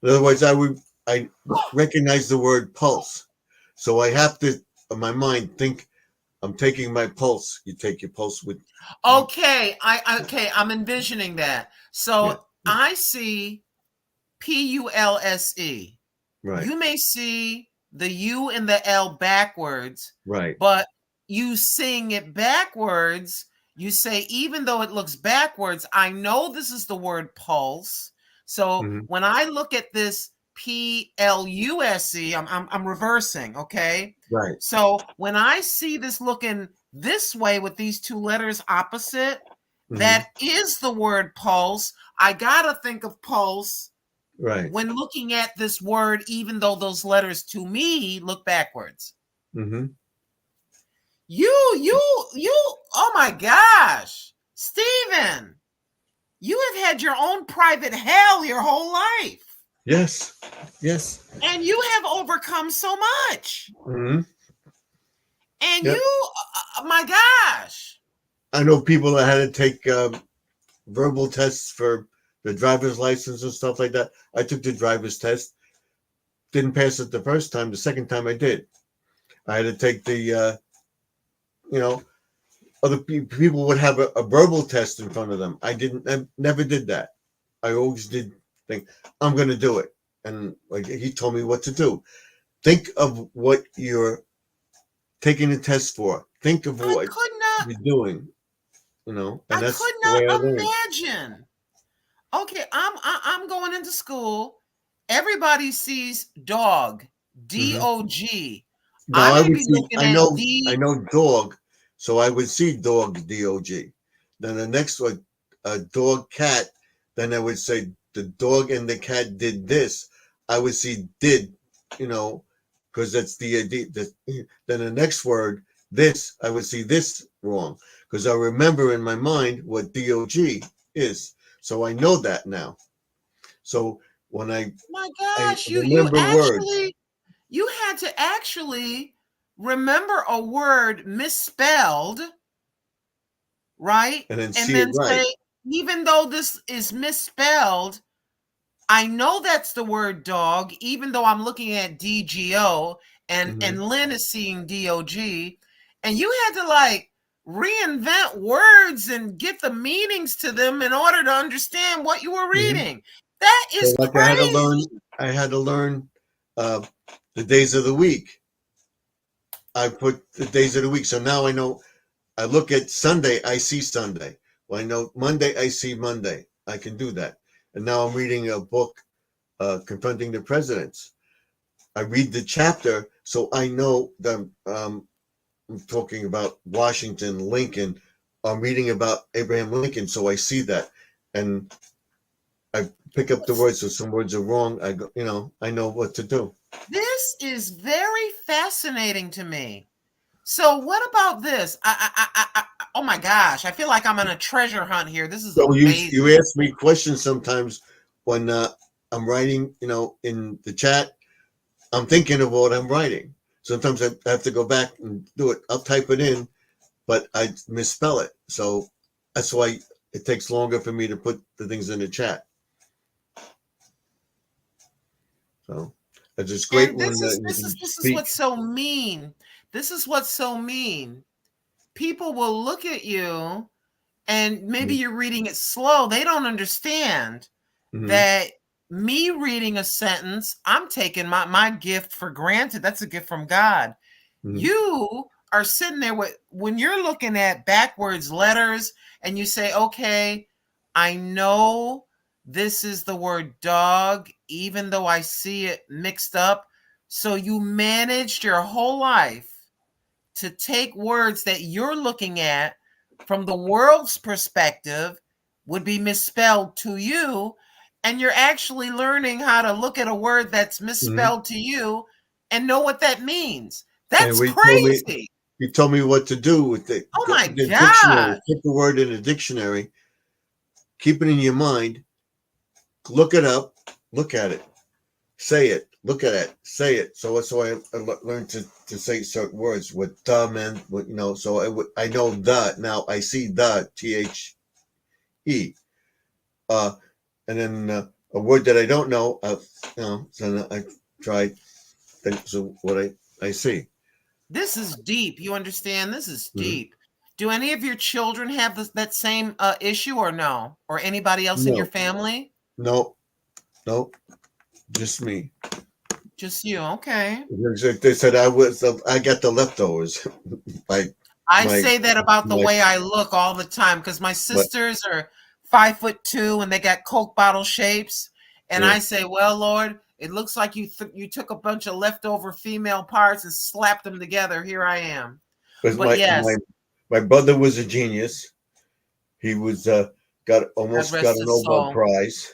In other words, I recognize the word pulse, so I have to in my mind think I'm taking my pulse. You take your pulse with okay. I'm envisioning that. yeah, So I see Pulse. right, You may see the U and the L backwards, right, but you seeing it backwards, you say, even though it looks backwards, I know this is the word pulse. So hmm, when I look at this Pluse, I'm reversing, okay? right, So when I see this looking this way with these two letters opposite, hmm, that is the word pulse. I gotta think of pulse right, when looking at this word, even though those letters to me look backwards. hmm. Oh my gosh, Stephen, you have had your own private hell your whole life, Yes, yes, and you have overcome so much. hmm, And yep. my gosh, I know people that had to take verbal tests for the driver's license and stuff like that. I took the driver's test, didn't pass it the first time. The second time I did. I had to take the, you know, people would have a verbal test in front of them. I never did that. I always did think I'm going to do it, and like he told me what to do. Think of what you're taking a test for. Think of I what could not, you're doing, and I that's could the way I not learned. imagine. Okay, I'm going into school. Everybody sees dog, Hmm. D-O-G. I Now I may would be see. looking I at know. I D. know dog, so I would see dog DOG. Then the next one, dog cat. Then I would say the dog and the cat did this. I would see did, you know, because that's then the next word this I would see this wrong because I remember in my mind what DOG is. So I know that now. So when My I gosh, remember words you had to actually remember a word misspelled, right? and then And see it then right. say, even though this is misspelled, I know that's the word dog, even though I'm looking at DGO Hmm. and Lynn is seeing DOG. And you had to like reinvent words and get the meanings to them in order to understand what you were Hmm. reading. That So is like I had to learn, crazy. uh, the days of the week. I put the days of the week. So now I know I look at Sunday, I see Sunday. Well, I know Monday, I see Monday. I can do that. And now I'm reading a book, Confronting the Presidents. I read the chapter, so I know that I'm talking about Washington, Lincoln. I'm reading about Abraham Lincoln, so I see that. And I pick up the words. So some words are wrong. I go, I know what to do. This is very fascinating to me. So what about this? Oh my gosh, I feel like I'm on a treasure hunt here. This is So you amazing. ask me questions sometimes when I'm writing, in the chat. I'm thinking of what I'm writing. Sometimes I have to go back and do it. I'll type it in, but I misspell it. So that's why it takes longer for me to put the things in the chat. So it's just great And when you can this is speak. what's so mean. This is what's so mean. People will look at you and maybe Mhm. you're reading it slow. They don't understand Mhm. that me reading a sentence, I'm taking my gift for granted. That's a gift from God. Mhm. You are sitting there with, when you're looking at backwards letters and you say, okay, I know this is the word dog, even though I see it mixed up. So you managed your whole life to take words that you're looking at from the world's perspective would be misspelled to you, and you're actually learning how to look at a word that's Mhm. misspelled to you and know what that means. And That's we told me crazy. he told me what to do with Oh my the dictionary. God. Put the word in the dictionary, keep it in your mind, look it up, look at it, say it, look at it, say it. So I learned to say certain words with the man, with, So I know the now. I see the THE, uh, and then a word that I don't know. So then I try. So what I see. This is deep. You understand? This is Mm-hmm. deep. Do any of your children have that same issue or no? Or anybody else in your No, family? no, no, just me. Just you. Okay. They said I got the leftovers. Like I my say that about the my way I look all the time because my but sisters are 5'2" and they got Coke bottle shapes. And yeah. I say, well, Lord, it looks like you took a bunch of leftover female parts and slapped them together. Here I am. Because But my yes, my brother was a genius. He was got God almost got rest a his Nobel soul. Prize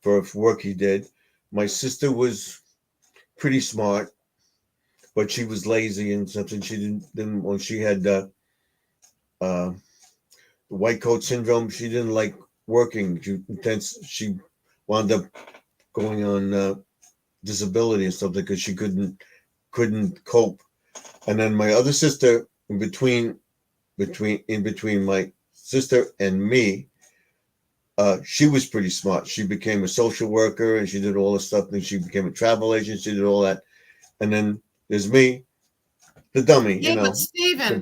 for work he did. My sister was pretty smart, but she was lazy and something. She didn't when she had uh, white coat syndrome. She didn't like working. She wound up going on disability and something because she couldn't cope. And then my other sister, in between my sister and me, she was pretty smart. She became a social worker and she did all this stuff. Then she became a travel agent. She did all that. And then there's me, the dummy, Yeah, the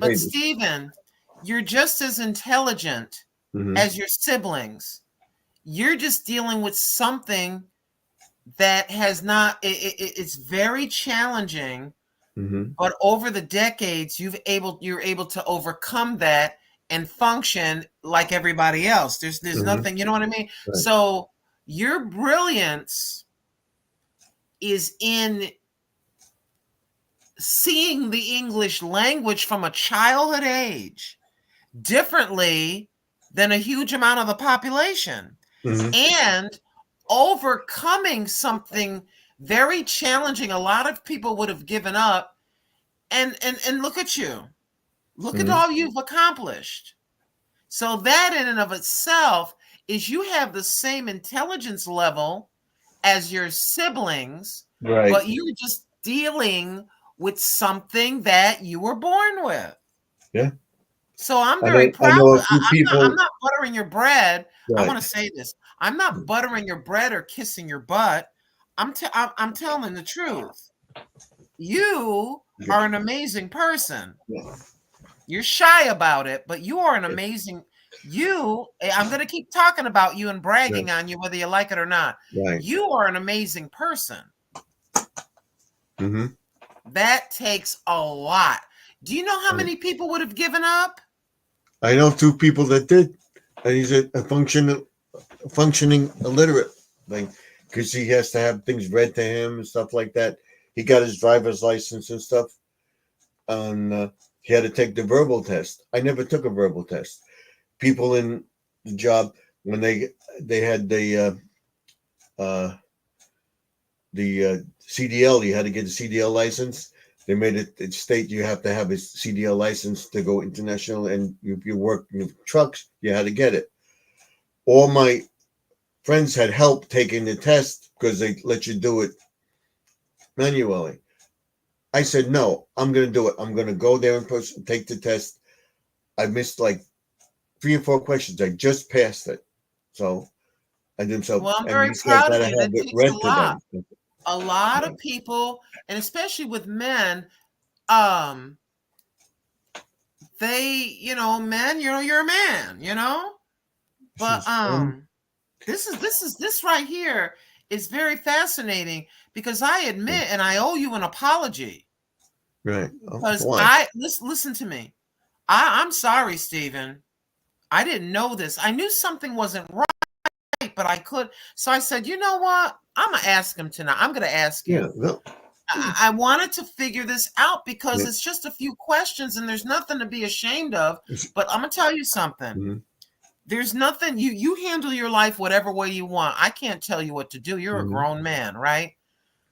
but baby. Stephen, you're just as intelligent Hmm. as your siblings. You're just dealing with something that has not, it's very challenging, Hmm. but over the decades you're able to overcome that and function like everybody else. There's Hmm. nothing, you know what I mean? Right. So your brilliance is in seeing the English language from a childhood age differently than a huge amount of the population, Hmm. and overcoming something very challenging. A lot of people would have given up, and look at you. Look at Hmm. all you've accomplished. So that in and of itself is, you have the same intelligence level as your siblings, Right. but you're just dealing with something that you were born with. Yeah. So I'm I very know. I proud. know a few I'm people. not buttering your bread. I Right. want to say this. I'm not buttering your bread or kissing your butt. I'm telling the truth. You Yeah. are an amazing person. Yeah. You're shy about it, but you are an amazing I'm going to keep talking about you and Right. bragging on you whether you like it or not. Right. You are an amazing person. Hmm. That takes a lot. Do you know how Right. many people would have given up? I know two people that did, and he's a functioning illiterate thing because he has to have things read to him and stuff like that. He got his driver's license and stuff, and he had to take the verbal test. I never took a verbal test. People in the job when they had uh, the CDL, you had to get a CDL license. They made it state you have to have a CDL license to go international, and if you work in trucks, you had to get it. All my friends had help taking the test because they let you do it manually. I said, no, I'm going to do it. I'm going to go there in person, take the test. I missed like 3 or 4 questions. I just passed it. So I did so. Well, I'm And very he said proud that of I you. That have it takes a read to lot. them. A lot Yeah. of people, and especially with men, um, they, men, you're a man, But She's this right here is very fascinating because I admit and I owe you an apology right. because Why? I listen to me. I'm sorry, Stephen. I didn't know this. I knew something wasn't right, but I could. So I said, you know what? I'm gonna ask him tonight. I'm gonna ask Yeah. him. No. I wanted to figure this out because Yeah. it's just a few questions and there's nothing to be ashamed of. But I'm gonna tell you something. Mhm, There's nothing you handle your life whatever way you want. I can't tell you what to do. You're a mhm, grown man, right?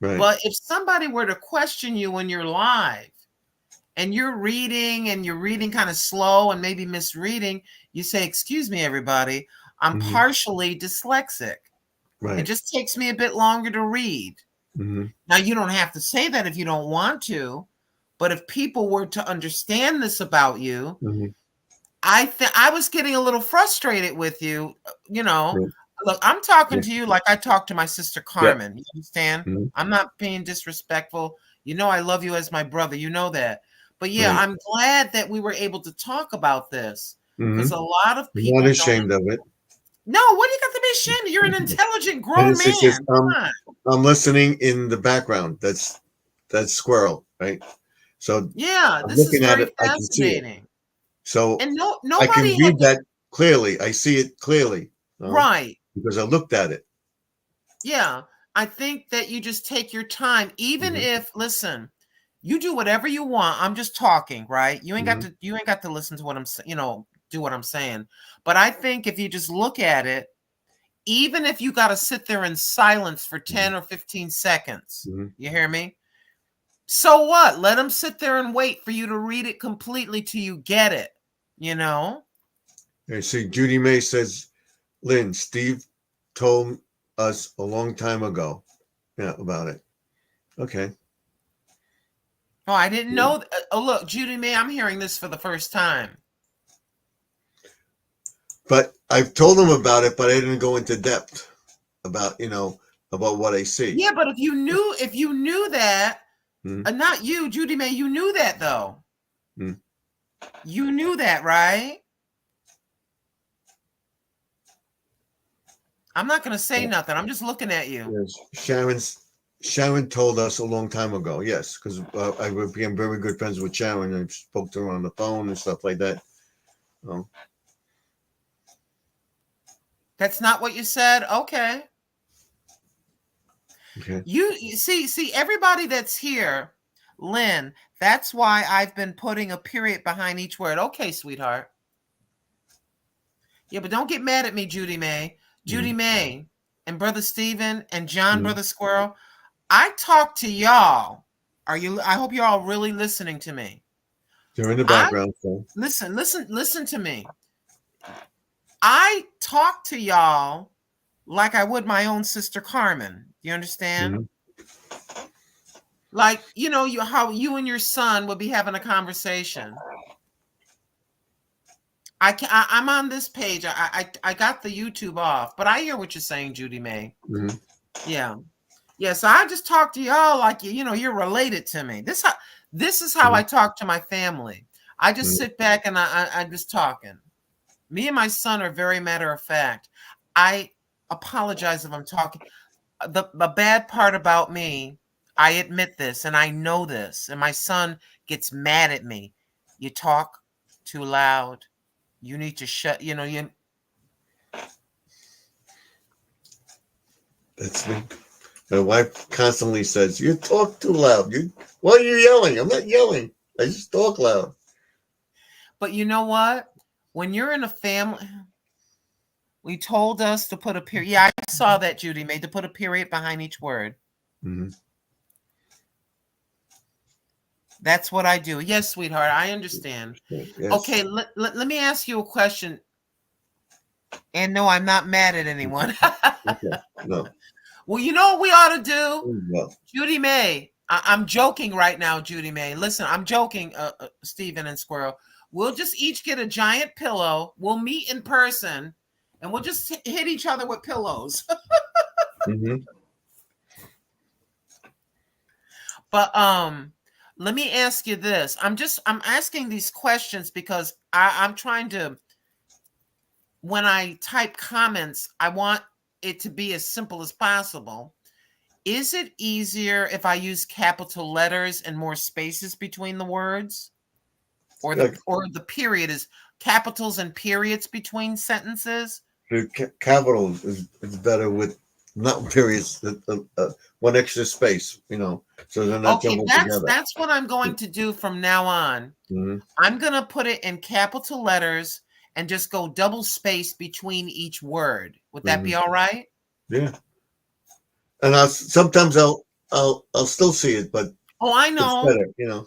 right. But if somebody were to question you when you're live and you're reading kind of slow and maybe misreading, you say, "Excuse me, everybody, I'm Hmm. partially dyslexic. It Right. just takes me a bit longer to read." Hmm. Now, you don't have to say that if you don't want to, but if people were to understand this about you, Hmm. I was getting a little frustrated with you, you know. Right. Look, I'm talking Yeah. to you like I talked to my sister Yeah. Carmen. You understand? Mhm, I'm not being disrespectful. You know I love you as my brother. You know that. But yeah, right. I'm glad that we were able to talk about this Hmm. because a lot of I'm not people don't. ashamed of it. No, what do you got to be ashamed of? You're an intelligent And grown it's just man. Come on. I'm listening in the background. That's squirrel, right? So Yeah, I'm this is looking at very it. I can see it. fascinating. So And no I can nobody had read that clearly. I see it clearly, right. because I looked at it. Yeah, I think that you just take your time, even Hmm. if listen, you do whatever you want. I'm just talking, right? Hmm. You ain't got to listen to what I'm saying, do what I'm saying. But I think if you just look at it, even if you got to sit there in silence for 10 or 15 seconds, Hmm. you hear me? So what? Let them sit there and wait for you to read it completely till you get it, you know? I see. Judy May says, "Lynn, Steve told us a long time ago, yeah, about it." Okay. Oh, I didn't Yeah. know. Oh, look, Judy May, I'm hearing this for the first time. But I've told him about it, but I didn't go into depth about about what I see. Yeah, but if you knew that, Mm-hmm. not you, Judy May, you knew that though. Mm-hmm. You knew that, right? I'm not going to say nothing. I'm just looking at you. Yes, Sharon told us a long time ago. Yes, because I became very good friends with Sharon and spoke to her on the phone and stuff like that. Oh, That's not what you said. Okay. okay. You see everybody that's here, Lynn, that's why I've been putting a period behind each word. Okay, sweetheart. Yeah, but don't get mad at me, Judy May. Judy Mm-hmm. May and Brother Stephen and John Mm-hmm. Brother Squirrel. I talk to y'all. I hope you're all really listening to me. They're in the I background, so. listen to me. I talk to y'all like I would my own sister Carmen. You understand? Mm-hmm. Like, how you and your son would be having a conversation. I'm on this page. I got the YouTube off, but I hear what you're saying, Judy May. Mm-hmm. Yeah. Yeah, so I just talk to y'all like you're related to me. This is how Mm-hmm. I talk to my family. I just sit back and I'm just talking. Me and my son are very matter of fact. I apologize if I'm talking. The bad part about me, I admit this and I know this, and my son gets mad at me. You talk too loud. You need to shut, you That's me. My wife constantly says, "You talk too loud. Why are you yelling? I'm not yelling. I just talk loud." but you know what? When you're in a family, we told us to put a period. Yeah, I saw that, Judy made to put a period behind each word. Mm-hmm. That's what I do. Yes, sweetheart, I understand. Yes. Okay, let me ask you a question. And no, I'm not mad at anyone. Okay. No. Well, you know what we ought to do? Well. Judy May, I'm joking right now, Judy May. Listen, I'm joking, Stephen and Squirrel. We'll just each get a giant pillow. We'll meet in person, and we'll just hit each other with pillows. Mm-hmm. But Let me ask you this. I'm asking these questions because I'm trying to, when I type comments, I want it to be as simple as possible. Is it easier if I use capital letters and more spaces between the words? Like Or the period is capitals and periods between sentences? the capital is better with not periods, one extra space, so they're not Okay, jumbled that's together. that's what I'm going to do from now on. Hmm. I'm going to put it in capital letters and just go double space between each word. Would that be Hmm. all right? Yeah, and sometimes I'll still see it, but Oh, I it's know. better.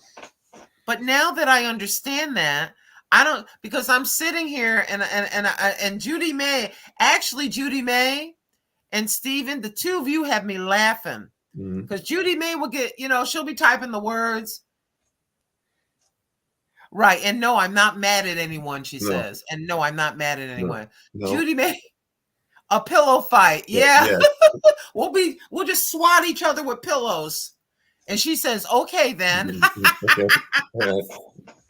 But now that I understand that, I don't, because I'm sitting here and Judy May, actually Judy May and Stephen, the two of you have me laughing Hmm. because Judy May will get, she'll be typing the words. Right. And no, I'm not mad at anyone, she No, says. And no, I'm not mad at no, anyone. no. Judy May, a pillow fight. Yeah, Yeah. yeah. We'll just swat each other with pillows. And she says, okay then. Mhm. Okay. All right.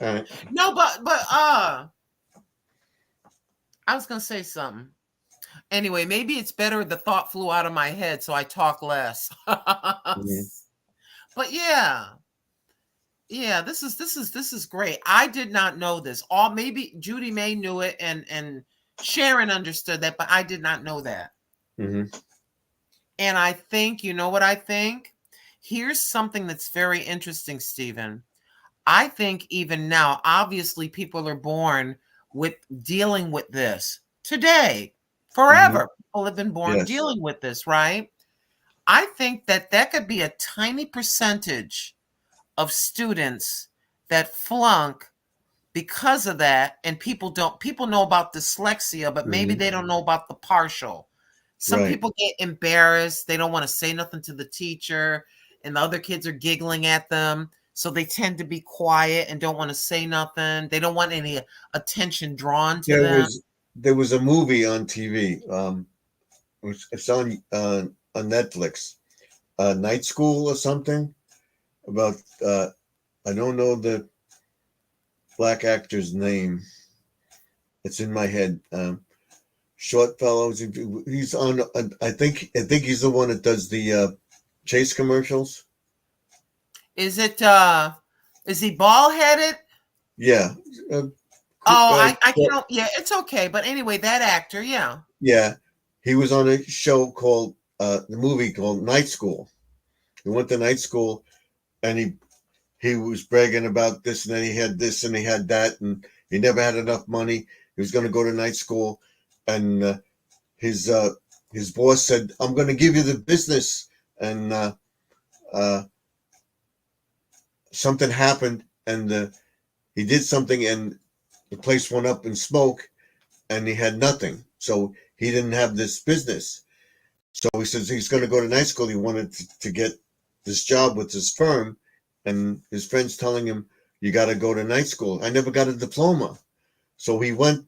All right. No, but I was gonna say something. Anyway, maybe it's better the thought flew out of my head, so I talk less. Mhm. But yeah, yeah, this is great. I did not know this. All maybe Judy May knew it and Sharon understood that, but I did not know that. Mhm. And I think, you know what I think? Here's something that's very interesting, Stephen. I think even now, obviously, people are born with dealing with this today, Mhm. forever. People have been born Yes. dealing with this, right? I think that could be a tiny percentage of students that flunk because of that. And people know about dyslexia, but maybe Mhm. they don't know about the partial. Some Right. people get embarrassed. They don't want to say nothing to the teacher, and the other kids are giggling at them. So they tend to be quiet and don't want to say nothing. They don't want any attention drawn to There them. was there was a movie on TV. It's on Netflix. Night School or something about. I don't know the black actor's name. It's in my head. Short fellows. He's on. I think he's the one that does the Chase commercials. Is it is he bald headed? Yeah. Uh, Oh, uh, I can't, yeah, it's okay. But anyway, that actor, yeah. yeah. He was on a show called the movie called Night School. He went to night school and he was bragging about this and then he had this and he had that and he never had enough money. He was going to go to night school and his uh, his boss said, "I'm going to give you the business." And uh, something happened and he did something and the place went up in smoke and he had nothing. So he didn't have this business. So he says he's going to go to night school. He wanted to get this job with his firm, and his friends telling him, "You got to go to night school." I never got a diploma, so he went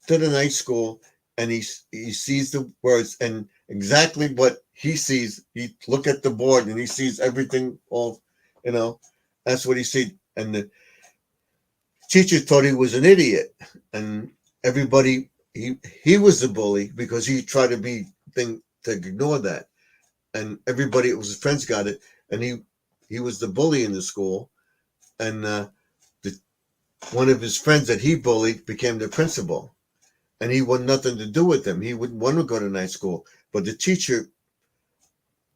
to the night school, and he sees the words and exactly what he sees. He look at the board and he sees everything. All, you know, that's what he sees. And the teacher thought he was an idiot, and everybody he was the bully because he tried to be thing to ignore that and everybody it was his friends got it and he was the bully in the school and the, one of his friends that he bullied became the principal and he wanted nothing to do with him. He wouldn't want to go to night school, but the teacher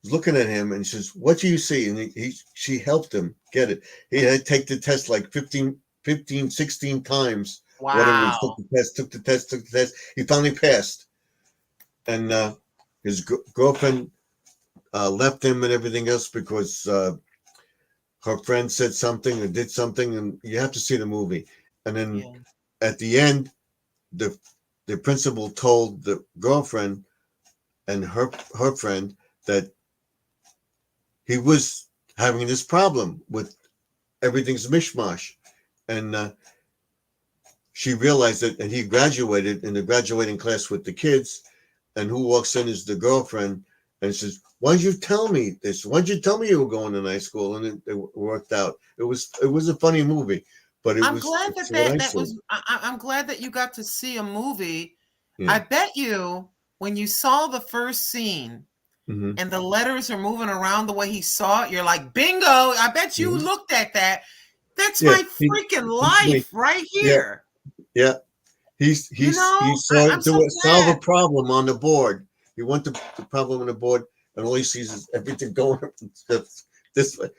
was looking at him and says, "What do you see?" And she helped him get it. He had to take the test like 16 times. Whatever, he took Wow. the test, took the test, took the test. He finally passed, and his girlfriend left him and everything else because her friend said something or did something, and you have to see the movie. And then Yeah. at the end, the the principal told the girlfriend and her friend that he was having this problem with everything's mishmash, and she realized it. And he graduated in the graduating class with the kids, and who walks in is the girlfriend, And she says, "Why'd you tell me this? Why'd you tell me you were going to night school?" And it worked out. It was a funny movie, but I'm glad it's what I that said. was. I'm glad that you got to see a movie. Yeah. I bet you when you saw the first scene Mm-hmm. and the letters are moving around the way he saw it, you're like, bingo. I bet you Mm-hmm. looked at that. That's Yeah. my freaking He, life right yeah. here. Yeah. He saw I'm do so solve a glad. problem on the board. He went to the problem on the board, and all he sees is everything going this way.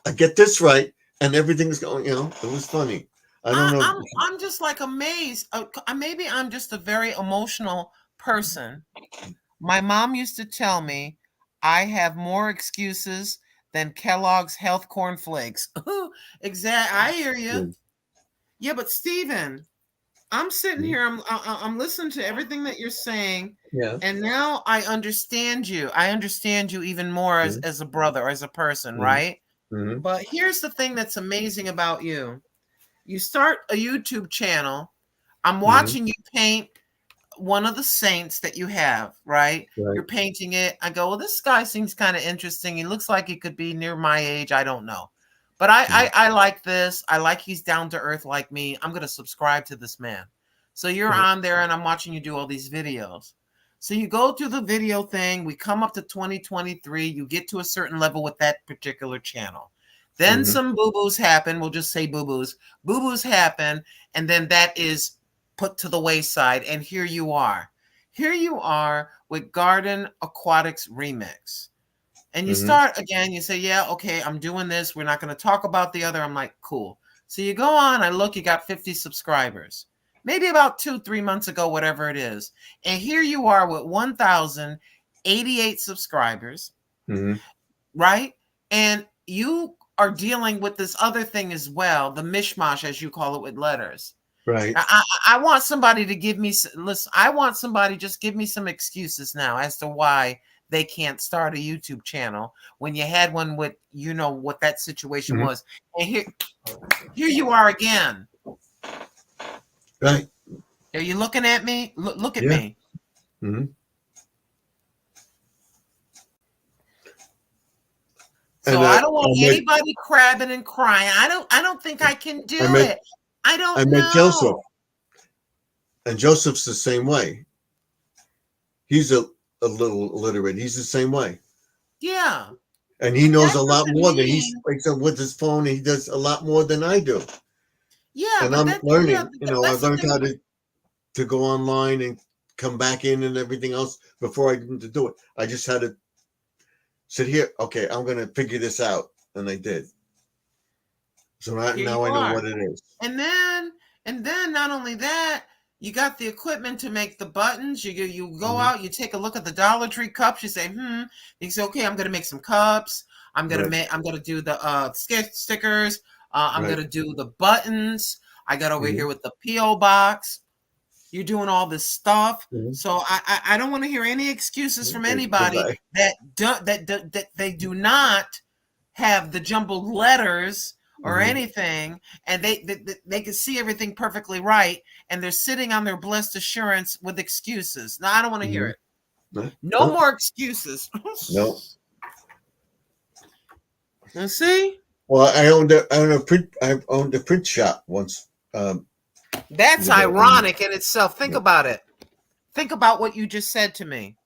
I get this right, and everything's going. It was funny. I don't know. I'm just like amazed. Maybe I'm just a very emotional person. My mom used to tell me I have more excuses than Kellogg's health corn flakes. Exactly. I hear you. Yeah, but Stephen, I'm sitting here. I'm listening to everything that you're saying, Yeah. and now I understand you. I understand you even more as a brother, as a person, right? Mm-hmm. But here's the thing that's amazing about you. You start a YouTube channel. I'm Mm-hmm. watching you paint one of the saints that you have, right? Right. You're painting it. I go, well, this guy seems kind of interesting. He looks like he could be near my age. I don't know. But I like this. I like he's down to earth like me. I'm going to subscribe to this man. So you're Right. on there and I'm watching you do all these videos. So you go through the video thing. We come up to 2023. You get to a certain level with that particular channel. Then Mm-hmm. some boo-boos happen. We'll just say boo-boos. Boo-boos happen. And then that is put to the wayside. And here you are. Here you are with Garden Aquatics Remix. And you Mm-hmm. start again, you say, yeah, okay, I'm doing this. We're not going to talk about the other. I'm like, cool. So you go on, I look, you got 50 subscribers. Maybe about 2-3 months ago, whatever it is. And here you are with 1,088 subscribers, Mm-hmm. right? And you are dealing with this other thing as well, the mishmash, as you call it, with letters. Right. I want somebody to give me, listen, I want somebody just give me some excuses now as to why they can't start a YouTube channel when you had one with, what that situation Mm-hmm. was. And here you are again. Right. Are you looking at me? Look at Yeah. me. Mm-hmm. So I don't want anybody crabbing and crying. I don't think I can do it. I don't met Joseph, know. and Joseph's the same way. He's a little illiterate. He's the same way. Yeah. And he knows a lot more than mean, with his phone. He does a lot more than I do. Yeah, and but I'm learning. yeah, I learned how to go online and come back in and everything else before I didn't do it. I just had to sit here. Okay, I'm going to figure this out, and I did. So now I know what it is. And then not only that, you got the equipment to make the buttons. You go out, you take a look at the Dollar Tree cups. You say, You say, okay, I'm going to make some cups. I'm going to do the stickers. I'm going to do the buttons. I got over here with the P.O. box. You're doing all this stuff. So I don't want to hear any excuses from anybody that they do not have the jumbled letters or anything, and they can see everything perfectly right, and they're sitting on their blessed assurance with excuses. Now I don't want to hear it. No more excuses. No. Now see. Well, I owned a print shop once. That's ironic in itself. Think about it. Think about what you just said to me.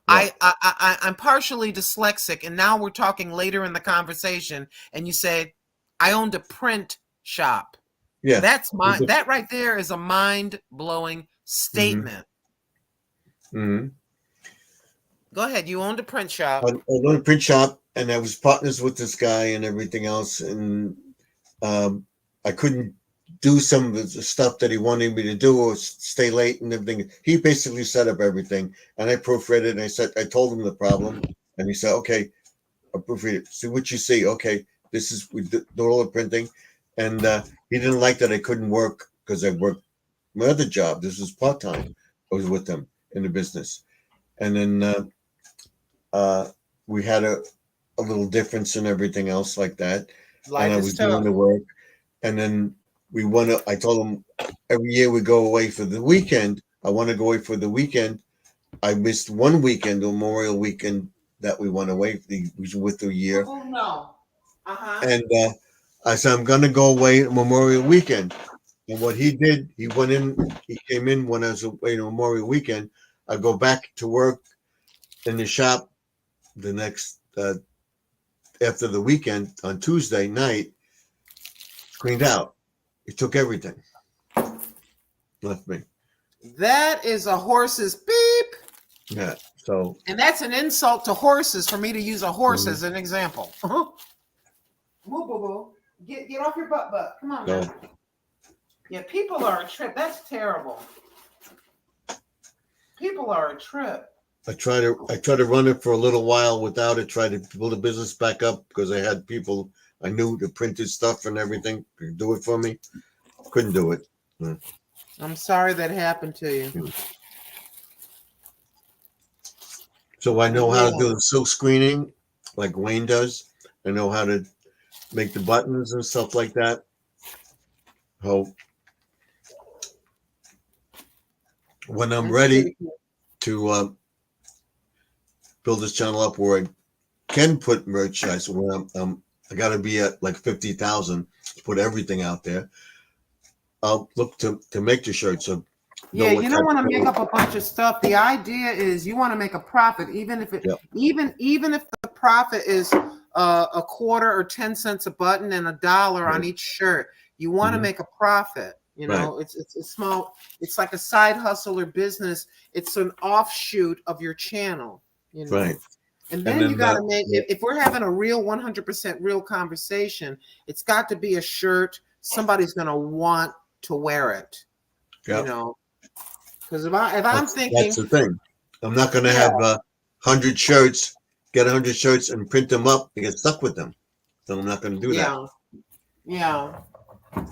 Yeah. I'm partially dyslexic, and now we're talking later in the conversation, and you say, I owned a print shop. Yeah. That right there is a mind-blowing statement. Go ahead. You owned a print shop. I owned a print shop, and I was partners with this guy and everything else, and I couldn't do some of the stuff that he wanted me to do or stay late and everything. He basically set up everything, and I proofread it, and I told him the problem, and he said, okay, I'll proofread it. See what you see. Okay, we do all the printing. And he didn't like that I couldn't work because I worked my other job. This was part-time. I was with him in the business. And then we had a little difference and everything else like that. And I was doing the work. And then I told him every year we go away for the weekend. I want to go away for the weekend I missed one weekend, Memorial weekend, that we went away. We were with the year, Oh no. Uh-huh. and I said I'm gonna go away Memorial weekend. And what he did, he went in. He came in when I was away Memorial weekend. I go back to work in the shop the next after the weekend on Tuesday night. Cleaned out. He took everything. Left me. That is a horse's beep. Yeah. So. And that's an insult to horses for me to use a horse Mhm. as an example. Boo, boo, boo. Get off your butt. Come on, So man. Yeah, people are a trip. That's terrible. People are a trip. I try to run it for a little while without it. Try to build the business back up because I had people I knew that printed stuff and everything to do it for me. Couldn't do it. I'm sorry that happened to you. So I know how to Yeah. do the silk screening, like Wayne does. I know how to make the buttons and stuff like that. So when I'm That's ready pretty cool. to build this channel up where I can put merchandise, where I got to be at like 50,000 to put everything out there. I'll look to make the shirts. So know Yeah, what you type don't want to make of, up a bunch of stuff. The idea is you want to make a profit, even if it, yeah. even if the profit is a quarter or 10 cents a button and $1 on Right. each shirt. You want to Mhm. make a profit. You know, Right. it's a small. It's like a side hustle or business. It's an offshoot of your channel. You know, Right. and And then you then got to make. If we're having a real 100% real conversation, it's got to be a shirt somebody's going to want to wear it. yeah, You know. Because if I'm that's thinking, the thing. I'm not going to yeah, have 100 shirts, get 100 shirts and print them up and get stuck with them. So I'm not going to do that. yeah, I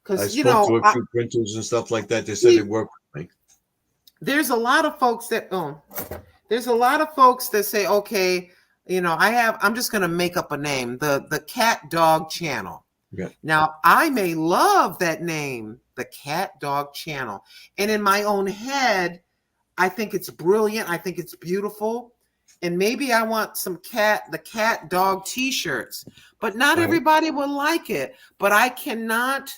because spoke to a few printers and stuff like that. They said they work with me. there's a lot of folks that there's a lot of folks that say, okay, I'm just going to make up a name, the Cat Dog Channel. Yeah. Now I may love that name, the Cat Dog Channel, and in my own head, I think it's brilliant. I think it's beautiful. And maybe I want the cat dog t-shirts, but not Right. everybody will like it. But I cannot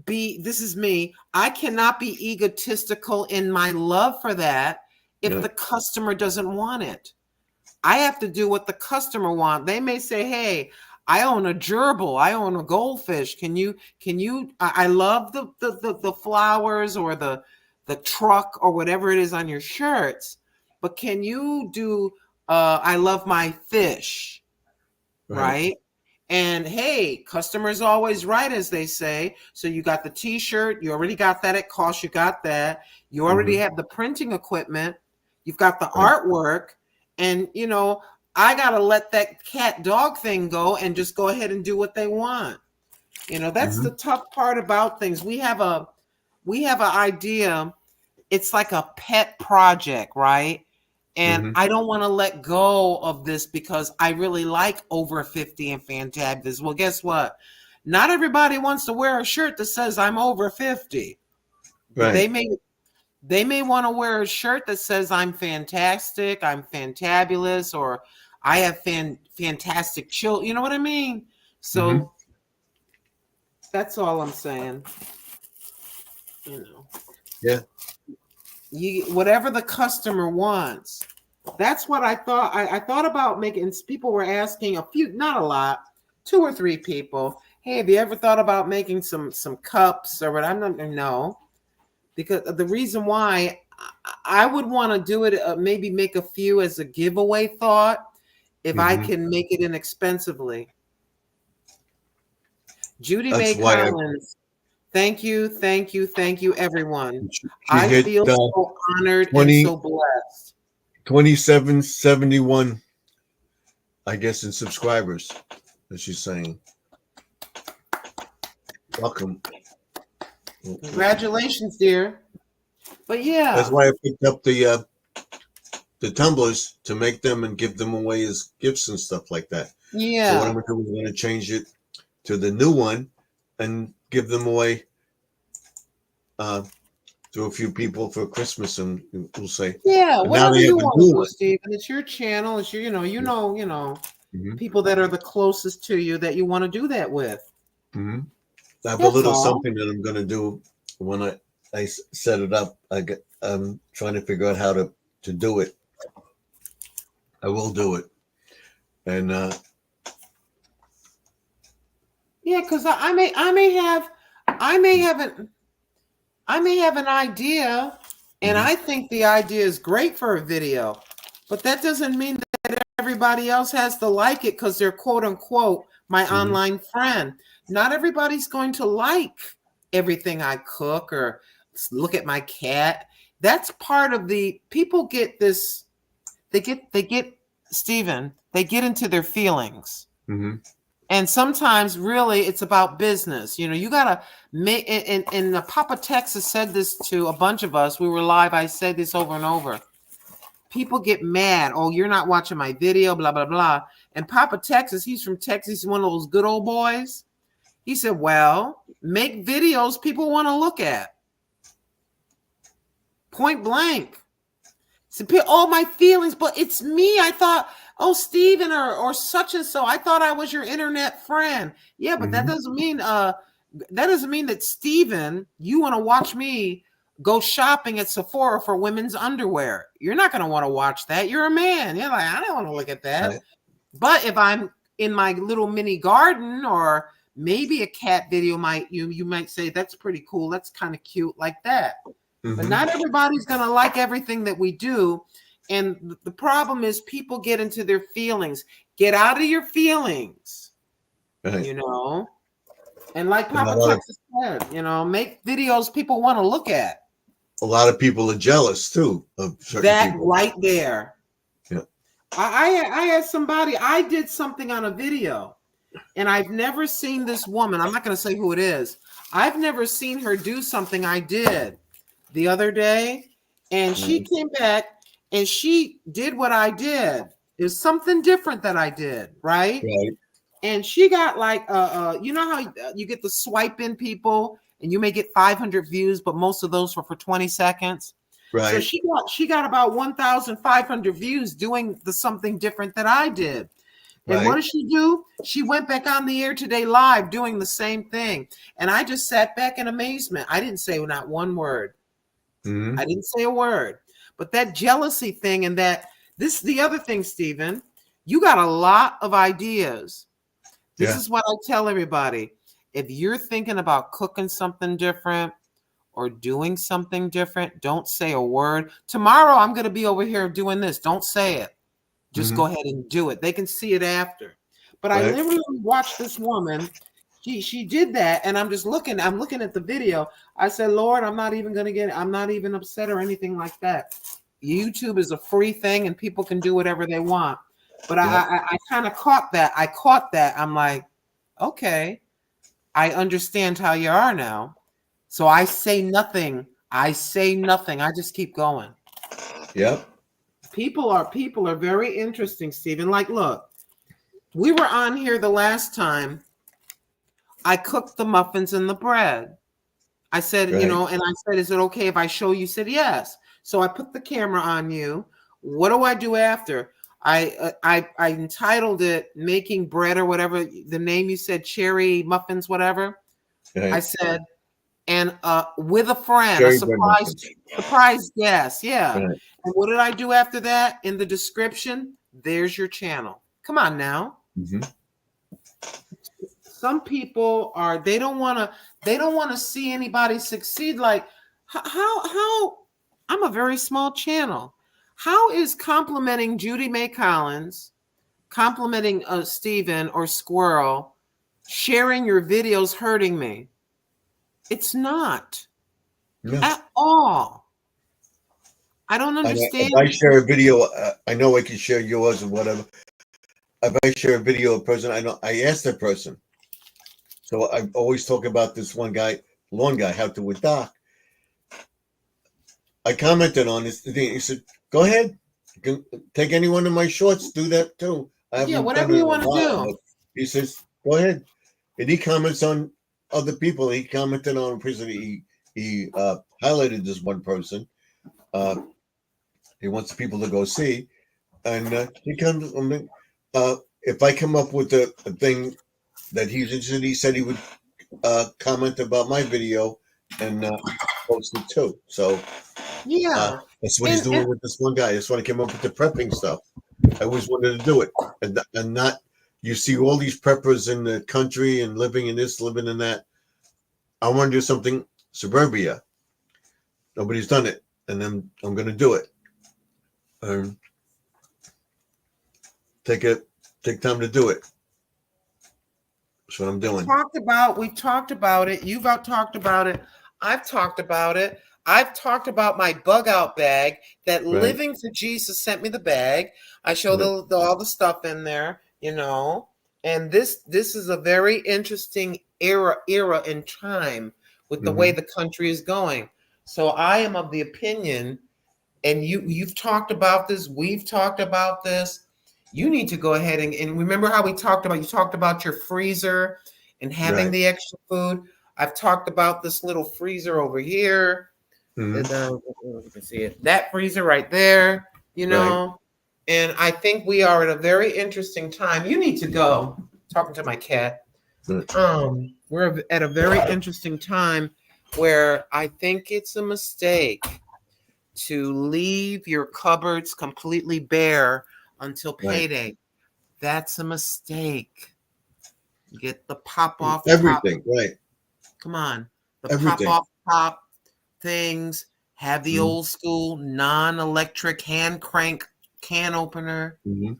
this is me. I cannot be egotistical in my love for that if the customer doesn't want it. I have to do what the customer want. They may say, hey, I own a gerbil. I own a goldfish. Can you, I love the flowers or the truck or whatever it is on your shirts, but can you do, I love my fish, right? And hey, customer's always right, as they say. So you got the t-shirt, you already got that at cost, you got that. You already have the printing equipment, you've got the artwork, and I gotta let that cat dog thing go and just go ahead and do what they want. That's the tough part about things. We have an idea. It's like a pet project, right? And I don't want to let go of this because I really like Over 50 and Fantabulous. Well, guess what? Not everybody wants to wear a shirt that says I'm over 50. Right. They may want to wear a shirt that says I'm fantastic, I'm fantabulous, or I have fantastic children. You know what I mean? So that's all I'm saying. Yeah. Whatever the customer wants. That's what I thought. I thought about making. People were asking a few, not a lot, 2 or 3 people. Hey, have you ever thought about making some cups or what? I'm not. No, because the reason why I would want to do it, maybe make a few as a giveaway thought, if I can make it inexpensively. Judy Mae Collins. Thank you, everyone. I feel so honored and so blessed. 2771, I guess, in subscribers, as she's saying. Welcome. Congratulations, dear. But yeah, that's why I picked up the tumblers to make them and give them away as gifts and stuff like that. Yeah. So what I'm going to do is I'm going to change it to the new one and give them away to a few people for Christmas, and we'll say. Yeah, But now whatever they have you a want to new do, one. Stephen. It's your channel. It's your, Mm-hmm. people that are the closest to you that you want to do that with. Mm-hmm. I have a That's little all. something that I'm going to do when I set it up. I'm trying to figure out how to do it. I will do it, and Yeah, because I may have an idea, and mhm, I think the idea is great for a video, but that doesn't mean that everybody else has to like it because they're quote unquote my mhm, online friend. Not everybody's going to like everything I cook or look at my cat. That's part of the people get this. They get Stephen. They get into their feelings. mhm, And sometimes really it's about business. You gotta make and Papa Texas said this to a bunch of us. We were live. I said this over and over. People get mad. Oh, you're not watching my video, blah, blah, blah. And Papa Texas, he's from Texas, he's one of those good old boys. He said, well, make videos people want to look at. Point blank. So, all my feelings, but it's me. I thought, oh, Steven or such and so. I thought I was your internet friend. Yeah, but that mhm. doesn't mean that Steven, you want to watch me go shopping at Sephora for women's underwear. You're not going to want to watch that. You're a man. You're like, I don't want to look at that. Right. But if I'm in my little mini garden or maybe a cat video you might say that's pretty cool. That's kind of cute like that. But Mhm. not everybody's going to like everything that we do. And the problem is people get into their feelings. Get out of your feelings, Right. And like And Papa Texas said, make videos people want to look at. a lot of people are jealous too of certain That people. right there. Yeah. I had somebody, I did something on a video, and I've never seen this woman. I'm not going to say who it is. I've never seen her do something I did the other day, and she came back and she did what I did. It was something different that I did, right? Right. And she got like you know how you get the swipe in people and you may get 500 views, but most of those were for 20 seconds. So Right. she got about 1,500 views doing the something different that I did. And what Right. did she do? She went back on the air today live doing the same thing. And I just sat back in amazement. I didn't say not one word. Mhm. I didn't say a word. But that jealousy thing and this the other thing, Stephen, you got a lot of ideas. This Yeah. is what I tell everybody. If you're thinking about cooking something different or doing something different, don't say a word. Tomorrow I'm going to be over here doing this. Don't say it. Just go Mhm. ahead and do it. They can see it after. But I Right. literally watched this woman. She did that, and I'm looking at the video. I said, Lord, I'm not even upset or anything like that. YouTube is a free thing and people can do whatever they want. But Yeah. I kind of caught that. I caught that. I'm like, okay, I understand how you are now. So I say nothing. I say nothing. I just keep going. Yep. People are very interesting, Stephen. Like, look, we were on here the last time. I cooked the muffins and the bread. I said, Right. and I said, is it okay if I show you? Said yes. So I put the camera on you. What do I do after? I entitled it "Making Bread" or whatever the name you said, cherry muffins, whatever. I Right. said, and with a friend, a Cherry bread muffins. surprise guest, yeah. Right. And what did I do after that? In the description, there's your channel. Come on now. Mhm. Some people are they don't want to see anybody succeed. Like how I'm a very small channel. How is complimenting Judy May Collins, complimenting Steven or Squirrel, sharing your videos hurting me? It's not Yeah. at all. I don't And if understand. I share a video, I know I can share yours or whatever. If I share a video of a person, I ask that person. So I always talk about this one guy, lawn guy, how to with Doc. I commented on this thing. He said, "Go ahead, you can take any one of my shorts. Do that too." I Yeah, haven't done whatever it in you a want to while, do. but he says, "Go ahead." And he comments on other people. He commented on a person he highlighted this one person. Uh, he wants people to go see, and he comes. I mean, if I come up with a thing that he's interested, he said he would comment about my video and post it too. So Yeah. that's what he's And doing with this one guy. That's what I came up with the prepping stuff. I always wanted to do it, and not. You see all these preppers in the country and living in this, living in that. I want to do something suburbia. Nobody's done it, and then I'm going to do it. Take it, take time to do it. That's what I'm doing. we've talked about it. You've out talked about it. I've talked about it. I've talked about my bug out bag that Right. Living for Jesus sent me the bag. I show Right. all the stuff in there, you know. And this is a very interesting era in time with the way Mm-hmm. the country is going. So I am of the opinion, and you've talked about this, we've talked about this. You need to go ahead and remember how you talked about your freezer and having Right. the extra food. I've talked about this little freezer over here. Mm-hmm. And you can see it. That freezer right there, you Right. know. And I think we are at a very interesting time. You need to go. Talking to my cat. Right. We're at a very interesting time where I think it's a mistake to leave your cupboards completely bare until Right. payday. That's a mistake. Get the pop off top. Everything. Right. Come on. The pop Everything. off top things. Have the Mm-hmm. old school non-electric hand crank can opener. Mm-hmm.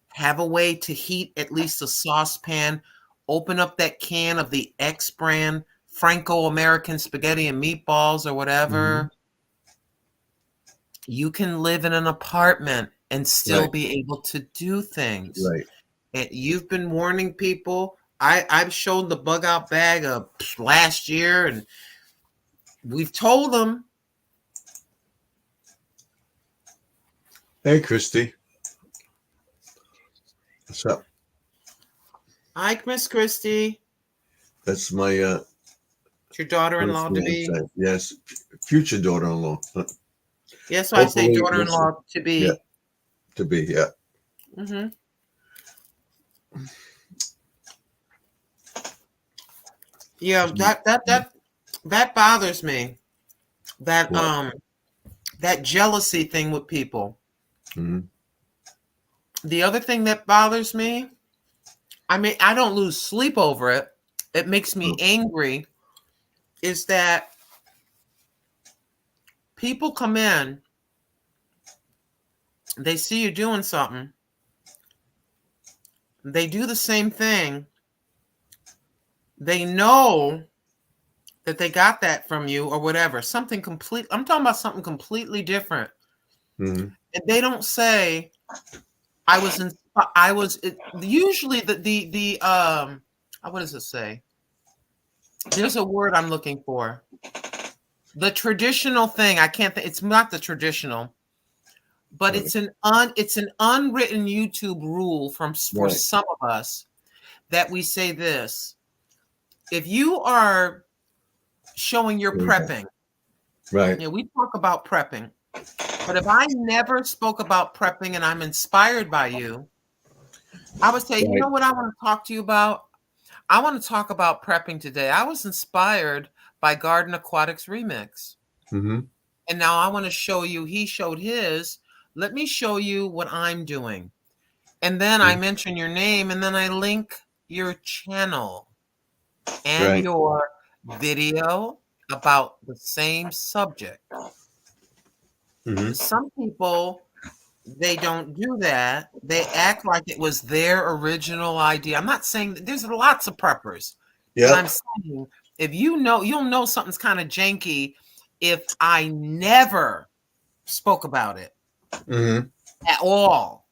Have a way to heat at least a saucepan. Open up that can of the X brand Franco-American spaghetti and meatballs or Mm-hmm. whatever. You can live in an apartment and still Right. be able to do things. Right. And you've been warning people. I've shown the bug out bag of last year, and we've told them. Hey, Christy. What's up? Hi, Miss Christie. That's my It's your daughter-in-law to be. fiance. Yes, future daughter-in-law. Yes, I say Hopefully, daughter-in-law to be. yeah, to be. Yeah. Mm-hmm. Yeah, that bothers me. That What? that jealousy thing with people. Mm-hmm. The other thing that bothers me, I mean, I don't lose sleep over it. It makes me Oh, angry. Is that people come in, they see you doing something, they do the same thing, they know that they got that from you or whatever, I'm talking about something completely different. mm-hmm. And they don't say, usually what does it say? There's a word I'm looking for. The traditional thing, I can't think, it's not the traditional, but Right. it's an unwritten YouTube rule for Right. some of us that we say this. If you are showing your There you go. prepping, Right. we talk about prepping, but if I never spoke about prepping and I'm inspired by you, I would say, you Right. know what I want to talk to you about? I want to talk about prepping today. I was inspired by Garden Aquatics Remix. Mm-hmm. And now I want to show you, he showed his. Let me show you what I'm doing. And then I mention your name, and then I link your channel and Right. your video about the same subject. Mm-hmm. Some people, they don't do that. They act like it was their original idea. I'm not saying that there's lots of preppers, but I'm Yep. saying if you'll know something's kind of janky if I never spoke about it Mm-hmm. at all.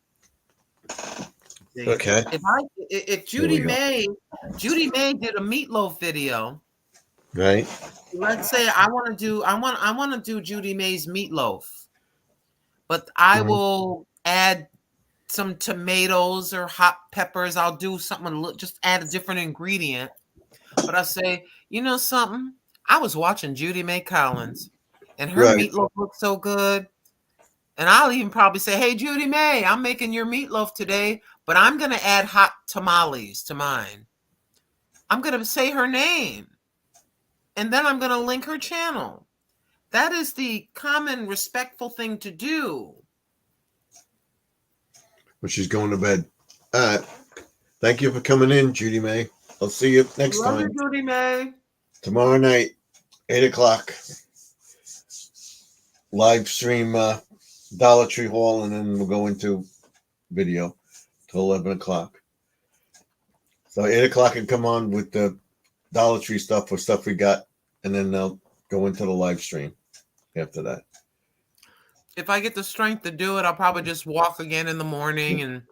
See, Okay. if There we go. Judy May did a meatloaf video. Right. Let's say I want to do Judy May's meatloaf, but I Mm-hmm. will add some tomatoes or hot peppers. I'll do something, just add a different ingredient. But I say, you know something? I was watching Judy May Collins, and her Right. meatloaf looked so good. And I'll even probably say, "Hey, Judy May, I'm making your meatloaf today, but I'm going to add hot tamales to mine." I'm going to say her name, and then I'm going to link her channel. That is the common, respectful thing to do. When she's going to bed. All right. Thank you for coming in, Judy May. I'll see you next Love you, time. Judy May. Tomorrow night, 8 o'clock. Live stream Dollar Tree Hall, and then we'll go into video till 11 o'clock. So 8 o'clock can come on with the Dollar Tree stuff or stuff we got, and then they'll go into the live stream after that. If I get the strength to do it, I'll probably just walk again in the morning and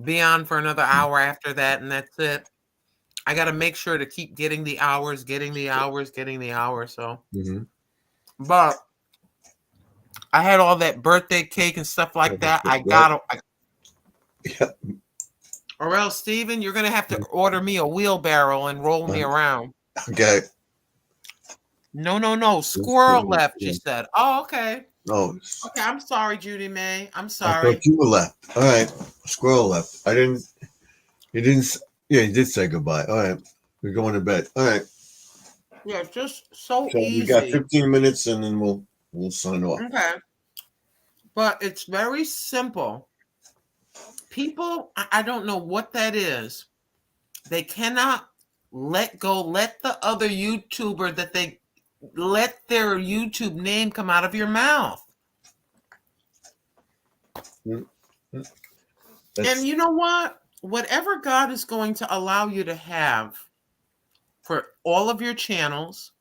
be on for another hour after that, and that's it. I got to make sure to keep getting the hours. So, but I had all that birthday cake and stuff like that. I got to. Yeah. Or else, Steven, you're going to have to order me a wheelbarrow and roll me around. Okay. No. Squirrel left, she said. Oh, okay. Oh. Okay, I'm sorry, Judy May. I'm I sorry. thought you were left. All right. Squirrel left. I didn't. You didn't. Yeah, you did say goodbye. All right. We're going to bed. All right. Yeah, it's just so We easy. got 15 minutes, and then we'll sign off. Okay. But it's very simple. People, I don't know what that is. They cannot let the other YouTuber that they let their YouTube name come out of your mouth. And you know what? Whatever God is going to allow you to have for all of your channels,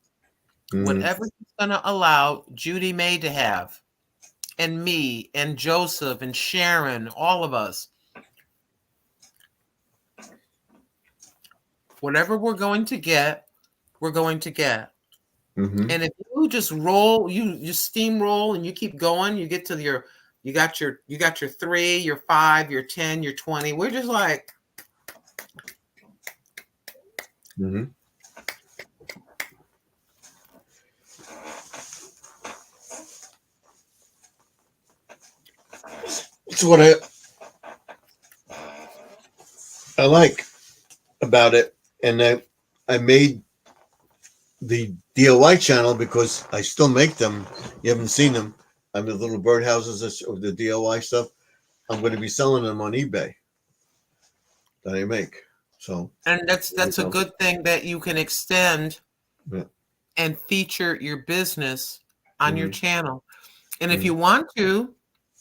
whatever He's going to allow Judy May to have, and me, and Joseph, and Sharon, all of us, whatever we're going to get, we're going to get. And if you just roll, you steamroll and you keep going, you get to you got your 3, your 5, your 10, your 20. We're just like, It's what I like about it, and I made the DIY channel because I still make them. You haven't seen them. I'm the little birdhouses of the DIY stuff. I'm going to be selling them on eBay that I make. So, and that's a good thing that you can extend and feature your business on your channel. And if you want to,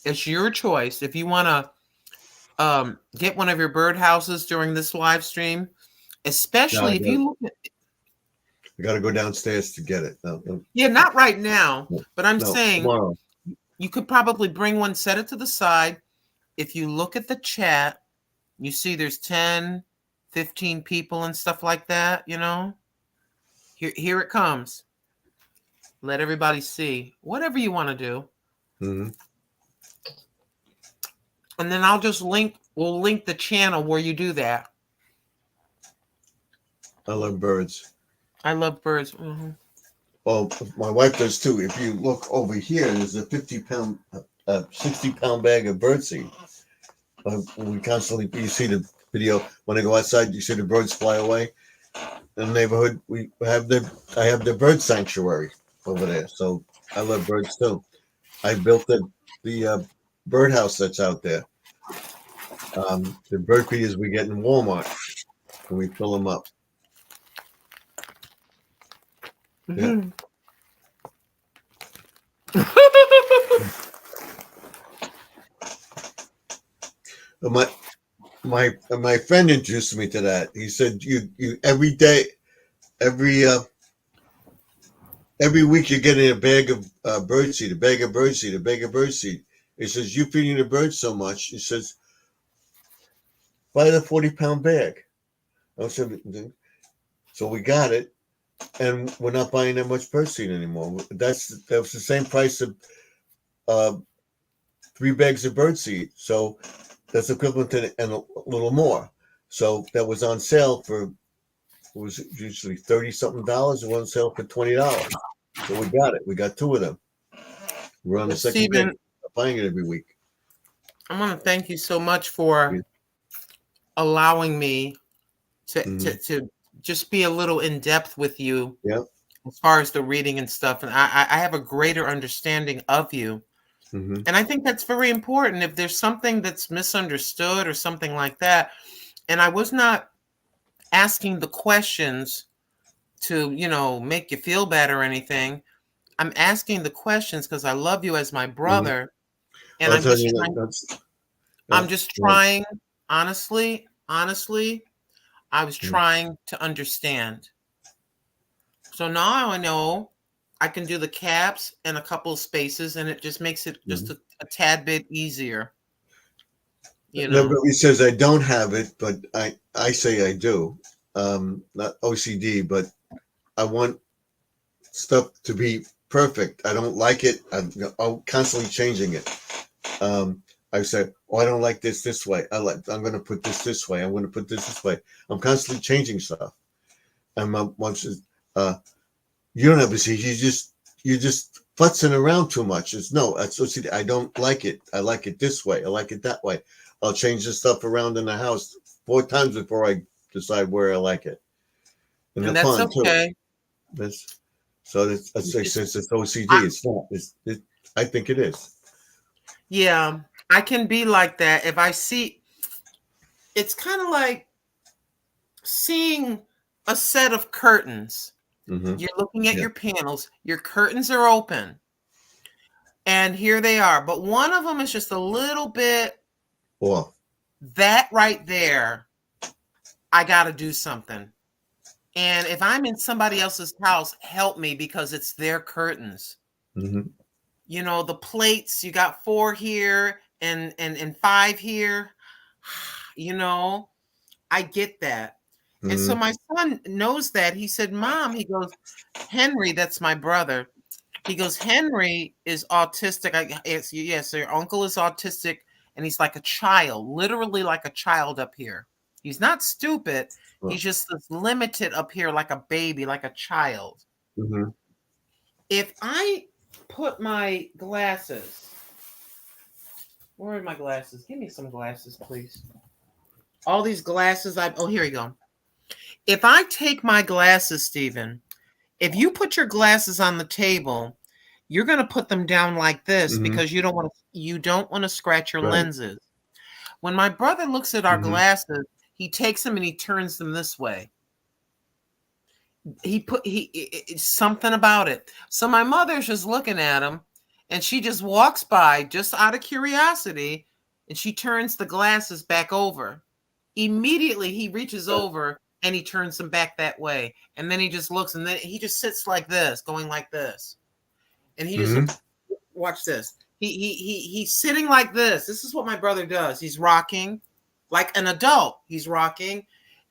it's your choice. If you want to get one of your birdhouses during this live stream, especially if you look at, I got to go downstairs to get it. No. Yeah, not right now, but I'm saying tomorrow. You could probably bring one, set it to the side. If you look at the chat, you see there's 10, 15 people and stuff like that, you know? Here it comes. Let everybody see. Whatever you want to do. And then I'll just we'll link the channel where you do that. I love birds. I love birds. Well, my wife does too. If you look over here, there's a 60-pound bag of birdseed. We constantly, you see the video when I go outside, you see the birds fly away. In the neighborhood, I have the bird sanctuary over there. So I love birds too. I built the birdhouse that's out there. The bird feeders we get in Walmart, and we fill them up. Yeah. My friend introduced me to that. He said you every day, every week you're getting a bag of birdseed, a bag of birdseed. He says you feeding the birds so much. He says buy the 40-pound bag. So we got it. And we're not buying that much birdseed anymore. That was the same price of 3 bags of birdseed. So that's equivalent to and a little more. So that was on sale for It was usually 30 something dollars, and one sale for $20. So we got it. We got two of them. We're on the Well, second day. Stephen, I'm buying it every week. I want to thank you so much for Yeah. allowing me to, Hmm. to just be a little in depth with you Yeah. as far as the reading and stuff. And I have a greater understanding of you. Hmm. And I think that's very important. If there's something that's misunderstood or something like that, and I was not asking the questions to, make you feel bad or anything. I'm asking the questions because I love you as my Hmm. brother. And I'll tell you that I'm yeah. just Right. trying, honestly, I was Mhm. trying to understand. So now I know I can do the caps and a couple of spaces, and it just makes it just Mhm. a tad bit easier, you know. Nobody says I don't have it, but I say I do. Not OCD, but I want stuff to be perfect. I don't like it. I'm constantly changing it. I say, oh, I don't like this way. I'm going to put this way. I'm going to put this way. I'm constantly changing stuff. And my mom says, uh, you don't have to see. You're just futzing around too much. It's no. That's OCD. I don't like it. I like it this way. I like it that way. I'll change the stuff around in the house 4 times before I decide where I like it. And And they're that's fun too. okay. That's so. That's You just, since it's OCD. I, It's not. I think it is. yeah, I can be like that if I see. It's kind of like seeing a set of curtains. Mm-hmm. You're looking at Yeah. your panels, your curtains are open, and here they are. But one of them is just a little bit, Or. that right there, I got to do something. And if I'm in somebody else's house, help me because it's their curtains. Mm-hmm. The plates, you got 4 here and 5 here. You know, I get that. And so Mm-hmm. my son knows that. He said, "Mom," he goes, "Henry, that's my brother." He goes, "Henry is autistic." Yes, your uncle is autistic, and he's like a child, literally like a child up here. He's not stupid. Well, He's just limited up here like a baby, like a child. mm-hmm. If I put my glasses, where are my glasses? Give me some glasses, please. All these glasses oh, here we go. If I take my glasses, Stephen, if you put your glasses on the table, you're going to put them down like this Mm-hmm. because you don't want to scratch your Right. lenses. When my brother looks at our Mm-hmm. glasses, he takes them and he turns them this way. It's something about it. So my mother's just looking at him, and she just walks by just out of curiosity, and she turns the glasses back over. Immediately he reaches over and he turns them back that way, and then he just looks, and then he just sits like this, going like this, and he just Mm-hmm. watch this. He's sitting like this. This is what my brother does. He's rocking like an adult. He's rocking,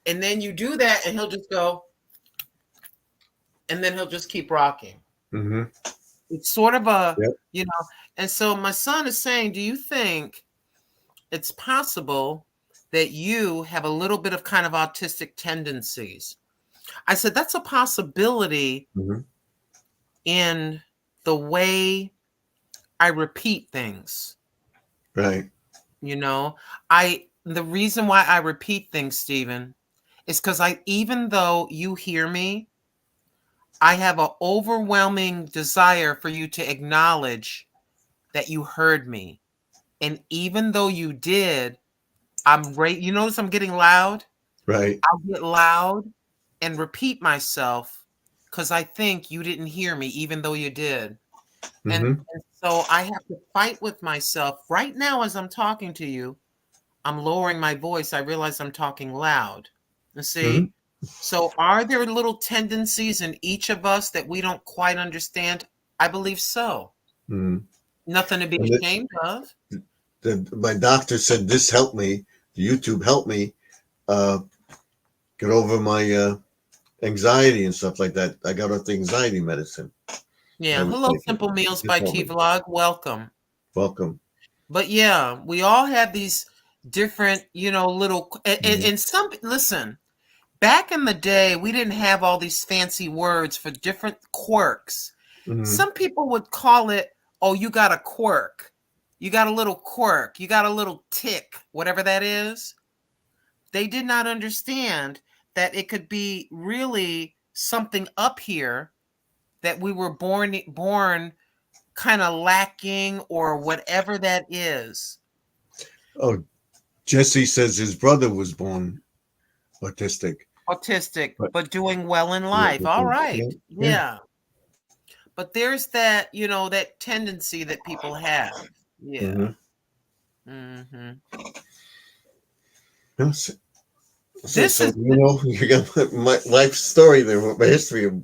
and then you do that, and he'll just go, and then he'll just keep rocking. Mm-hmm. It's sort of a, Yep. and so my son is saying, do you think it's possible that you have a little bit of kind of autistic tendencies? I said, that's a possibility Mm-hmm. in the way I repeat things. Right. You know, the reason why I repeat things, Stephen, is because even though you hear me, I have an overwhelming desire for you to acknowledge that you heard me. And even though you did, you notice I'm getting loud? Right. I'll get loud and repeat myself because I think you didn't hear me, even though you did. And, Mm-hmm. and so I have to fight with myself right now as I'm talking to you. I'm lowering my voice. I realize I'm talking loud. You Mm-hmm. see? So are there little tendencies in each of us that we don't quite understand? I believe so. Mm-hmm. Nothing to be And ashamed of. my doctor said this helped me. The YouTube helped me uh, get over my anxiety and stuff like that. I got off the anxiety medicine I Yeah. was Hello, taking. Simple Meals Just by helped T me. Vlog. Welcome. Welcome. But yeah, we all have these different, little, Mm-hmm. and some, listen, back in the day, we didn't have all these fancy words for different quirks. Mm-hmm. Some people would call it, oh, you got a quirk. You got a little quirk. You got a little tick, whatever that is. They did not understand that it could be really something up here that we were born kind of lacking or whatever that is. Oh, Jesse says his brother was born autistic. Autistic, But but doing well in yeah, life. All yeah, right. yeah. Yeah. But there's that, that tendency that people have. Yeah. Mm-hmm. Hmm. No, This so is you got my life story there, my history of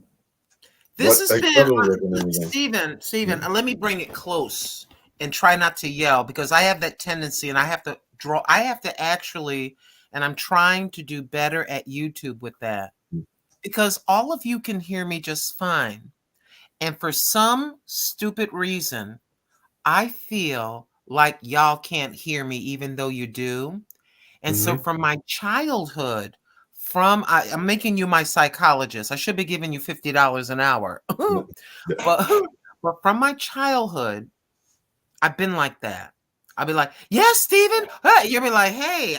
this what has I been struggle with and everything. Stephen, Yeah. let me bring it close and try not to yell because I have that tendency and I have to actually, and I'm trying to do better at YouTube with that because all of you can hear me just fine. And for some stupid reason, I feel like y'all can't hear me even though you do. And so Mm-hmm. from my childhood, I'm making you my psychologist. I should be giving you $50 an hour. Yeah. but but from my childhood, I've been like that. I'll be like, yes, Stephen. Hey, you'll be like, hey,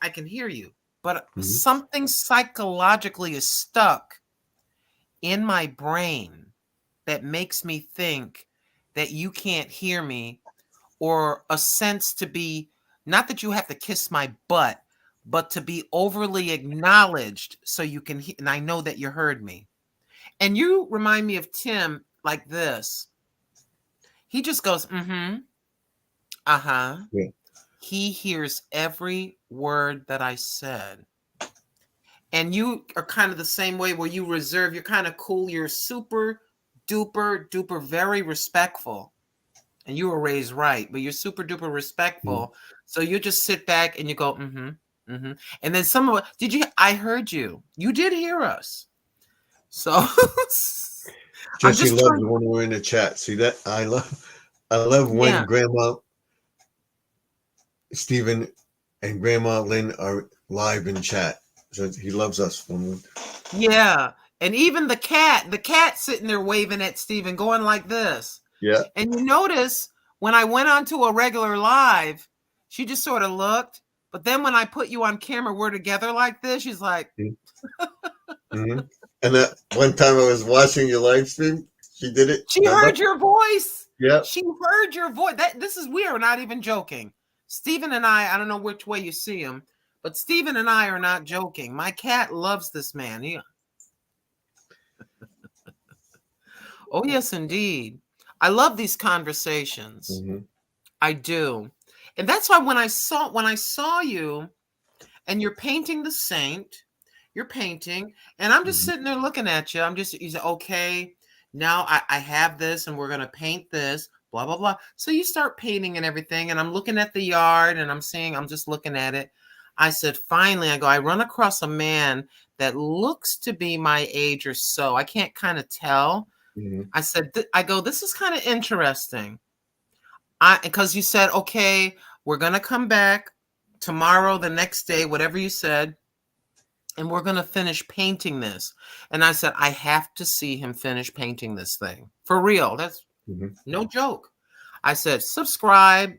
I can hear you. But Mm-hmm. something psychologically is stuck in my brain that makes me think that you can't hear me, or a sense to be, not that you have to kiss my butt, but to be overly acknowledged so you can and I know that you heard me. And you remind me of Tim like this. He just goes, mm-hmm, uh-huh. Yeah. He hears every word that I said. And you are kind of the same way where you reserve, you're kind of cool, you're super duper duper very respectful. And you were raised right, but you're super duper Mm-hmm. respectful. So you just sit back and you go, mm-hmm, mm-hmm. And then did you, I heard you. You did hear us. So I'm Jesse just loves trying. when we're in the chat. See that? I love when Yeah. Grandma Stephen and Grandma Lynn are live in chat. So he loves us when we. Yeah. And even the cat sitting there waving at Steven, going like this. Yeah. And you notice when I went onto a regular live, she just sort of looked. But then when I put you on camera, we're together like this, she's like, Mm-hmm. And that one time I was watching your live stream, she did it. she Remember? heard your voice. Yeah. She heard your voice. This is we are not even joking. Stephen and I don't know which way you see him, but Stephen and I are not joking. My cat loves this man. Oh, yes, indeed. I love these conversations. Mm-hmm. I do. And that's why when I saw you and you're painting the saint, you're painting, and I'm just Mm-hmm. sitting there looking at you. You say, okay, now I have this and we're gonna paint this, blah, blah, blah. So you start painting and everything, and I'm looking at the yard and I'm just looking at it. I said, finally, I run across a man that looks to be my age or so. I can't kind of tell. Mm-hmm. I said, this is kind of interesting. Because you said, okay, we're gonna come back tomorrow, the next day, whatever you said, and we're gonna finish painting this. And I said, I have to see him finish painting this thing for real. That's Mm-hmm. no joke. I said, subscribe.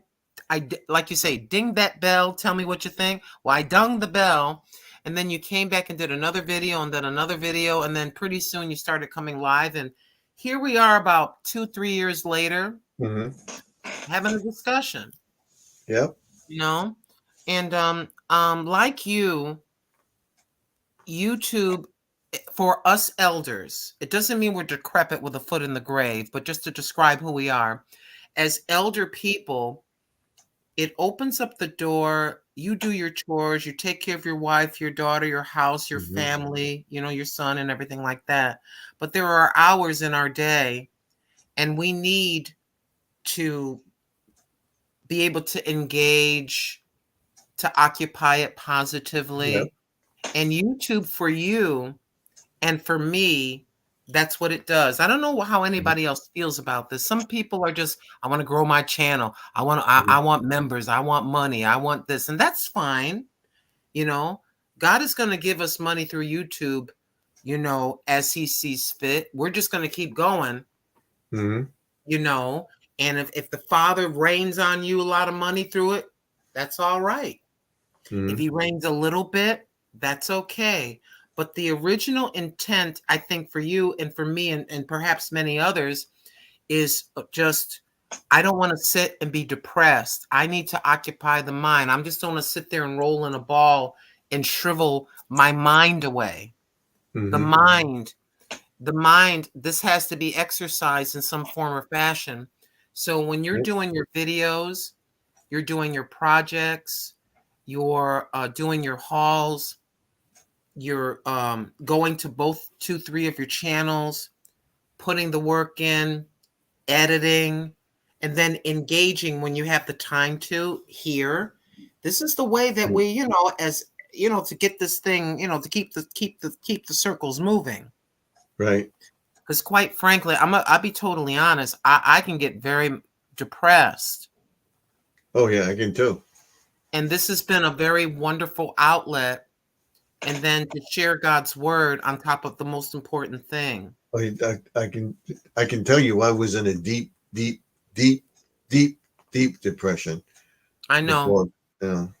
Like you say, ding that bell. Tell me what you think. Well, I dung the bell, and then you came back and did another video, and then another video, and then pretty soon you started coming live, and here we are about 2-3 years later Mm-hmm. having a discussion. Yep. You know, and like you, YouTube, for us elders, it doesn't mean we're decrepit with a foot in the grave, but just to describe who we are as elder people, it opens up the door. You do your chores, you take care of your wife, your daughter, your house, your Mm-hmm. family, your son and everything like that. But there are hours in our day, and we need to be able to engage, to occupy it Yep. positively. And YouTube for you and for me, that's what it does. I don't know how anybody else feels about this. Some people are just, I want to grow my channel. I Mm-hmm. want members. I want money. I want this. And that's fine. You know, God is going to give us money through YouTube, you know, as he sees fit. We're just going to keep going, Mm-hmm. you know, and if the Father rains on you a lot of money through it, that's all right. If Mm-hmm. he rains a little bit, that's okay. But the original intent, I think, for you and for me and perhaps many others is just, I don't want to sit and be depressed. I need to occupy the mind. I'm just going to sit there and roll in a ball and shrivel my mind away. The Mm-hmm. mind, the mind, this has to be exercised in some form or fashion. So when you're Right. doing your videos, you're doing your projects, you're doing your hauls, you're going to both 2 3 of your channels, putting the work in, editing, and then engaging when you have the time to here. This is the way that we, you know, as you know, to get this thing, you know, to keep the circles moving. Right. Because quite frankly, I'll be totally honest, I can get very depressed. Oh yeah, I can too. And this has been a very wonderful outlet. And then to share God's word on top of the most important thing. I can tell you I was in a deep, deep, deep, deep, deep depression I know. before. You know.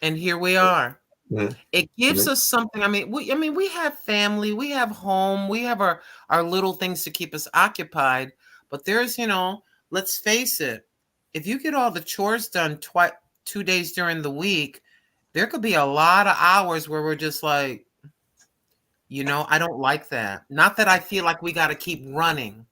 And here we are. Yeah. It Yeah. gives us something. I mean, we have family, we have home, we have our little things to keep us occupied. But there's, you know, let's face it, if you get all the chores done 2 days during the week, there could be a lot of hours where we're just like, you know, I don't like that. Not that I feel like we got to keep running,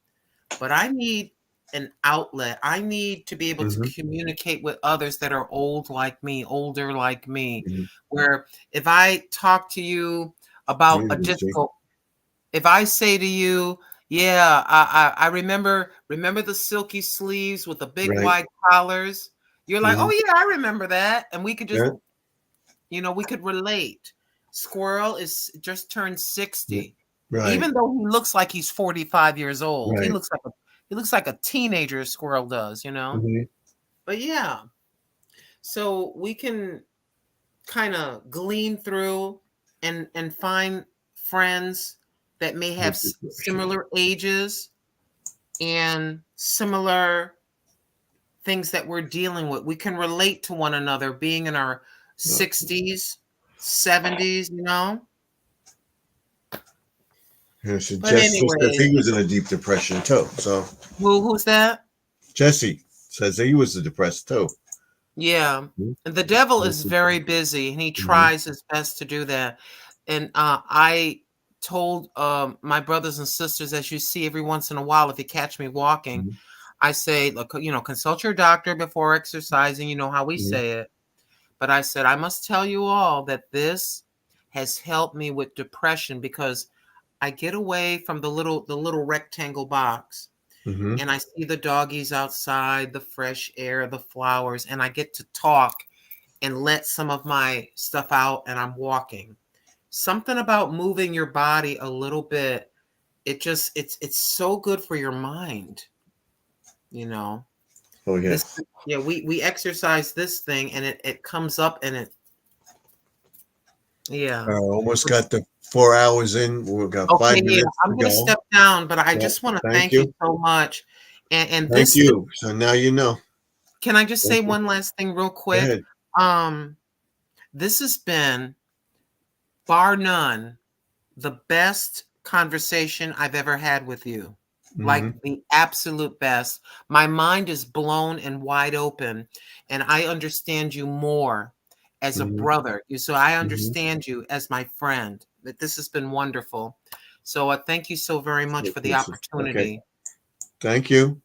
but I need an outlet. I need to be able to Mm-hmm. communicate with others that are old like me, older like me, Mm-hmm. where if I talk to you about a Easy. difficult, if I say to you, yeah, I remember the silky sleeves with the big Right. wide collars. You're like, Mm-hmm. oh yeah, I remember that, and we could just, Yeah. you know, we could relate. Squirrel is just turned Yeah. 60. Right. Even though he looks like he's 45 years old, Right. he looks like a teenager, Squirrel does, you know? Mm-hmm. But yeah, so we can kind of glean through and find friends that may have similar ages and similar things that we're dealing with. We can relate to one another being in our 60s, 70s, you know? Yeah, so But Jesse says anyways, he was in a deep depression too. So who's that? Jesse says he was depressed too. Yeah. Mhm. The devil is very busy and he Mhm. tries his best to do that. And I told my brothers and sisters, as you see every once in a while, if you catch me walking, Mhm. I say, look, you know, consult your doctor before exercising. You know how we Mhm. say it. But I said, I must tell you all that this has helped me with depression because I get away from the little rectangle box Mhm. and I see the doggies outside, the fresh air, the flowers, and I get to talk and let some of my stuff out and I'm walking. Something about moving your body a little bit, it's so good for your mind, you know. Oh This yes. yeah, we exercise this thing and it comes up and it yeah. Almost got the 4 hours in. We've got Okay, 5 yeah, minutes I'm to gonna go. step down, but I Yeah. just want to Thank thank you you. so much. And Thank this you. So now you know. can I just say Thank you. one last thing real Go quick? ahead. Um, this has been, bar none, the best conversation I've ever had with you. Like Mhm. the absolute best. My mind is blown and wide open, and I understand you more as a Mhm. brother. So I Mhm. understand you as my friend. That this has been wonderful. So thank you so very much for the Okay. opportunity. Thank you.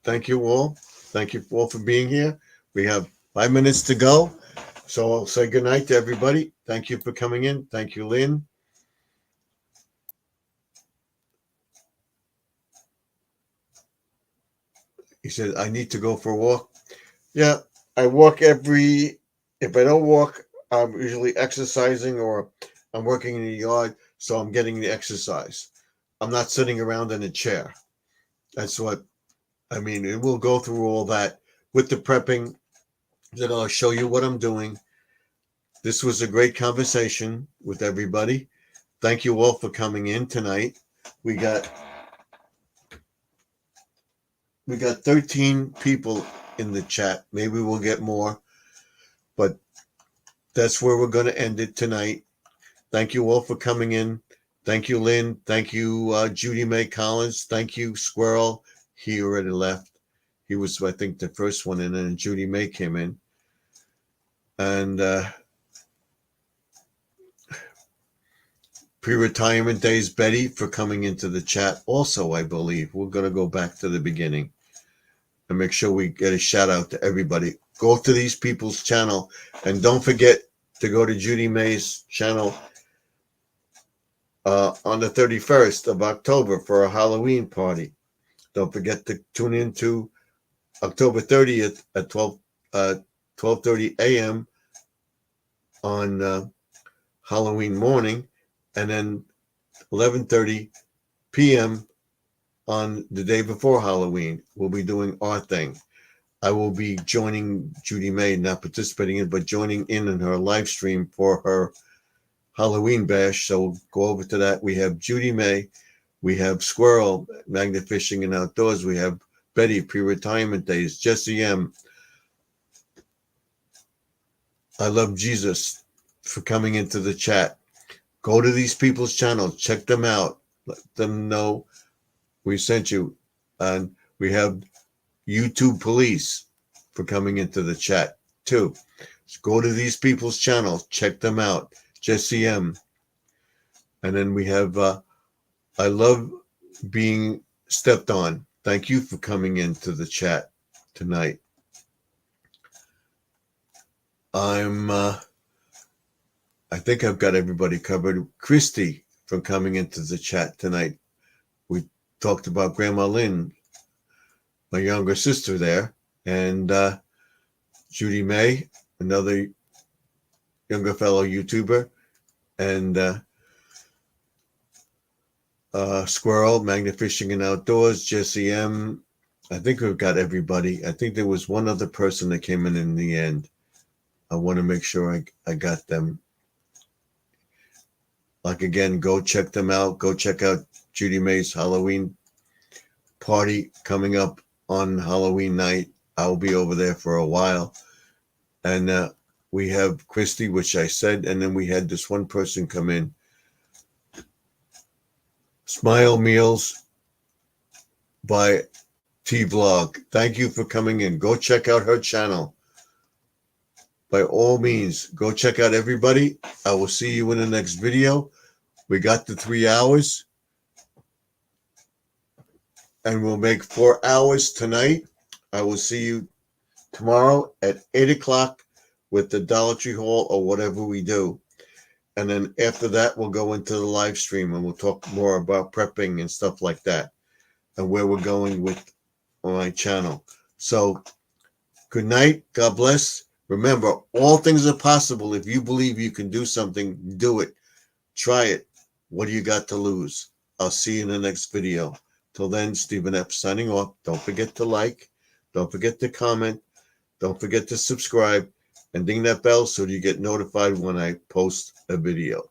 Thank you all. Thank you all for being here. We have 5 minutes to go. So I'll say good night to everybody. Thank you for coming in. Thank you, Lynn. He said, I need to go for a walk. Yeah, I walk if I don't walk, I'm usually exercising or I'm working in the yard. So I'm getting the exercise. I'm not sitting around in a chair. That's what I mean. And we'll go through all that with the prepping. Then I'll show you what I'm doing. This was a great conversation with everybody. Thank you all for coming in tonight. We got 13 people in the chat. Maybe we'll get more, but that's where we're going to end it tonight. Thank you all for coming in. Thank you, Lynn. Thank you, Judy Mae Collins. Thank you, Squirrel. He already left. He was, I think, the first one in, and Judy Mae came in. And pre-retirement days, Betty, for coming into the chat. Also, I believe we're going to go back to the beginning and make sure we get a shout out to everybody. Go to these people's channel, and don't forget to go to Judy Mae's channel on the 31st of October for a Halloween party. Don't forget to tune in to October 30th at 12:30 a.m. on Halloween morning, and then 11:30 p.m. on the day before Halloween. We'll be doing our thing. I will be joining Judy Mae, not participating in, but joining in her live stream for her Halloween bash. So we'll go over to that. We have Judy Mae, we have Squirrel, Magnet Fishing and Outdoors, we have Betty, Pre-Retirement Days, Jesse M. I love Jesus for coming into the chat. Go to these people's channels, check them out, let them know we sent you. And we have YouTube Police for coming into the chat too. So go to these people's channels, check them out. Jesse M. And then we have I love being stepped on. Thank you for coming into the chat tonight. I think I've got everybody covered. Christy from coming into the chat tonight. We talked about Grandma Lynn, my younger sister there, and Judy Mae, another younger fellow YouTuber, and Squirrel, Magnet Fishing and Outdoors, Jesse M. I think we've got everybody. I think there was one other person that came in the end. I want to make sure I got them. Like, again, go check them out. Go check out Judy Mae's Halloween party coming up on Halloween night. I'll be over there for a while. And we have Christy, which I said, and then we had this one person come in. Smile Meals by T-Vlog. Thank you for coming in. Go check out her channel. By all means, go check out everybody. I will see you in the next video. We got the 3 hours. And we'll make 4 hours tonight. I will see you tomorrow at 8 o'clock with the Dollar Tree Haul or whatever we do. And then after that, we'll go into the live stream and we'll talk more about prepping and stuff like that and where we're going with my channel. So good night. God bless. Remember, all things are possible. If you believe you can do something, do it. Try it. What do you got to lose? I'll see you in the next video. Till then, Stephen F. signing off. Don't forget to like. Don't forget to comment. Don't forget to subscribe. And ding that bell so you get notified when I post a video.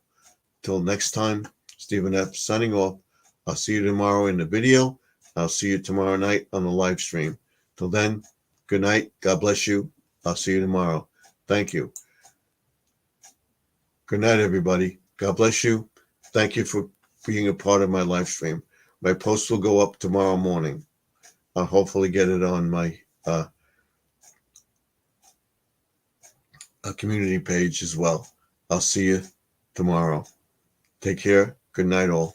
Till next time, Stephen F. signing off. I'll see you tomorrow in the video. I'll see you tomorrow night on the live stream. Till then, good night. God bless you. I'll see you tomorrow. Thank you. Good night, everybody. God bless you. Thank you for being a part of my live stream. My post will go up tomorrow morning. I'll hopefully get it on my community page as well. I'll see you tomorrow. Take care. Good night, all.